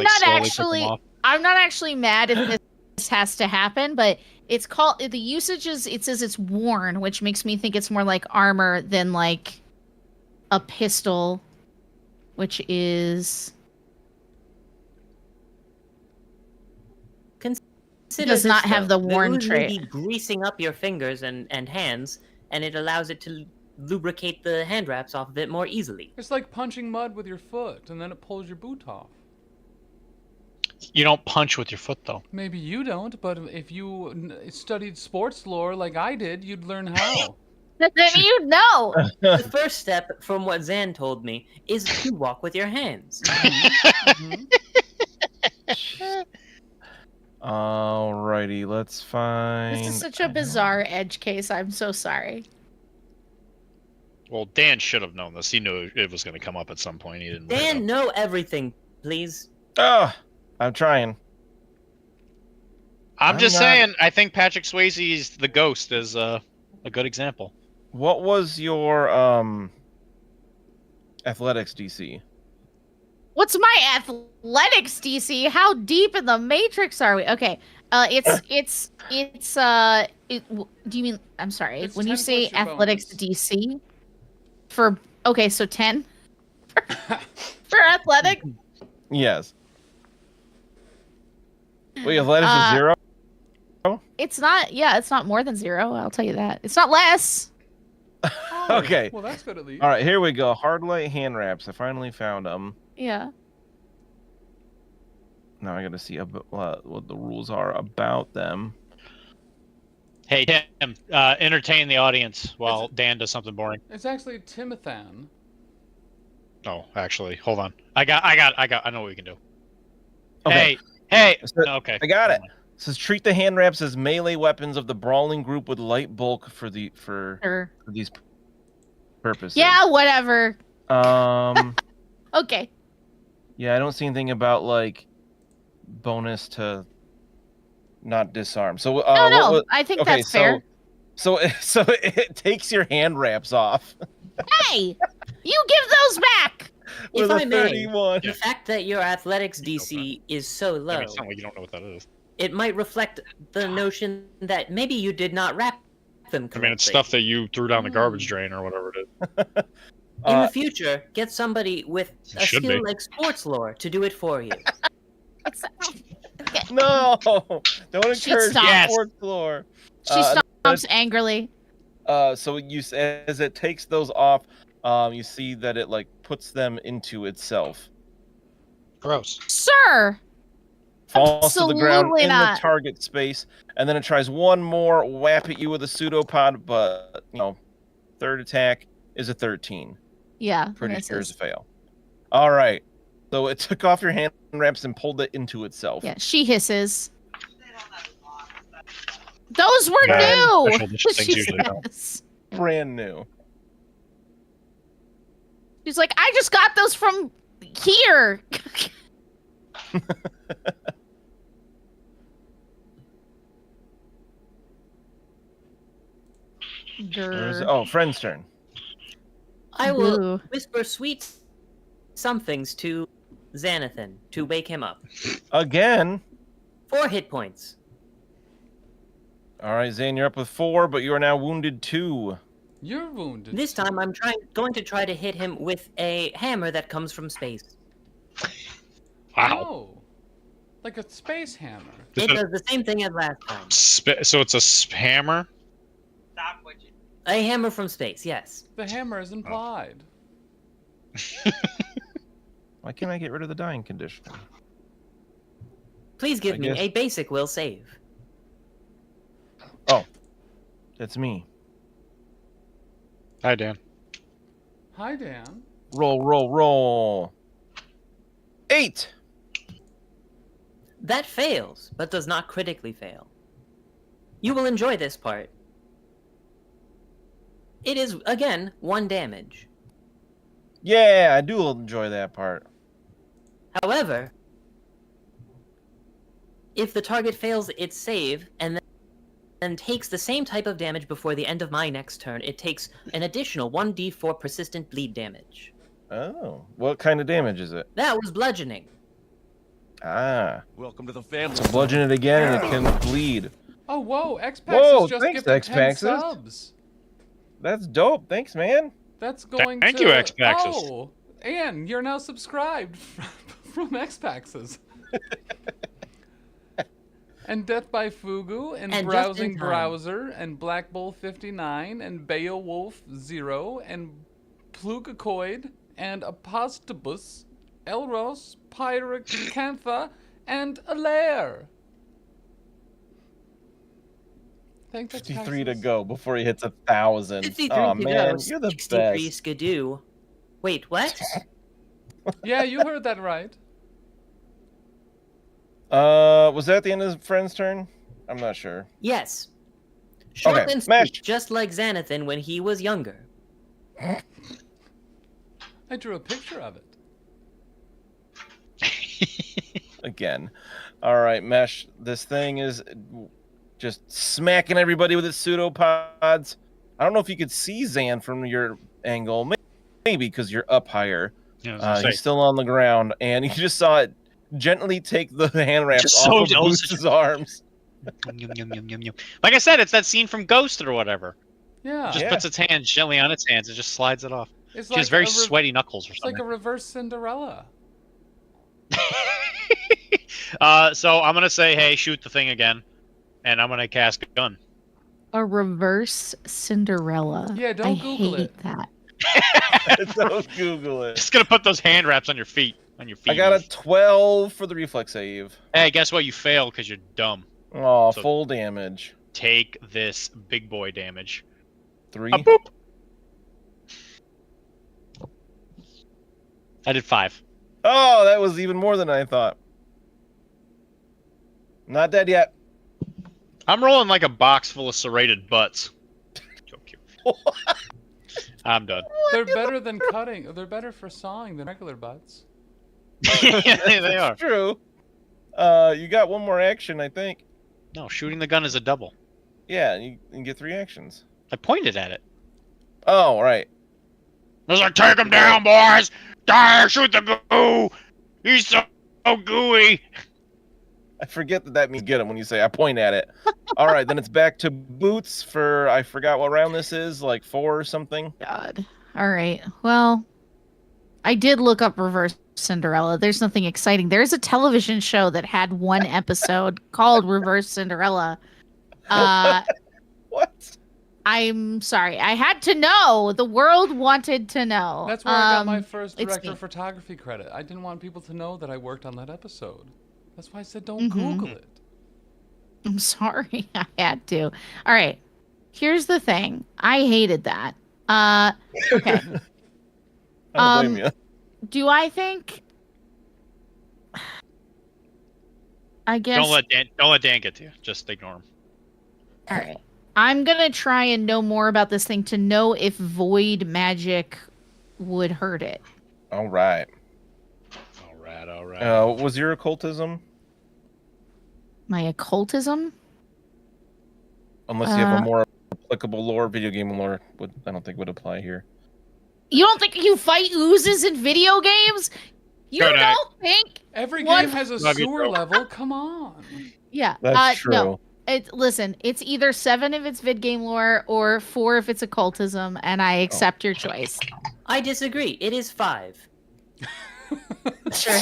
I'm not actually mad if this has to happen, but it's called the usage is it says it's worn, which makes me think it's more like armor than like a pistol, which is Consider does this, not have though. the worn ooze trait. may be greasing up your fingers and hands, and it allows it to lubricate the hand wraps off of it more easily. It's like punching mud with your foot, and then it pulls your boot off. You don't punch with your foot though. Maybe you don't, but if you studied sports lore like I did, you'd learn how. Then you know. The first step, from what Zan told me, is to walk with your hands. Mhm. Alrighty, let's find. This is such a bizarre edge case. I'm so sorry. Well, Dan should have known this. He knew it was gonna come up at some point. He didn't. Dan, know everything, please. Oh, I'm trying. I'm just not- saying. I think Patrick Swayze's The Ghost is a good example. What was your athletics DC? What's my athletics DC? How deep in the matrix are we? Okay. Do you mean I'm sorry. It's When 10 you say plus your athletics bonus. DC for okay, so 10 for athletic? Yes. Wait, athletics is 0? It's not more than 0, I'll tell you that. It's not less. Oh, Okay. Well, that's good at least. All right, here we go. Hard light hand wraps. I finally found them. Yeah. Now I gotta see what the rules are about them. Hey Tim, entertain the audience while Dan does something boring. It's actually Timothan. Oh, actually, hold on. I know what we can do. Okay. Hey. So- Okay. I got it. It says treat the hand wraps as melee weapons of the brawling group with light bulk for Sure. these purposes. Yeah, whatever. Okay. Yeah, I don't see anything about like bonus to not disarm. So No, I think okay, that's fair. So it takes your hand wraps off. Hey, you give those back. With If a I may, 31. the fact that your athletics DC is so I low, mean, it's not like you don't know what that is. it might reflect the notion that maybe you did not wrap them correctly. I mean, it's stuff that you threw down the garbage drain or whatever it is. In the future, get somebody with a Should skill be. like sports lore to do it for you. It's, No, don't She encourage stopped. sports lore. she stomps angrily. So as it takes those off, you see that it like puts them into itself, Gross. Sir, falls to the ground Absolutely in not. the target space, and then it tries one more whap at you with a pseudopod, but third attack is a 13. yeah, Pretty sure misses. is a fail. All right, so it took off your hand wraps and pulled it into itself. Yeah, she hisses. Those were Yeah, new. special edition things She usually don't. says. Brand new. She's like, I just got those from here. Grr. Friend's turn. I will Boo. whisper sweet somethings to Xanathan to wake him up. Again. 4 hit points. All right, Zane, you're up with 4, but you are now wounded 2. You're wounded. This time I'm going to try to hit him with a hammer that comes from space. Wow. Oh, like a space hammer. It does the same thing as last time. So it's a hammer? A hammer from space, yes. The hammer is implied. Why can't I get rid of the dying condition? Please give I me guess- a basic will save. Oh, that's me. Hi, Dan. Hi, Dan. Roll. 8. That fails, but does not critically fail. You will enjoy this part. It is, again, 1 damage. Yeah, I do enjoy that part. However, if the target fails its save and then takes the same type of damage before the end of my next turn, it takes an additional 1d4 persistent bleed damage. Oh, what kind of damage is it? That was bludgeoning. Ah, Welcome to the family. so bludgeon it again and it can bleed. Oh, whoa, Xpax Whoa, has just thanks, gifted 10 Xpaxes. subs. That's dope. Thanks, man. That's going Thank to... you, Xpaxes. Oh, and you're now subscribed from Xpaxes. And Death by Fugu, and And just Browsing in time. Browser, and Black Bull 59, and Beowulf 0, and Plugacoid, and Apostobus, Elros, Pyracantha, and Alair. Thanks, 53 to Xpaxes. go before he hits 1,000. 53 Oh to man, go, you're the 63 best. skidoo. Wait, what? Yeah, you heard that right. Was that the end of his friend's turn? I'm not sure. Yes. Short Okay, and sweet, Mesh. just like Xanathan when he was younger. I drew a picture of it. Again. All right, Mesh. This thing is just smacking everybody with its pseudopods. I don't know if you could see Zan from your angle. Maybe because you're up higher. Yeah, I was gonna He's say. still on the ground, and you just saw it gently take the hand wraps Just so off of jealous. Boots' arms. Yum, yum, yum, yum, yum. Like I said, it's that scene from Ghost or whatever. Yeah. Just Yeah. puts its hand gently on its hands and just slides it off. It's She has very a sweaty knuckles or It's like something. a reverse Cinderella. So I'm gonna say, hey, shoot the thing again, and I'm gonna cast a gun. A reverse Cinderella. Yeah, don't I Google hate it. that. Don't Google it. Just gonna put those hand wraps on your feet. on your feet. I got a 12 for the reflex save. Hey, guess what? You fail because you're dumb. Oh, So- full damage. Take this big boy damage. 3. A boop. I did 5. Oh, that was even more than I thought. Not dead yet. I'm rolling like a box full of serrated butts. So cute. I'm done. They're better than cutting. They're better for sawing than regular butts. Yeah, they are. That's true. You got one more action, I think. No, shooting the gun is a double. Yeah, you can get 3 actions. I pointed at it. Oh, right. I was like, take him down, boys! Die, shoot the goo! He's so gooey! I forget that means get him when you say I point at it. All right, then it's back to Boots for, I forgot what round this is, like 4 or something. God. All right. Well, I did look up Reverse Cinderella. There's nothing exciting. There's a television show that had one episode called Reverse Cinderella. What? I'm sorry. I had to know. The world wanted to know. That's where I got my first it's director me. of photography credit. I didn't want people to know that I worked on that episode. That's why I said don't Mhm. Google it. I'm sorry. I had to. All right. Here's the thing. I hated that. Okay. I don't blame you. Do I think? I guess. Don't let Dan get to you. Just ignore him. All right. I'm gonna try and know more about this thing to know if void magic would hurt it. All right. All right. Was your occultism? My occultism? Unless you have a more applicable lore, video game lore, I don't think would apply here. You don't think you fight oozes in video games? You Good night. don't think? Every What? game has a Love you, sewer bro. level. Come on. Yeah. That's true. No. Listen, it's either 7 if it's vid game lore or 4 if it's occultism, and I accept your choice. I disagree. It is 5. Sure.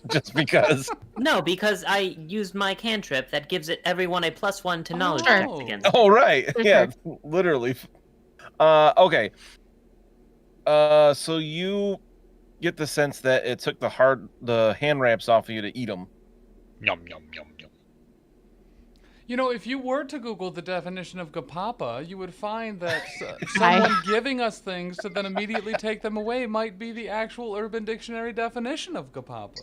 Just because. No, because I used my cantrip that gives it everyone a +1 to knowledge Sure. checks against. Oh, right. Sure. Yeah, literally. Okay. So you get the sense that it took the hand wraps off of you to eat them. Yum, yum, yum, yum. You know, if you were to Google the definition of Gapapa, you would find that someone giving us things to then immediately take them away might be the actual Urban Dictionary definition of Gapapa.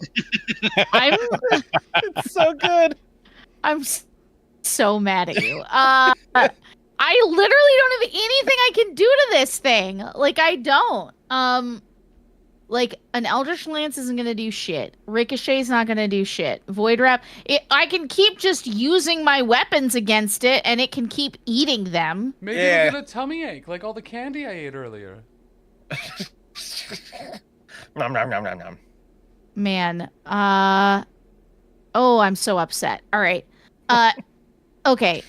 It's so good. I'm so mad at you. I literally don't have anything I can do to this thing. Like, I don't. Like, an Eldritch Lance isn't gonna do shit. Ricochet's not gonna do shit. Void Wrap, I can keep just using my weapons against it, and it can keep eating them. Maybe Yeah. you'll get a tummy ache, like all the candy I ate earlier. Nom, nom, nom, nom, nom. Man, oh, I'm so upset. All right. Okay.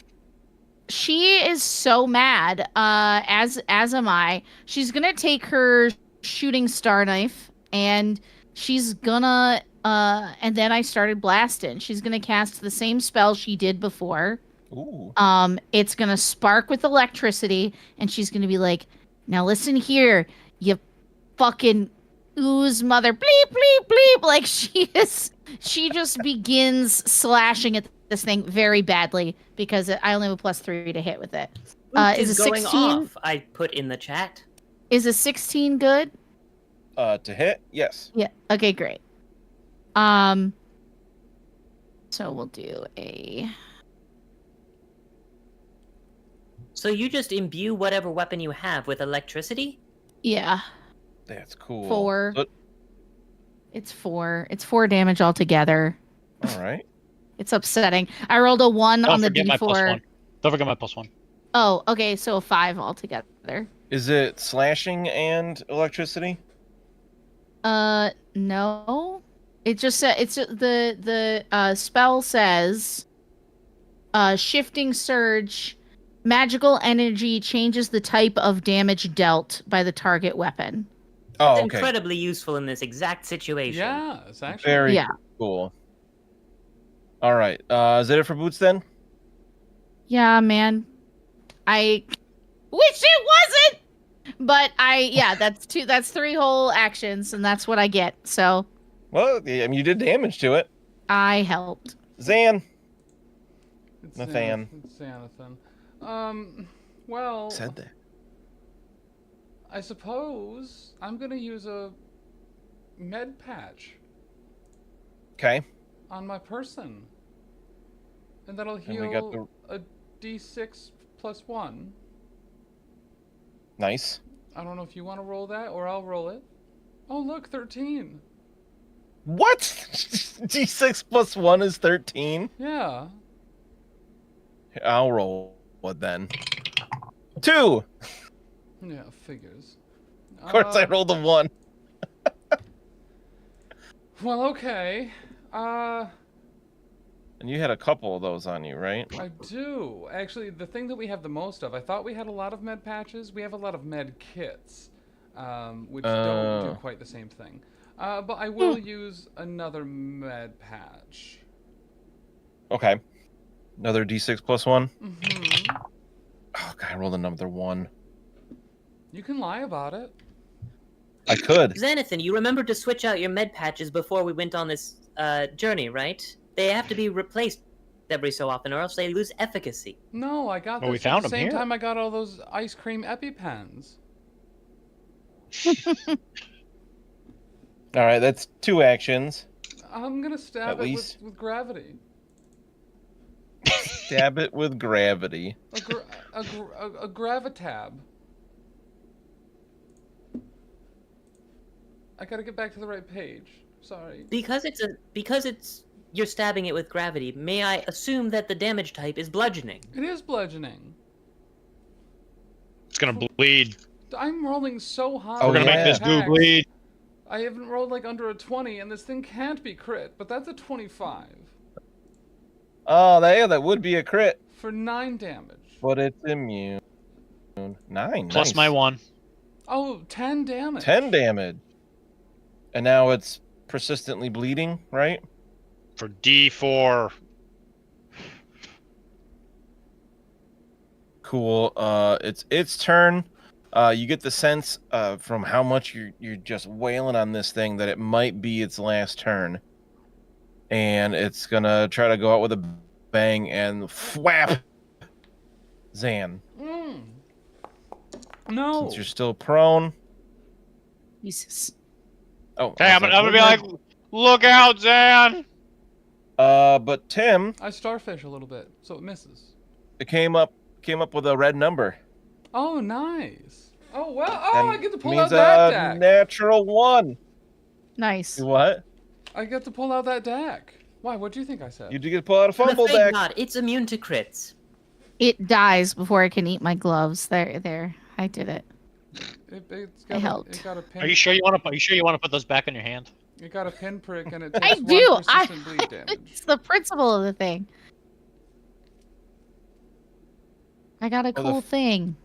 She is so mad, as am I. She's gonna take her shooting star knife, and she's gonna, and then I started blasting. She's gonna cast the same spell she did before. Ooh. It's gonna spark with electricity, and she's gonna be like, now listen here, you fucking ooze mother bleep bleep bleep. Like, she just begins slashing at this thing very badly because I only have a +3 to hit with it. Is a going 16 off, I put in the chat. Is a 16 good? To hit? Yes. Yeah. Okay, great. So we'll do a. So you just imbue whatever weapon you have with electricity? Yeah. That's cool. 4. So- It's 4. It's 4 damage altogether. all right. It's upsetting. I rolled a 1 Don't on the forget my D4. +1. Don't forget my +1. Oh, okay. So a 5 altogether. Is it slashing and electricity? No. It just said it's the spell says, shifting surge, magical energy changes the type of damage dealt by the target weapon. Oh, It's okay. incredibly useful in this exact situation. Yeah, it's actually. Very Yeah. cool. All right. Is that it for Boots then? Yeah, man. I wish it wasn't, but that's 3 whole actions, and that's what I get. So Well, I mean, you did damage to it. I helped. Zan. It's Nathan. It's Xanathan. Well, Said that. I suppose I'm gonna use a med patch Okay. on my person, and that'll And we got heal a D6 plus 1. Nice. I don't know if you want to roll that or I'll roll it. Oh, look, 13. What? D6 plus 1 is 13? Yeah. I'll roll it then. 2! Yeah, figures. Of course I rolled a 1. Well, okay. And you had a couple of those on you, right? I do. Actually, the thing that we have the most of, I thought we had a lot of med patches. We have a lot of med kits, which don't do quite the same thing. But I will use another med patch. Okay. Another D6 plus 1? Mm-hmm. Oh, God, I rolled another 1. You can lie about it. I could. Xanathan, you remembered to switch out your med patches before we went on this journey, right? They have to be replaced every so often, or else they lose efficacy. No, I got Well, we this found at the 'em same here. time I got all those ice cream EpiPens. All right, that's 2 actions. I'm gonna stab At it least. with gravity. Stab it with gravity. A gravitab. I gotta get back to the right page. Sorry. Because you're stabbing it with gravity, may I assume that the damage type is bludgeoning? It is bludgeoning. It's gonna bleed. I'm rolling so high. Oh, We're gonna on make this goo attacks. bleed. I haven't rolled like under a 20, and this thing can't be crit, but that's a 25 Oh, that would be a crit. for 9 damage. But it's immune. 9. Plus nice. my 1. Oh, 10 damage. 10 damage. And now it's persistently bleeding, right? For D4. Cool. It's its turn. You get the sense from how much you're just wailing on this thing that it might be its last turn. And it's gonna try to go out with a bang and whap Zan. No. Since you're still prone. Jesus. Oh, Okay, I I'm was gonna be what like, look out, Zan! but Tim, I starfish a little bit, so it misses. it came up with a red number. Oh, nice. Oh, well. Oh, And I get to pull means out that a deck. natural 1. Nice. What? I get to pull out that deck. Why? What do you think I said? You did get to pull out a I'm fumble afraid deck. not. It's immune to crits. It dies before I can eat my gloves. There. I did it. It's I got helped. It got a pin. Are you sure you want to put those back in your hand? It got a pinprick, and it I takes do. 1 persistent bleed damage. It's the principle of the thing. I got a Oh, cool thing.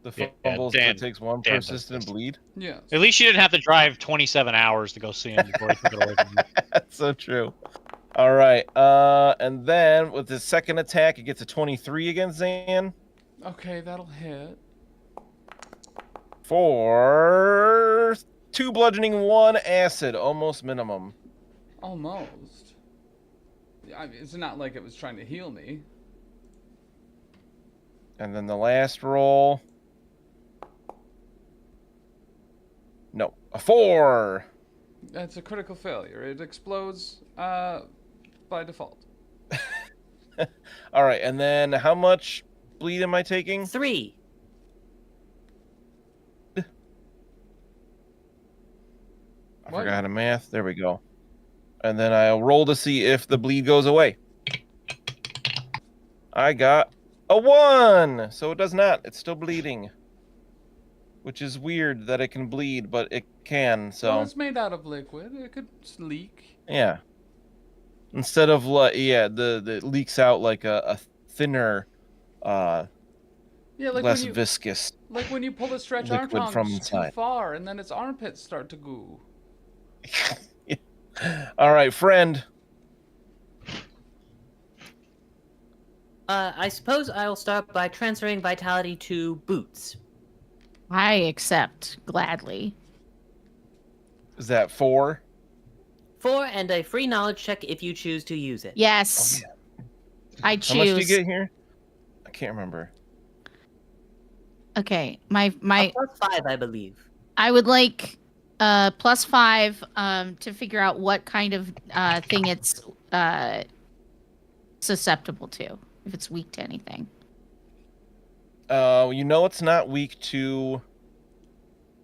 The Yeah, fumbles Dan- that takes 1 Dan persistent does this. bleed. Yes. At least you didn't have to drive 27 hours to go see him before he took it away from you. That's so true. All right. And then with the second attack, it gets a 23 against Zan Okay, that'll hit. for 2 bludgeoning, 1 acid, almost minimum. Almost. Yeah, I mean, it's not like it was trying to heal me. And then the last roll. No, a 4. That's a critical failure. It explodes by default. All right, and then how much bleed am I taking? 3. I What? forgot how to math. There we go. And then I'll roll to see if the bleed goes away. I got a 1, so it does not. It's still bleeding. Which is weird that it can bleed, but it can, so... Well, it's made out of liquid. It could leak. Yeah. Instead of, like, yeah, the leaks out like a thinner, Yeah, like less when you viscous. like when you pull a stretch liquid Armstrong from too inside. far, and then its armpits start to goo. All right, friend. I suppose I'll start by transferring vitality to boots. I accept gladly. Is that 4? 4 and a free knowledge check if you choose to use it. Yes. I choose. How much do you get here? I can't remember. Okay, my +5, I believe. I would like +5 to figure out what kind of thing it's susceptible to, if it's weak to anything. You know it's not weak to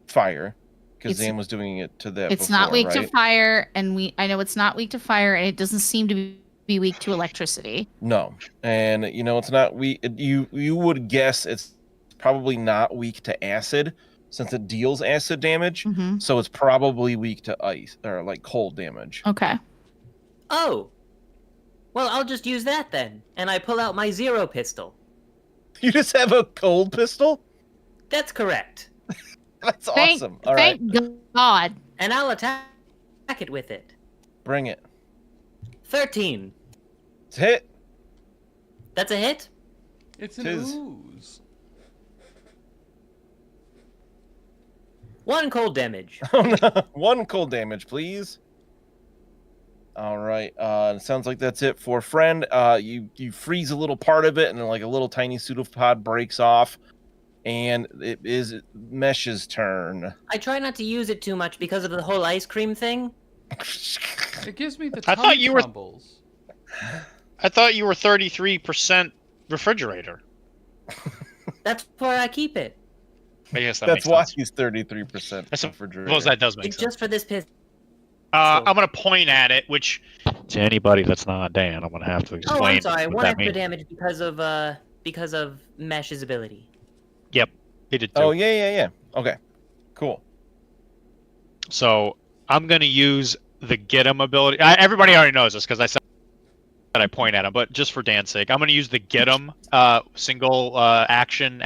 fire, because Zan was doing it to that. It's before, not weak to right? fire, and I know it's not weak to fire, and it doesn't seem to be weak to electricity. No, and you know it's not weak. You would guess it's probably not weak to acid, since it deals acid damage. Mm-hmm. So it's probably weak to ice or like cold damage. Okay. Oh. Well, I'll just use that then. And I pull out my 0 pistol. You just have a cold pistol? That's correct. That's awesome. All right, Thank God. And I'll attack it with it. bring it. 13. It's a hit. That's a hit? It's an Tis. ooze. 1 cold damage. Oh no! 1 cold damage, please. All right. It sounds like that's it for friend. You freeze a little part of it, and then like a little tiny pseudopod breaks off, and it is Mesh's turn. I try not to use it too much because of the whole ice cream thing. It gives me the I thought you were- tumbles. I thought you were 33% refrigerator. That's where I keep it. I guess that That's makes why sense. he's 33% I refrigerator. suppose that does make It's sense. just for this pistol. I'm gonna point at it, which to anybody that's not Dan, I'm gonna have to Oh, explain I'm sorry. what 1 that extra means. damage because of Mesh's ability. Yep, he did too. Oh yeah. Okay, cool. So I'm gonna use the get him ability. Everybody already knows this because I said that I point at him, but just for Dan's sake, I'm gonna use the get him single action,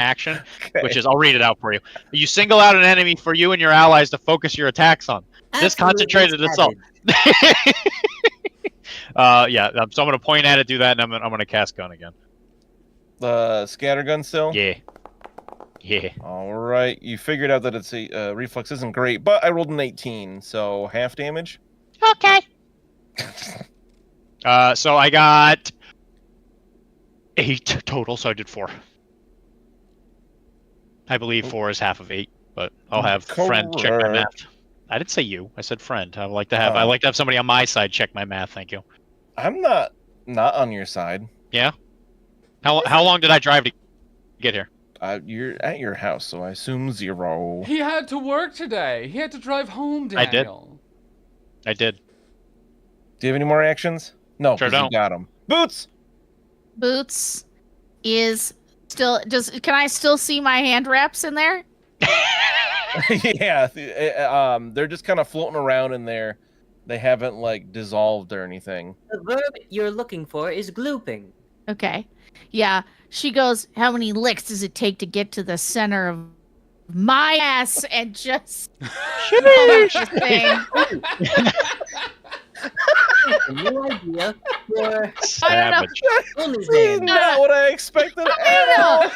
which is I'll read it out for you. You single out an enemy for you and your allies to focus your attacks on. This Absolutely concentrated assault. savage. Yeah. So I'm gonna point at it, do that, and I'm gonna cast gun again. Scattergun still. Yeah. Yeah. All right. You figured out that its reflex isn't great, but I rolled an 18, so half damage. Okay. So I got 8 total, so I did 4. I believe 4 is half of 8, but I'll have friend check my Correct. math. I didn't say you. I said friend. I like to have somebody on my side check my math. Thank you. I'm not on your side. How long did I drive to get here? You're at your house, so I assume 0. He had to work today. He had to drive home, I did. Daniel. I did. Do you have any more actions? No, Sure 'cause you don't. got him. Boots. Boots is still. Can I still see my hand wraps in there? Yeah, they're just kind of floating around in there. They haven't like dissolved or anything. The verb you're looking for is glooping. Okay. Yeah. She goes, how many licks does it take to get to the center of my ass and just pull up this thing? No idea for I don't know. Savage. only This is Zan. not what I expected at all.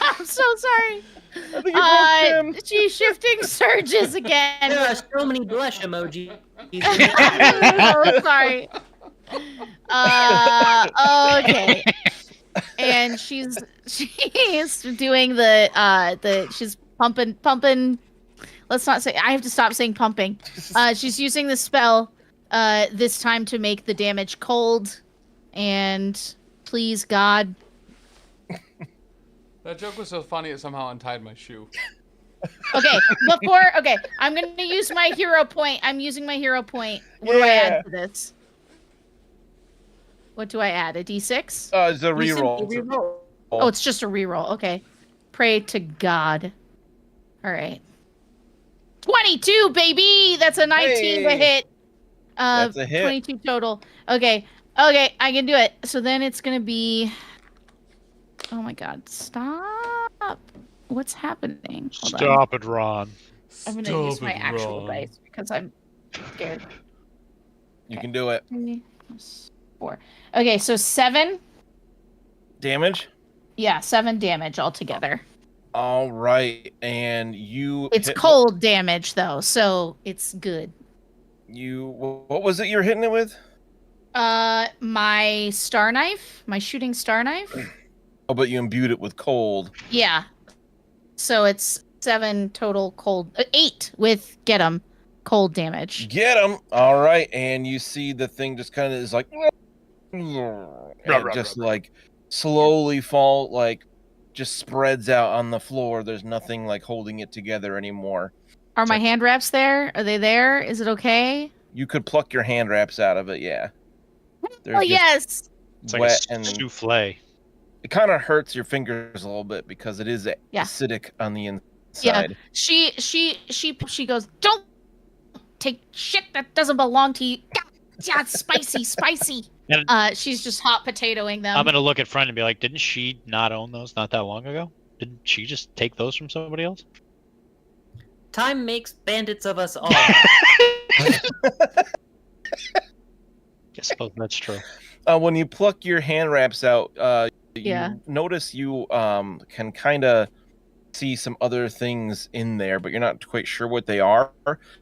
I'm so sorry. I think you broke Tim. She's shifting surges again. There are so many blush emojis. I'm so sorry. Okay. And she's doing she's pumping. Let's not say. I have to stop saying pumping. She's using the spell this time to make the damage cold, and please God. That joke was so funny it somehow untied my shoe. Okay, I'm gonna use my hero point. I'm using my hero point. What do I add to this? What do I add? A D6? It's a reroll. Reroll. Oh, it's just a reroll. Okay. Pray to God. All right. 22, baby. That's a 19 to Hey. hit. That's a hit. 22 total. Okay. Okay, I can do it. So then it's gonna be. Oh my God! Stop. What's happening? Hold on. Stop it, Ron. I'm gonna use my actual dice because I'm scared. You can do it. 3 plus 4. Okay, so 7. Damage. Yeah, 7 damage altogether. All right, and you. It's hit, cold damage though, so it's good. What was it you were hitting it with? My star knife, my shooting star knife. Oh, but you imbued it with cold. Yeah. So it's 7 total cold, 8 with get 'em cold damage. Get him! All right, and you see the thing just kind of is like, and it just like slowly fall, like just spreads out on the floor. There's nothing like holding it together anymore. Are my hand wraps there? Are they there? Is it okay? You could pluck your hand wraps out of it, yeah. They're Oh just yes. It's like wet a and souffle. it kind of hurts your fingers a little bit because it is Yeah. acidic on the inside. Yeah. She goes, "Don't take shit that doesn't belong to you." Yeah, it's spicy, spicy. And- She's just hot potatoing them. I'm gonna look at Friend and be like, didn't she not own those not that long ago? Didn't she just take those from somebody else? Time makes bandits of us all. I suppose that's true. When you pluck your hand wraps out, Yeah. you notice you can kind of see some other things in there, but you're not quite sure what they are.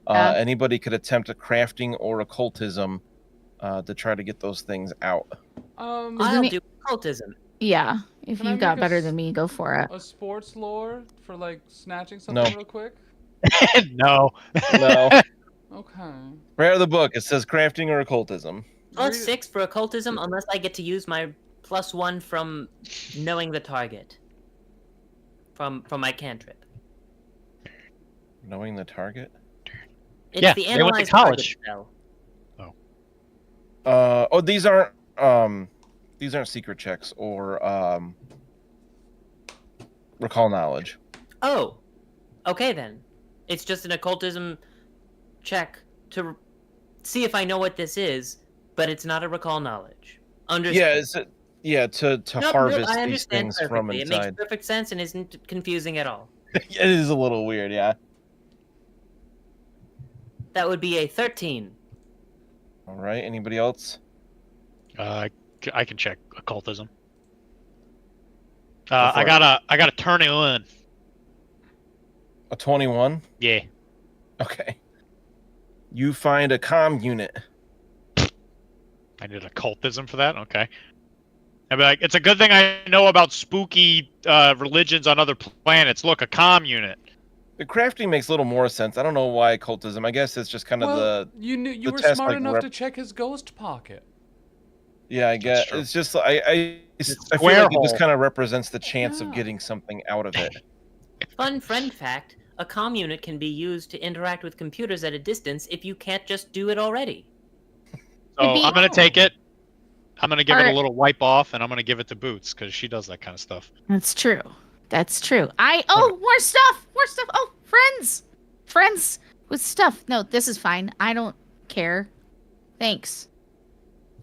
Yeah. Anybody could attempt a crafting or occultism to try to get those things out. I'll do occultism. Yeah. If Can I you got make a better s- than me, go for it. A sports lore for like snatching something No. real quick. No. No, Okay. right out of the book, it says crafting or occultism. Plus Read it- 6 for occultism, unless I get to use my +1 from knowing the target. From my cantrip. Knowing the target. It's Yeah, the they went to analyze target college. spell. These aren't secret checks or recall knowledge. Oh, okay then. It's just an occultism check to see if I know what this is, but it's not a recall knowledge. Understood. To Nope, harvest I these understand things perfectly. from It inside. makes perfect sense and isn't confusing at all. It is a little weird, yeah. That would be a 13. All right. Anybody else? I can check occultism. for I it. gotta turn it on. A 21. Yeah. Okay. You find a comm unit. I did occultism for that. Okay. I'd be like, it's a good thing I know about spooky religions on other planets. Look, a comm unit. The crafting makes a little more sense. I don't know why occultism. I guess it's just kind of Well, you knew you the were test, smart like, enough to check his ghost pocket. yeah. I guess true. it's just I feel square like it just hole. kind of represents the chance of Yeah. getting something out of it. Fun friend fact, a comm unit can be used to interact with computers at a distance if you can't just do it already. So It'd be- I'm gonna take it. I'm gonna give it a Alright. little wipe off, and I'm gonna give it to Boots because she does that kind of stuff. That's true. That's true. More stuff. More stuff. Oh, friends with stuff. No, this is fine. I don't care. Thanks.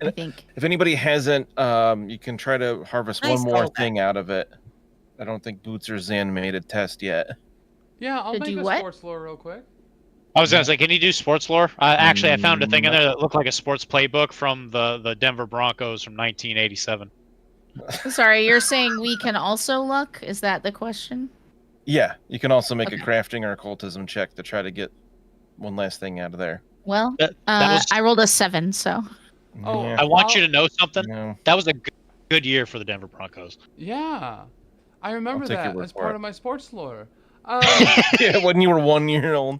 I think. If anybody hasn't, you can try to harvest Nice one more callback. thing out of it. I don't think Boots or Zan made a test yet. Yeah, I'll To make do a what? sports lore real quick. I was gonna say, can you do sports lore? Actually, I found a thing in No. there that looked like a sports playbook from the Denver Broncos from 1987. Sorry, you're saying we can also look? Is that the question? Yeah, you can also make a Okay. crafting or occultism check to try to get one last thing out of there. Well, That was- I rolled a 7, so Oh, Yeah, I want you to know something. no. That was a good year for the Denver Broncos. Yeah, I remember take your that word as for part it. of my sports lore. Yeah, when you were 1 year old.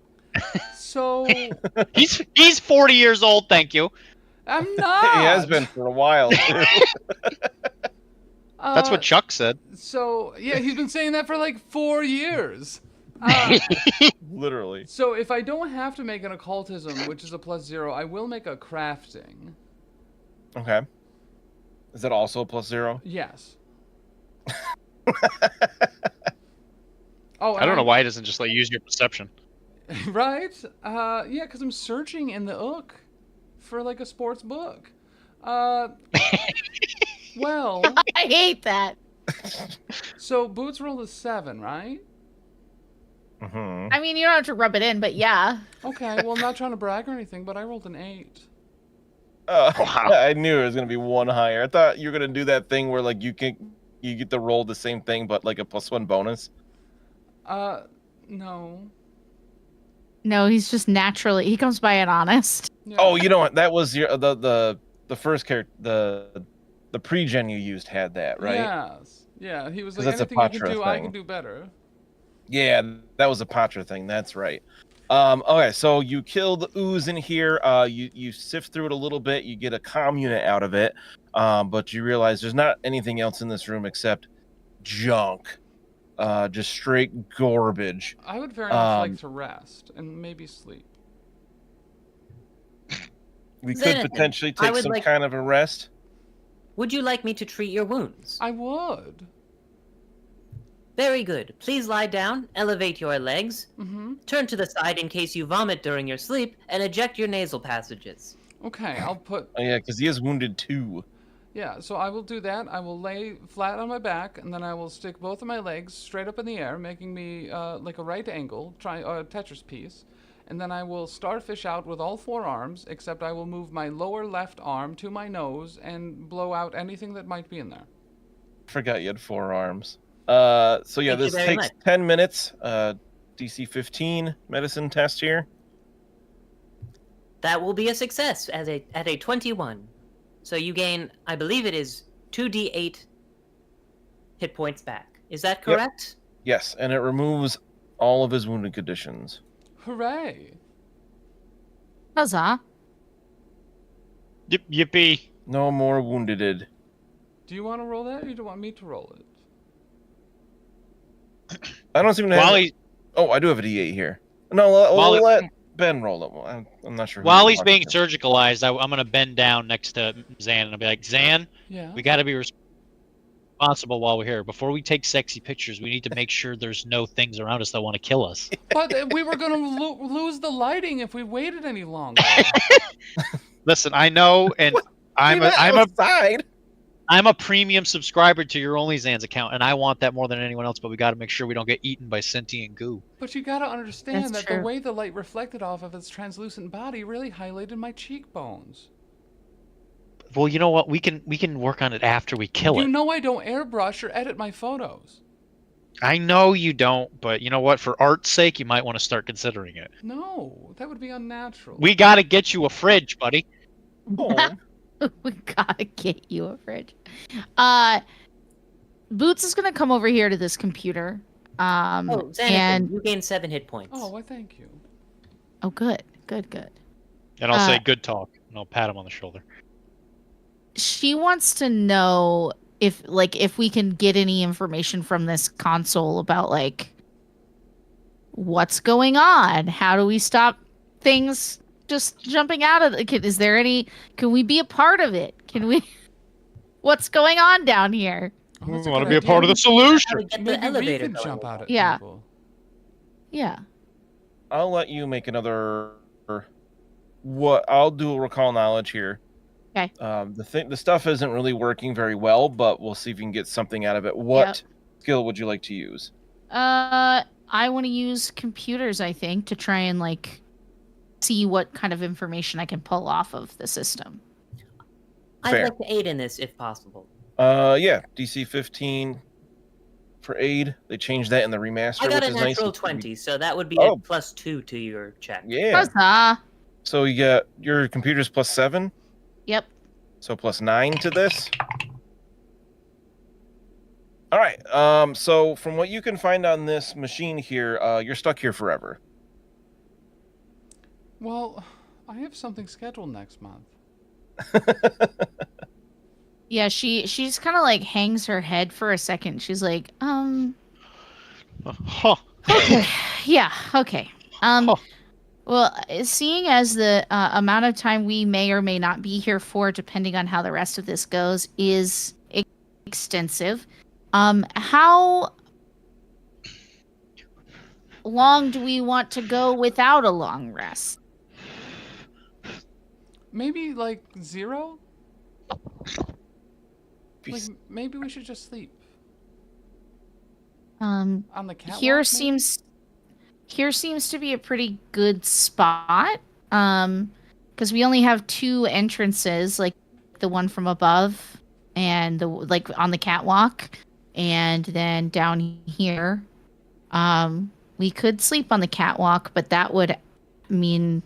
So He's 40 years old. Thank you. I'm not. He has been for a while. Too. That's what Chuck said. So yeah, he's been saying that for like 4 years. Literally. So if I don't have to make an occultism, which is a +0, I will make a crafting. Okay. Is that also a +0? Yes. Oh, I don't know why he doesn't just let you use your perception. Right? Yeah, because I'm searching in the ook for like a sports book. Well, I hate that. so Boots rolled a 7, right? Mm-hmm. I mean, you don't have to rub it in, but yeah. Okay, well, I'm not trying to brag or anything, but I rolled an 8. Wow. I knew it was gonna be one higher. I thought you were gonna do that thing where like you get to roll the same thing but like a +1 bonus. No. No, he's just naturally. He comes by it honest. Yeah. Oh, you know what? That was your the first character, the pre-gen you used had that, right? Yes. Yeah, he was 'Cause like, that's a anything you can Patra do, I can thing. do better. Yeah, that was a Patra thing. That's right. Okay, so you kill the ooze in here. You sift through it a little bit. You get a comm unit out of it. But you realize there's not anything else in this room except junk. Just straight garbage. I would very much like Um, to rest and maybe sleep. We could Xanathan, potentially I take would some like- kind of a rest. Would you like me to treat your wounds? I would. Very good. Please lie down, elevate your legs, Mm-hmm. turn to the side in case you vomit during your sleep, and eject your nasal passages. Okay, I'll put. Oh yeah, because he is wounded too. Yeah, so I will do that. I will lay flat on my back, and then I will stick both of my legs straight up in the air, making me like a right angle, Tetris piece. And then I will starfish out with all 4 arms, except I will move my lower left arm to my nose and blow out anything that might be in there. Forgot you had 4 arms. So yeah, Thank you this very takes much. 10 minutes. DC 15 medicine test here. That will be a success at a 21. So you gain, I believe it is 2d8 hit points back. Is that correct? Yes, and it removes all of his wounded conditions. Hooray! Huzzah. Yippee. No more wounded. Do you want to roll that, or do you want me to roll it? I don't seem to have. While he, Oh, I do have a D8 here. No, While we'll he- let Ben roll it. Well, I'm not sure. who while we're he's talking being to. surgicalized, I'm going to bend down next to Zan and I'll be like, Zan, Yeah. we got to be responsible while we're here. Before we take sexy pictures, we need to make sure there's no things around us that want to kill us. But we were going to lose the lighting if we waited any longer. Listen, I know, and I'm You're not outside. I'm a premium subscriber to your OnlyZans account, and I want that more than anyone else. But we got to make sure we don't get eaten by sentient goo. But you gotta understand That's that true. the way the light reflected off of its translucent body really highlighted my cheekbones. Well, you know what? We can work on it after we kill You it. know I don't airbrush or edit my photos. I know you don't, but you know what? For art's sake, you might want to start considering it. No, that would be unnatural. We got to get you a fridge, buddy. Oh, We gotta get you a fridge. Boots is gonna come over here to this computer. Oh, Xanathan, and you gain 7 hit points. Oh, why thank you. oh, good. And I'll say good talk, and I'll pat him on the shoulder. She wants to know if we can get any information from this console about like what's going on. How do we stop things just jumping out of the is there any can we be a part of it? Can we what's going on down here? Oh, that's want to good be a idea. part of the How solution. to get the Maybe we elevator can going. jump out at Yeah. people. Yeah. I'll let you make another. What I'll do a recall knowledge here. Okay. The stuff isn't really working very well, but we'll see if you can get something out of it. What skill would you like to use? I want to use computers, I think, to try and like see what kind of information I can pull off of the system. I'd Fair. like to aid in this if possible. Yeah, DC 15 for aid. They changed that in the remaster, I got which a is nice. natural 20, so that would be Oh. a +2 to your check. Yeah. Huzzah! So you get your computer's +7, Yep. so +9 to this. All right. So from what you can find on this machine here, you're stuck here forever. Well, I have something scheduled next month. Yeah, she just kind of like hangs her head for a second. She's like, Huh. okay, yeah, okay. Huh. Well, seeing as the amount of time we may or may not be here for, depending on how the rest of this goes, is extensive. How long do we want to go without a long rest? Maybe like 0? Like maybe we should just sleep on the catwalk. Here maybe? seems to be a pretty good spot. Because we only have 2 entrances, like the one from above and the like on the catwalk, and then down here. We could sleep on the catwalk, but that would mean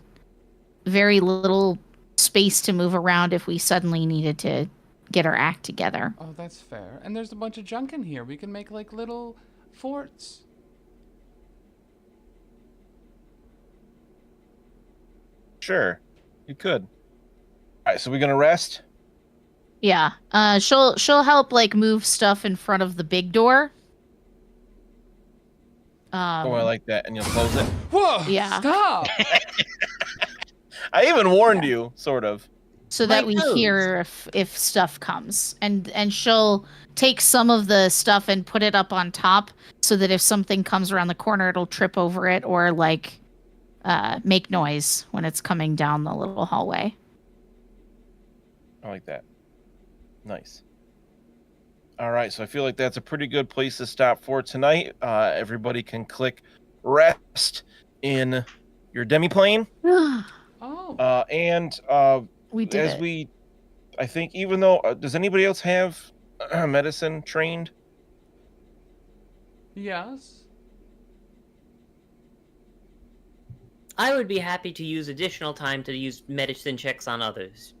very little space to move around if we suddenly needed to get our act together. Oh, that's fair. And there's a bunch of junk in here. We can make like little forts. Sure, you could. All right, so we're gonna rest. Yeah. She'll help like move stuff in front of the big door. Oh, I like that. And you'll close it. Whoa! Yeah. Stop! I even warned you, sort of. So that My we toes. hear if stuff comes, and she'll take some of the stuff and put it up on top, so that if something comes around the corner, it'll trip over it or like make noise when it's coming down the little hallway. I like that. Nice. All right, so I feel like that's a pretty good place to stop for tonight. Everybody can click rest in your demiplane. Oh. And We did as it. I think, even though, does anybody else have medicine trained? Yes. I would be happy to use additional time to use medicine checks on others.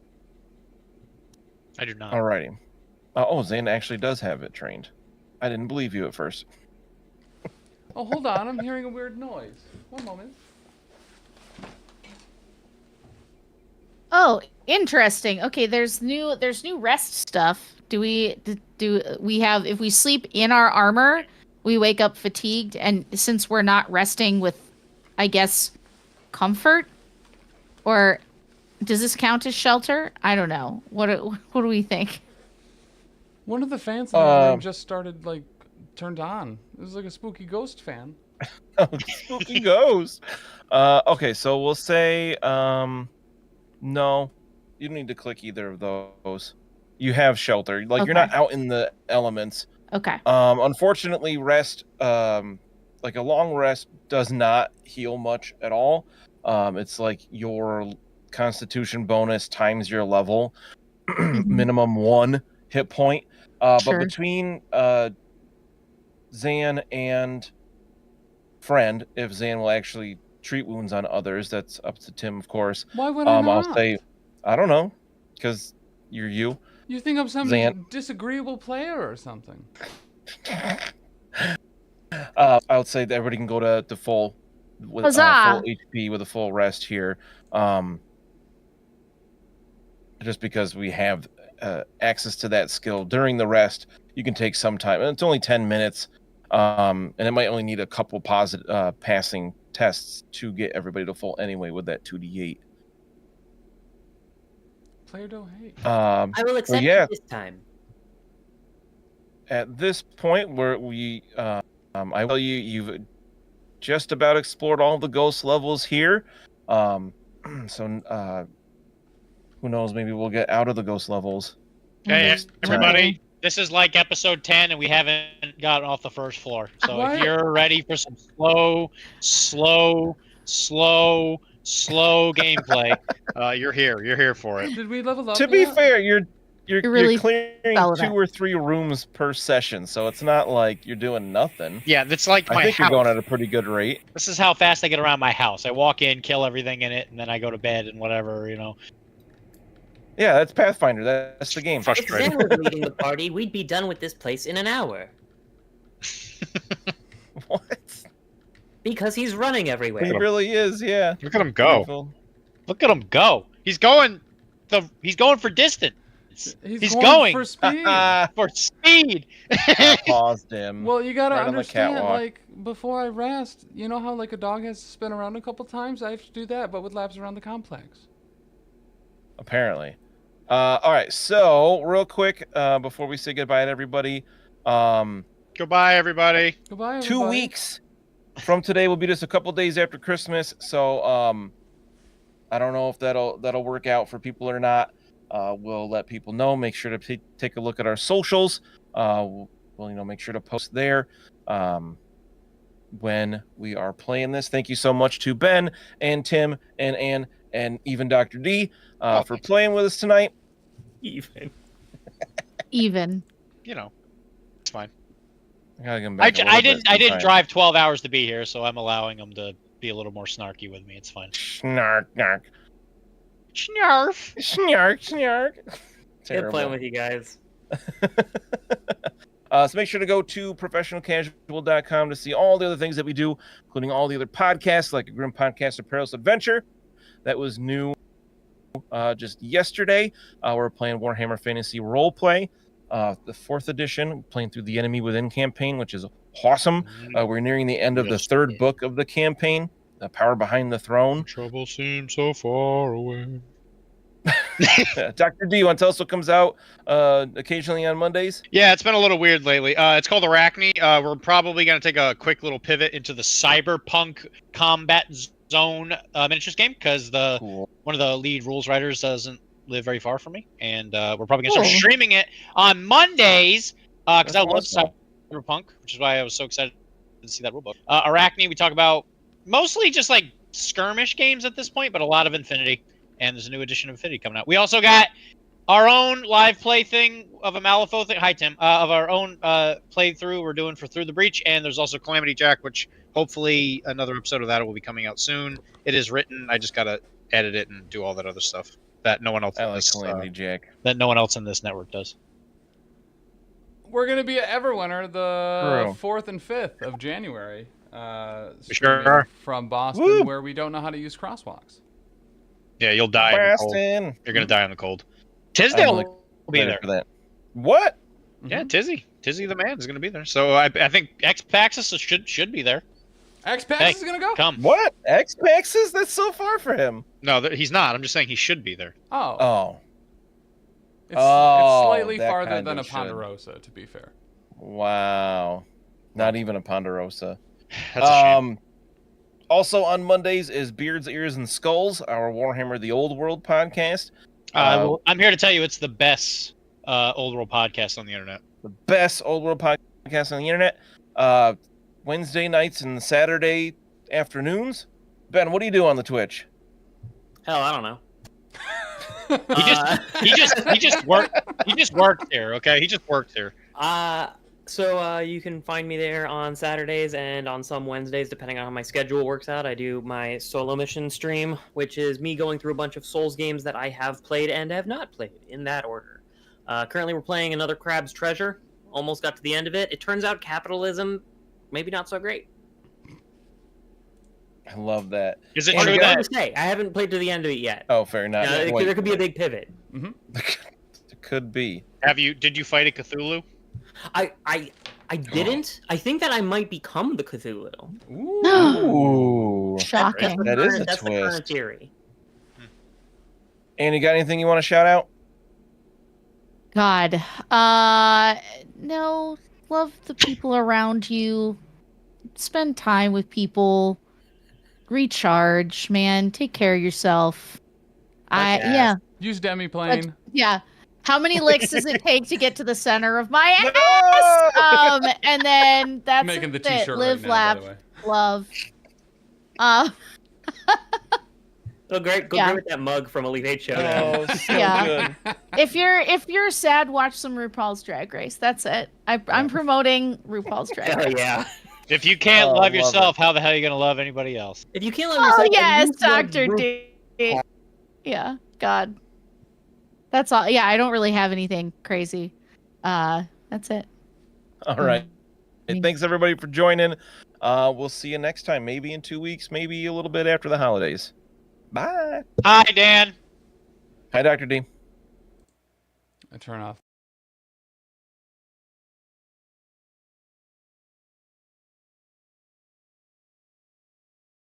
I do not. Alrighty. Oh, Zane actually does have it trained. I didn't believe you at first. Oh, hold on. I'm hearing a weird noise. One moment. Oh, interesting. Okay, there's new rest stuff. Do we have, if we sleep in our armor, we wake up fatigued, and since we're not resting with, I guess, comfort, or does this count as shelter? I don't know. What do we think? One of the fans in the room just started like turned on. It was like a spooky ghost fan. Oh, spooky ghost. Okay, so we'll say no. You don't need to click either of those. You have shelter. Like you're not Okay. out in the elements. Okay. Unfortunately, rest like a long rest does not heal much at all. It's like your constitution bonus times your level, minimum 1 hit point. Sure. But between Zan and Friend, if Zan will actually treat wounds on others, that's up to Tim, of course. Why would I not? I'll say, I don't know, because you're you. You think I'm some Zan. disagreeable player or something? I would say that everybody can go to full with full Huzzah! HP with a full rest here. Just because we have access to that skill during the rest, you can take some time. And it's only 10 minutes, and it might only need a couple positive passing tests to get everybody to full anyway with that 2d8. Player don't hate. I will accept yeah. it this time. At this point, where we, I tell you, you've just about explored all the ghost levels here. So, who knows? Maybe we'll get out of the ghost levels. Hey, next everybody, this is like episode 10, and we haven't gotten off the first floor. So What? if you're ready for some slow gameplay, you're here. You're here for it. Did we level up? To be yet? fair, you're really clearing solid 2 up. or 3 rooms per session, so it's not like you're doing nothing. Yeah, that's like I my think house. you're going at a pretty good rate. This is how fast I get around my house. I walk in, kill everything in it, and then I go to bed and whatever, you know. Yeah, that's Pathfinder. That's the game. If Frustrating. Zen was leading the party, we'd be done with this place in an hour. What? Because he's running He everywhere. really is, yeah. Look at him go. Beautiful. Look at him go. He's going for distance. He's going going for speed. for speed. I paused him. Well, you gotta Right on the understand, catwalk. like, before I rest, you know how, like, a dog has to spin around a couple times? I have to do that, but with laps around the complex. Apparently. All right, so real quick, before we say goodbye to everybody, Goodbye, everybody. Goodbye, everybody. 2 weeks from today will be just a couple days after Christmas, so I don't know if that'll work out for people or not. We'll let people know. Make sure to take a look at our socials. We'll make sure to post there when we are playing this. Thank you so much to Ben and Tim and Ann and even Dr. D for playing with us tonight. Even. Even. You know, it's fine. I gotta come I, back. I didn't drive 12 hours to be here, so I'm allowing him to be a little more snarky with me. It's fine. Snark, snark, Snarf. snark, snark. Good playing Terrible. with you guys. So make sure to go to professionalcasual.com to see all the other things that we do, including all the other podcasts like a Grim Podcast or Perilous Adventure. That was new just yesterday. We're playing Warhammer Fantasy Roleplay, the 4th edition, playing through the Enemy Within campaign, which is awesome. We're nearing the end of the 3rd book of the campaign, The Power Behind the Throne. Trouble seems so far away. Dr. D, you want to tell us what comes out occasionally on Mondays? Yeah, it's been a little weird lately. It's called Arachne. We're probably going to take a quick little pivot into the Cyberpunk Combat Zone miniatures game because Cool. one of the lead rules writers doesn't live very far from me, and we're probably going to start Cool. streaming it on Mondays because That's I love awesome. Cyberpunk, which is why I was so excited to see that rulebook. Arachne, we talk about mostly just like skirmish games at this point, but a lot of Infinity. And there's a new edition of Infinity coming out. We also got our own live play thing of a Malifaux thing. Hi, Tim. Of our own playthrough we're doing for Through the Breach. And there's also Calamity Jack, which hopefully another episode of that will be coming out soon. It is written. I just got to edit it and do all that other stuff that no one else I in like this, Calamity Jack. that no one else in this network does. We're gonna be at Everwinter the True. 4th and 5th of January. Sure Streaming are. from Boston, Woo! where we don't know how to use crosswalks. Yeah, you'll die in the cold. Boston. You're going to die in the cold. I'm Tisdale like will be there. For that. What? Yeah, Tizzy the man is going to be there. So I think X-Paxis should be there. X-Pax Hey, is gonna go. Come. What? X-Maxes? That's so far for him. No, he's not. I'm just saying he should be there. Oh, Oh, it's Oh, slightly that farther kind than a of should. Ponderosa, to be fair. wow. Not even a Ponderosa. That's a shame. Also on Mondays is Beards, Ears, and Skulls, our Warhammer The Old World podcast. I'm here to tell you it's the best old world podcast on the internet. The best Old World podcast on the internet. Wednesday nights and Saturday afternoons. Ben, what do you do on the Twitch? Hell, I don't know. He just works here, okay? He just works here. So you can find me there on Saturdays and on some Wednesdays, depending on how my schedule works out. I do my solo mission stream, which is me going through a bunch of Souls games that I have played and have not played, in that order. Currently, we're playing another Crab's Treasure. Almost got to the end of it. It turns out capitalism, maybe not so great. I love that. Is it And true you that to say, I haven't played to the end of it yet. Oh, fair enough. There could be a big pivot. It could be. did you fight a Cthulhu? I didn't. I think that I might become the Cthulhu. Ooh. Shocking. That is a That's the twist. current theory. And you got anything you want to shout out? God. No. Love the people around you. Spend time with people. Recharge, man. Take care of yourself. Yeah. Use Demiplane. Yeah. How many licks does it take to get to the center of my ass? And then that's Making the it. t-shirt Live, right now, laugh, by the way. love. Go great with that mug from Elite Eight Show. Oh, so Yeah. good. If you're sad, watch some RuPaul's Drag Race. That's it. I'm promoting RuPaul's Drag Hell Race. yeah. If you can't Oh, love love yourself, how the hell are you gonna love anybody else? If you can't love Oh yourself, at yes, least love Dr. Ru- D. Yeah, God. That's all. Yeah, I don't really have anything crazy. That's it. All right. Hey, thanks everybody for joining. We'll see you next time. Maybe in 2 weeks. Maybe a little bit after the holidays. Bye. Hi, Dan. Hi, Dr. D. I turn off